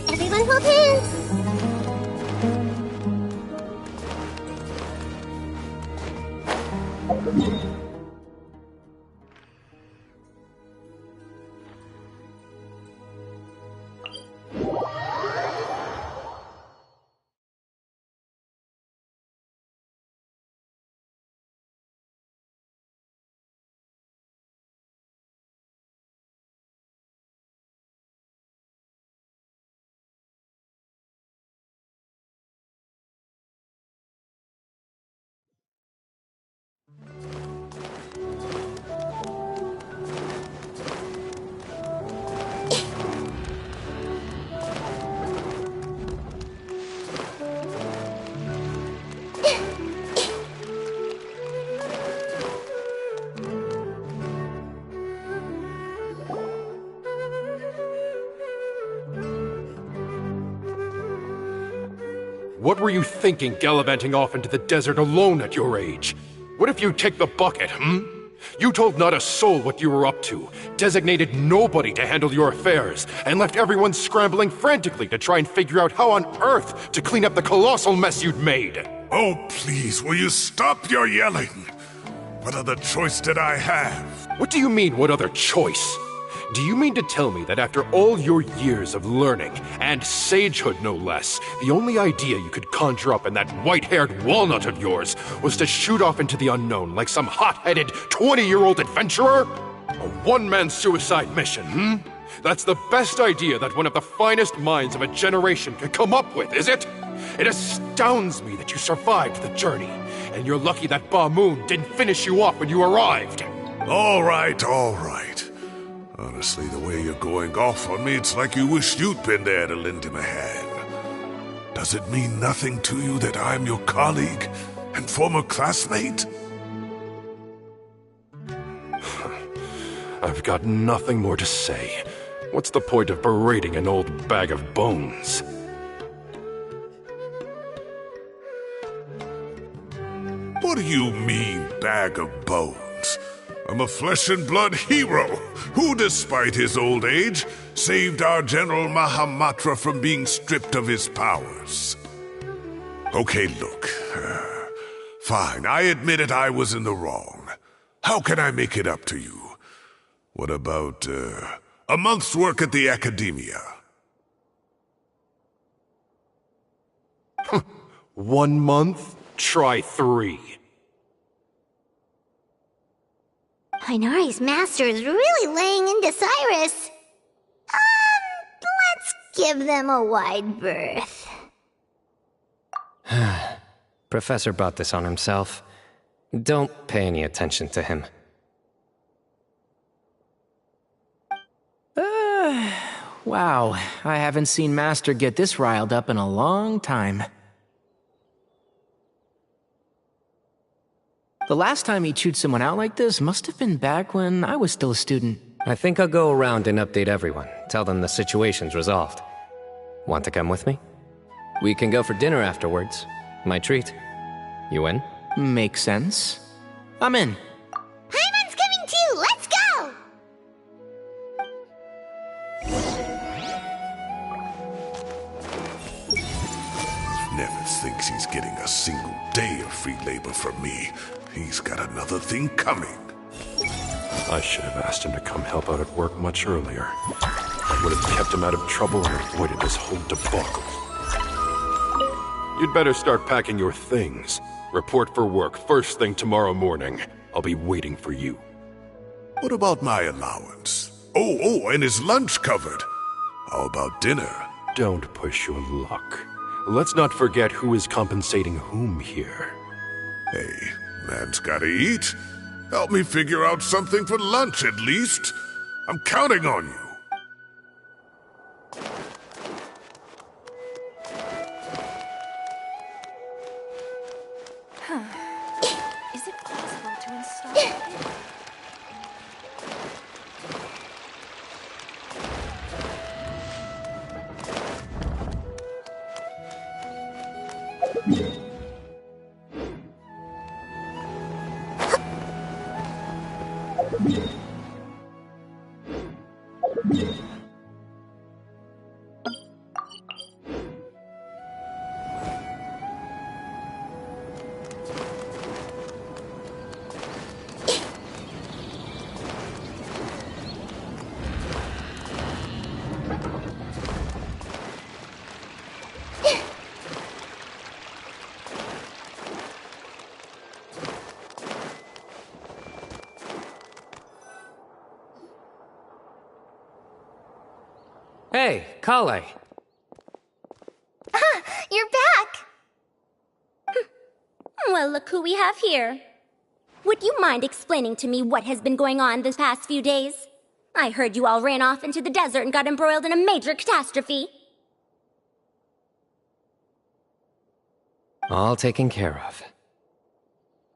Everyone hold hands. What were you thinking gallivanting off into the desert alone at your age? What if you take the bucket, You told not a soul what you were up to, designated nobody to handle your affairs, and left everyone scrambling frantically to try and figure out how on earth to clean up the colossal mess you'd made. Oh, please, will you stop your yelling? What other choice did I have? What do you mean, what other choice? Do you mean to tell me that after all your years of learning, and sagehood no less, the only idea you could conjure up in that white-haired walnut of yours was to shoot off into the unknown like some hot-headed 20-year-old adventurer? A one-man suicide mission, That's the best idea that one of the finest minds of a generation could come up with, is it? It astounds me that you survived the journey, and you're lucky that Ba Moon didn't finish you off when you arrived. All right, all right. Honestly, the way you're going off on me, it's like you wish you'd been there to lend him a hand. Does it mean nothing to you that I'm your colleague and former classmate? I've got nothing more to say. What's the point of berating an old bag of bones? What do you mean, bag of bones? I'm a flesh-and-blood hero who, despite his old age, saved our General Mahamatra from being stripped of his powers. Okay, look. Fine, I admit it, I was in the wrong. How can I make it up to you? What about, a month's work at the Academia? 1 month? Try 3. Inari's master is really laying into Cyrus. Let's give them a wide berth. Professor brought this on himself. Don't pay any attention to him. Wow, I haven't seen Master get this riled up in a long time. The last time he chewed someone out like this must have been back when I was still a student. I think I'll go around and update everyone. Tell them the situation's resolved. Want to come with me? We can go for dinner afterwards. My treat. You in? Makes sense. I'm in. Paimon's coming too! Let's go! Never think thinks he's getting a single day of free labor from me, he's got another thing coming. I should have asked him to come help out at work much earlier. I would have kept him out of trouble and avoided this whole debacle. You'd better start packing your things. Report for work first thing tomorrow morning. I'll be waiting for you. What about my allowance? Oh, and his lunch covered. How about dinner? Don't push your luck. Let's not forget who is compensating whom here. Hey, man's gotta eat. Help me figure out something for lunch at least. I'm counting on you. Is it possible to install? Hey, Kale. You're back! Well, look who we have here. Would you mind explaining to me what has been going on this past few days? I heard you all ran off into the desert and got embroiled in a major catastrophe. All taken care of.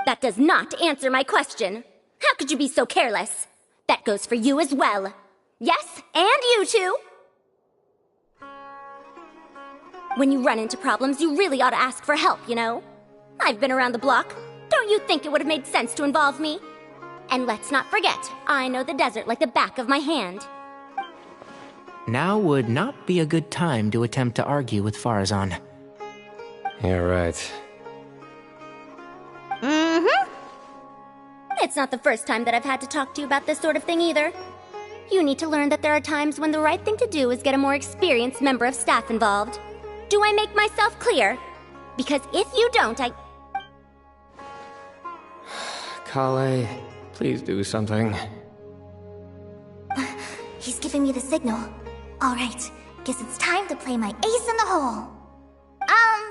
That does not answer my question. How could you be so careless? That goes for you as well. Yes, and you too. When you run into problems, you really ought to ask for help, you know? I've been around the block. Don't you think it would have made sense to involve me? And let's not forget, I know the desert like the back of my hand. Now would not be a good time to attempt to argue with Farazan. You're right. It's not the first time that I've had to talk to you about this sort of thing either. You need to learn that there are times when the right thing to do is get a more experienced member of staff involved. Do I make myself clear? Because if you don't, Kale, please do something. He's giving me the signal. Alright, guess it's time to play my ace in the hole.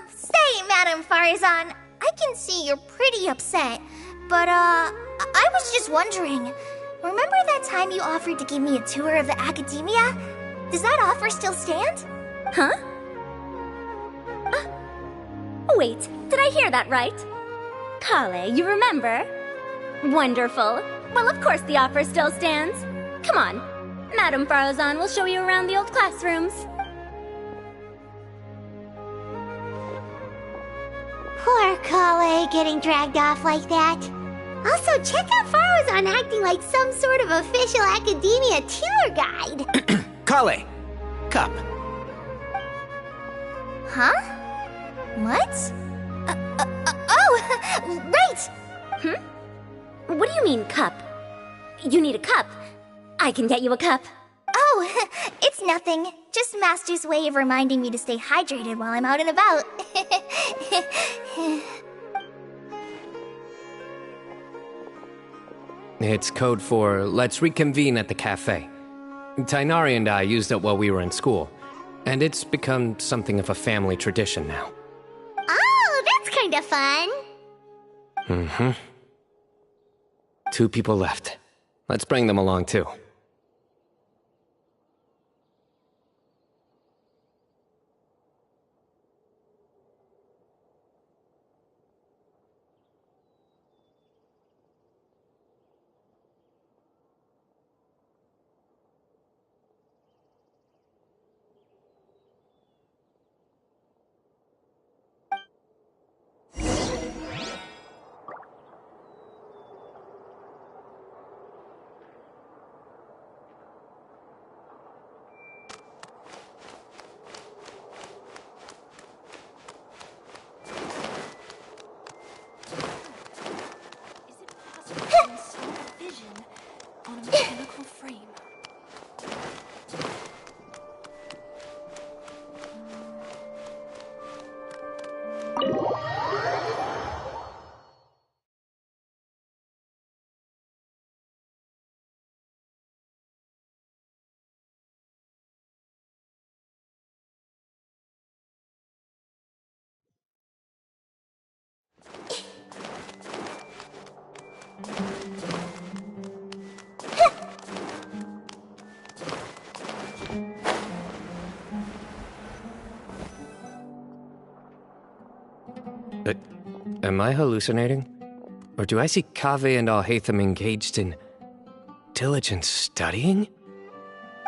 Say, Madam Farazan, I can see you're pretty upset, but, I was just wondering, remember that time you offered to give me a tour of the academia? Does that offer still stand? Huh? Wait, did I hear that right? Kale, you remember? Wonderful. Well, of course the offer still stands. Come on. Madam Farazan will show you around the old classrooms. Poor Kale getting dragged off like that. Also, check out Farazan acting like some sort of official academia tour guide. Kale! Cup. Huh? What? Oh, right! What do you mean, cup? You need a cup. I can get you a cup. Oh, it's nothing. Just Master's way of reminding me to stay hydrated while I'm out and about. It's code for let's reconvene at the cafe. Tainari and I used it while we were in school, and it's become something of a family tradition now. Oh, that's kind of fun. 2 people left. Let's bring them along too. Am I hallucinating? Or do I see Kaveh and Alhaitham engaged in diligent studying?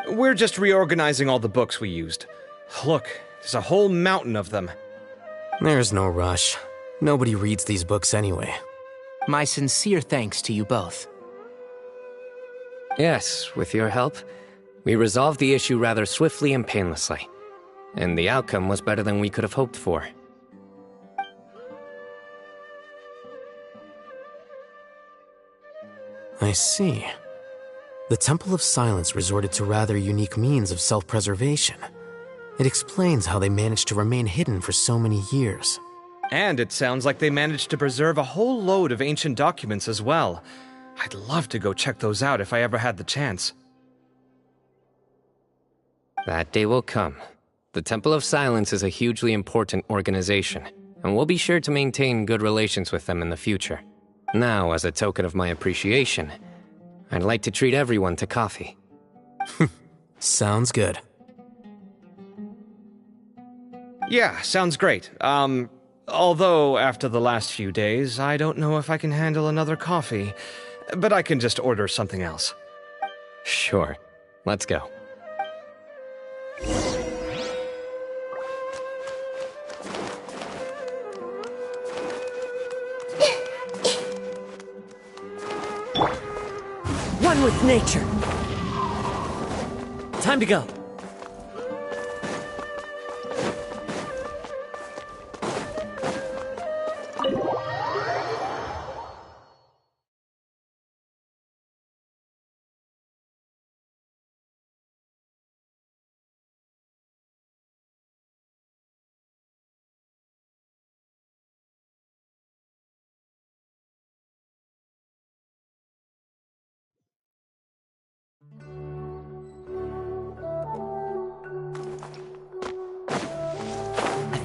We're just reorganizing all the books we used. Look, there's a whole mountain of them. There's no rush. Nobody reads these books anyway. My sincere thanks to you both. Yes, with your help, we resolved the issue rather swiftly and painlessly. And the outcome was better than we could have hoped for. I see. The Temple of Silence resorted to rather unique means of self-preservation. It explains how they managed to remain hidden for so many years. And it sounds like they managed to preserve a whole load of ancient documents as well. I'd love to go check those out if I ever had the chance. That day will come. The Temple of Silence is a hugely important organization, and we'll be sure to maintain good relations with them in the future. Now, as a token of my appreciation, I'd like to treat everyone to coffee. Sounds good. Yeah, sounds great. Although after the last few days, I don't know if I can handle another coffee, but I can just order something else. Sure. Let's go. One with nature. Time to go.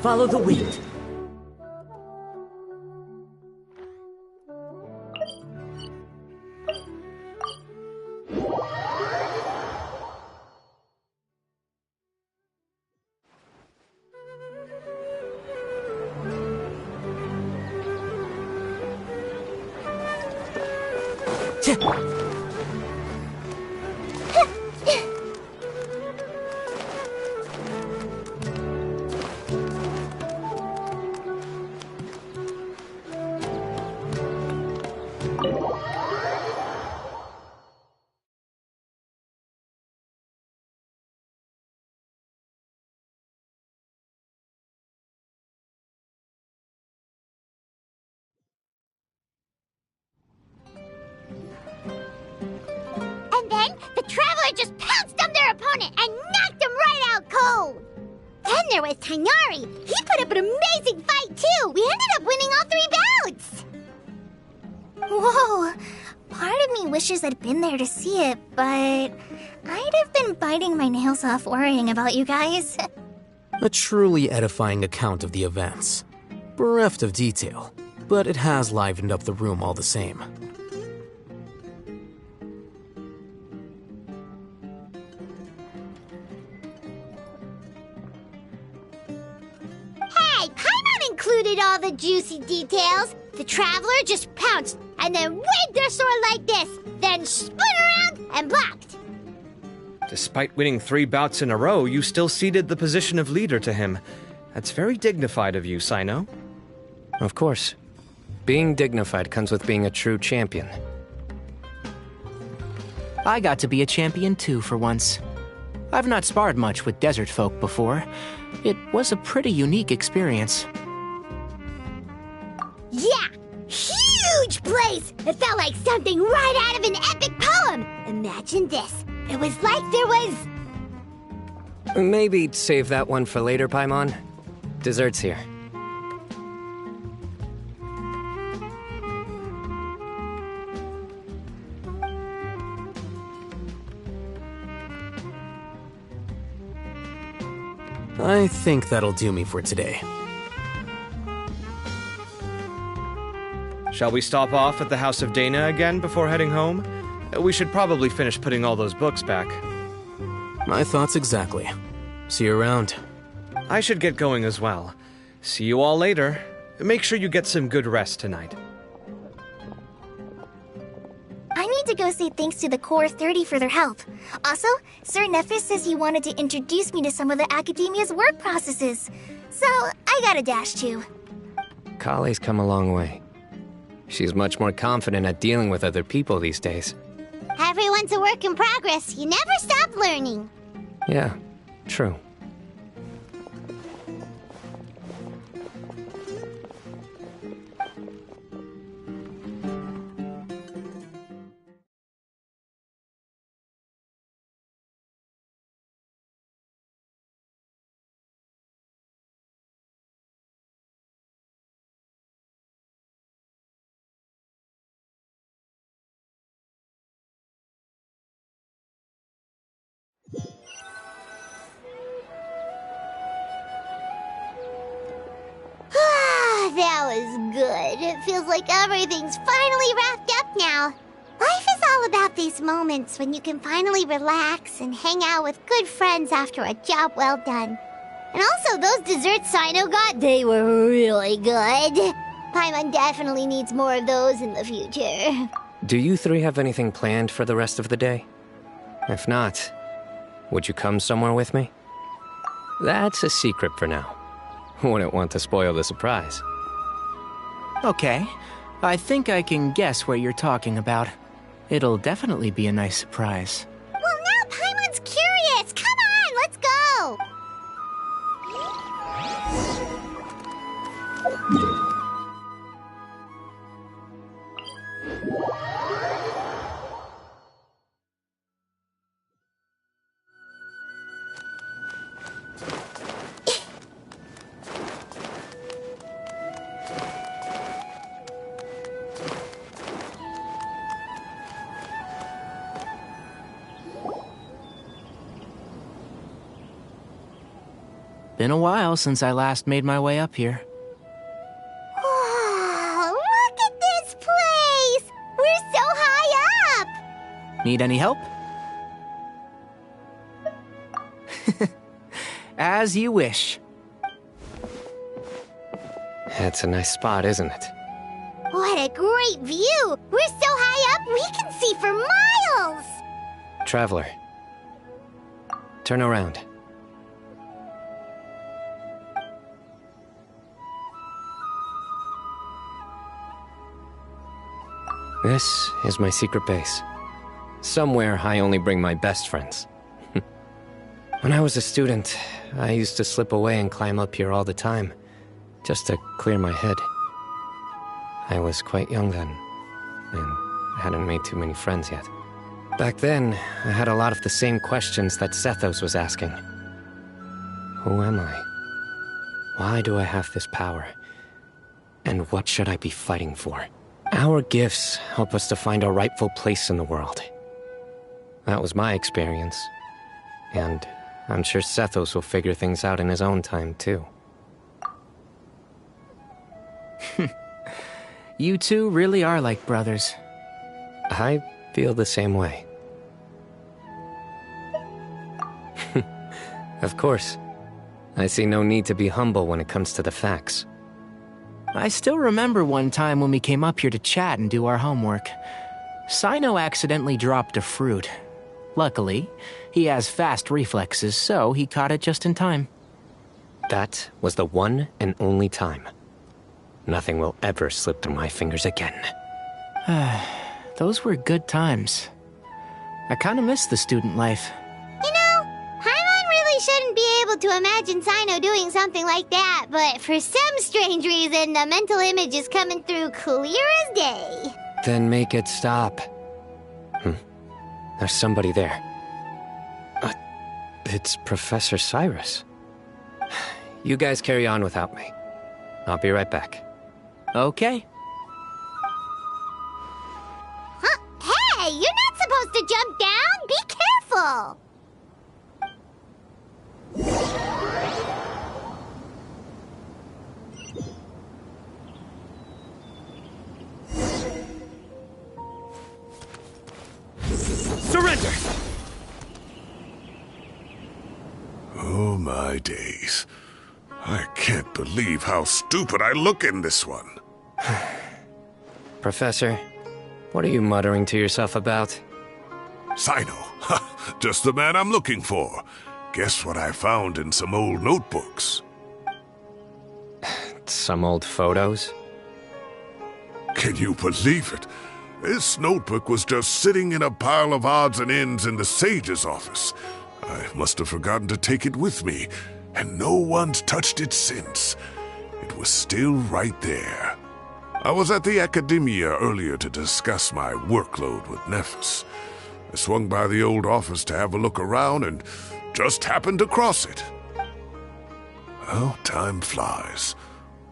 Follow the wind. And then the Traveler just pounced on their opponent and knocked him right out cold. Then there was Tighnari. He put up an amazing fight too. We ended up winning all 3 bouts. Whoa! Part of me wishes I'd been there to see it, but I'd have been biting my nails off worrying about you guys. A truly edifying account of the events. Bereft of detail, but it has livened up the room all the same. Hey, Paimon included all the juicy details. The Traveler just pounced and then waved their sword like this, then spun around and blocked. Despite winning 3 bouts in a row, you still ceded the position of leader to him. That's very dignified of you, Cyno. Of course. Being dignified comes with being a true champion. I got to be a champion too for once. I've not sparred much with desert folk before. It was a pretty unique experience. Yeah! Huge place! It felt like something right out of an epic poem! Imagine this. It was like there was... Maybe save that one for later, Paimon. Dessert's here. I think that'll do me for today. Shall we stop off at the House of Dana again before heading home? We should probably finish putting all those books back. My thoughts exactly. See you around. I should get going as well. See you all later. Make sure you get some good rest tonight. I need to go say thanks to the Core 30 for their help. Also, Sir Nephis says he wanted to introduce me to some of the Academia's work processes. So, I gotta dash too. Kale's come a long way. She's much more confident at dealing with other people these days. Everyone's a work in progress. You never stop learning. Yeah, true. That was good. It feels like everything's finally wrapped up now. Life is all about these moments when you can finally relax and hang out with good friends after a job well done. And also, those desserts Cyno got, they were really good. Paimon definitely needs more of those in the future. Do you three have anything planned for the rest of the day? If not, would you come somewhere with me? That's a secret for now. Wouldn't want to spoil the surprise. Okay. I think I can guess what you're talking about. It'll definitely be a nice surprise. Well, now Paimon's curious. Come on, let's go. Been a while since I last made my way up here. Oh, look at this place! We're so high up! Need any help? As you wish. It's a nice spot, isn't it? What a great view! We're so high up, we can see for miles! Traveler, turn around. This is my secret base. Somewhere I only bring my best friends. When I was a student, I used to slip away and climb up here all the time, just to clear my head. I was quite young then, and hadn't made too many friends yet. Back then, I had a lot of the same questions that Sethos was asking. Who am I? Why do I have this power? And what should I be fighting for? Our gifts help us to find our rightful place in the world. That was my experience. And I'm sure Sethos will figure things out in his own time, too. You two really are like brothers. I feel the same way. Of course. I see no need to be humble when it comes to the facts. I still remember one time when we came up here to chat and do our homework. Cyno accidentally dropped a fruit. Luckily, he has fast reflexes, so he caught it just in time. That was the one and only time. Nothing will ever slip through my fingers again. Those were good times. I kinda miss the student life. You know, Paimon really shouldn't be able to imagine Cyno doing something like that, but for some strange reason, the mental image is coming through clear as day. Then make it stop. There's somebody there. It's Professor Cyrus. You guys carry on without me. I'll be right back. Okay. Huh? Hey, you're not supposed to jump down! Be careful! Commander! Oh my days. I can't believe how stupid I look in this one. Professor, what are you muttering to yourself about? Cyno. Just the man I'm looking for. Guess what I found in some old notebooks? Some old photos? Can you believe it? This notebook was just sitting in a pile of odds and ends in the sage's office. I must have forgotten to take it with me, and no one's touched it since. It was still right there. I was at the Academia earlier to discuss my workload with Nephis. I swung by the old office to have a look around and just happened to cross it. Well, time flies.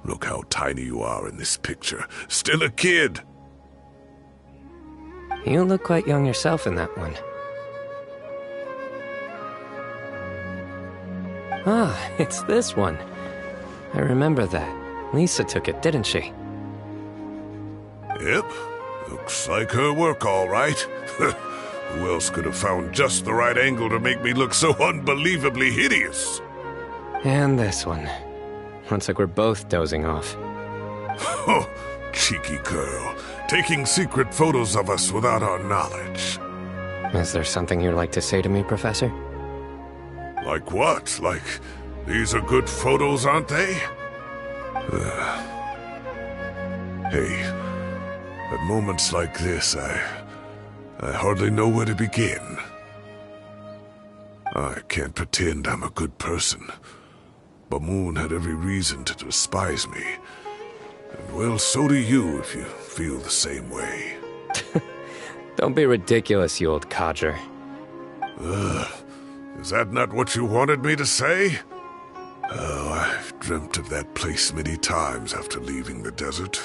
Look how tiny you are in this picture. Still a kid. You look quite young yourself in that one. Ah, it's this one. I remember that. Lisa took it, didn't she? Yep. Looks like her work, all right. Who else could have found just the right angle to make me look so unbelievably hideous? And this one. Looks like we're both dozing off. Oh, cheeky girl. Taking secret photos of us without our knowledge. Is there something you'd like to say to me, Professor? Like what? Like, these are good photos, aren't they? Hey, at moments like this, I hardly know where to begin. I can't pretend I'm a good person. Bamoon had every reason to despise me. And well, so do you if you feel the same way. Don't be ridiculous, you old codger. Is that not what you wanted me to say? Oh, I've dreamt of that place many times after leaving the desert.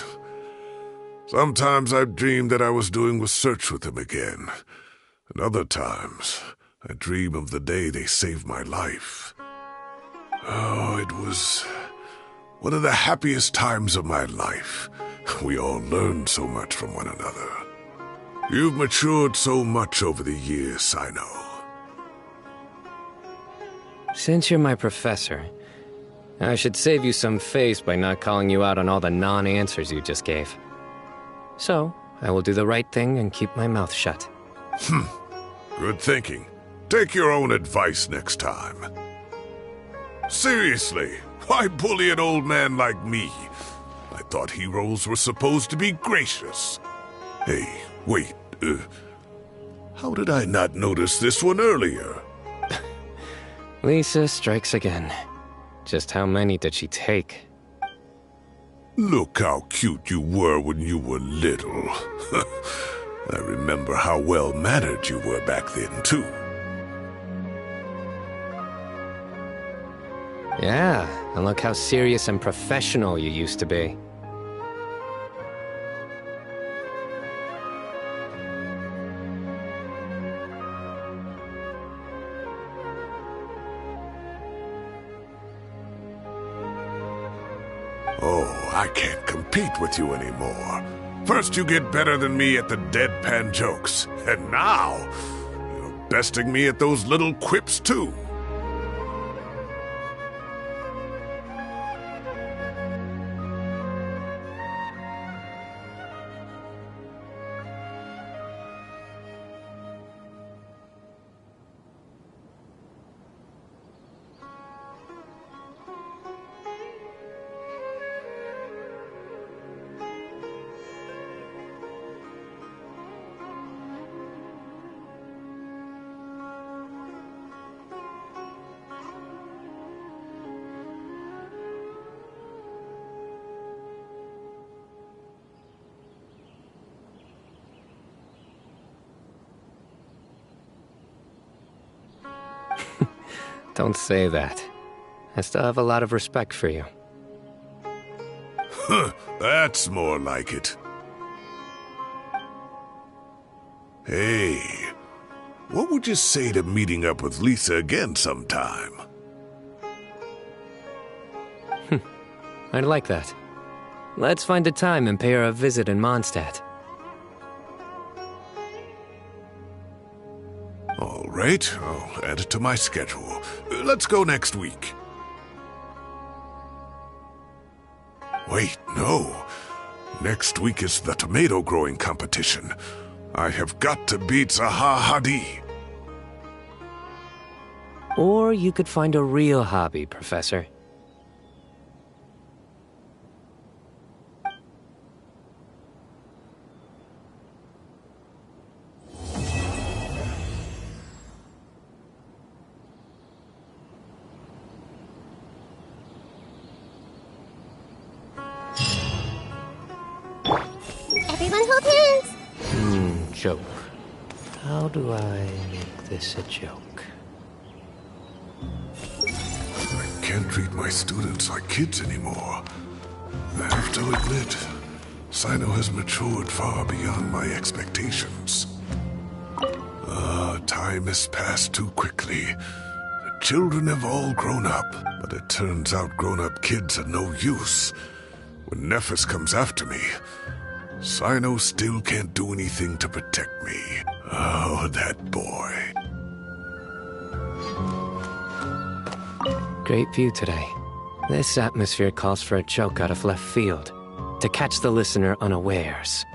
Sometimes I've dreamed that I was doing research with them again. And other times, I dream of the day they saved my life. Oh, it was one of the happiest times of my life. We all learned so much from one another. You've matured so much over the years, Cyno. Since you're my professor, I should save you some face by not calling you out on all the non-answers you just gave. So, I will do the right thing and keep my mouth shut. Good thinking. Take your own advice next time. Seriously, why bully an old man like me? I thought heroes were supposed to be gracious. Hey, wait, how did I not notice this one earlier? Lisa strikes again. Just how many did she take? Look how cute you were when you were little. I remember how well-mannered you were back then, too. Yeah, and look how serious and professional you used to be. Oh, I can't compete with you anymore. First you get better than me at the deadpan jokes, and now you're besting me at those little quips too. Don't say that. I still have a lot of respect for you. Huh, that's more like it. Hey, what would you say to meeting up with Lisa again sometime? I'd like that. Let's find a time and pay her a visit in Mondstadt. right, I'll add it to my schedule. Let's go next week. Wait, no. Next week is the tomato growing competition. I have got to beat Zaha Hadid. Or you could find a real hobby, Professor. Everyone hold hands. Joke. How do I make this a joke? I can't treat my students like kids anymore. I have to admit, Cyno has matured far beyond my expectations. Time has passed too quickly. The children have all grown up, but it turns out grown-up kids are no use. When Nephis comes after me, Cyno still can't do anything to protect me. Oh, that boy. Great view today. This atmosphere calls for a joke out of left field, to catch the listener unawares.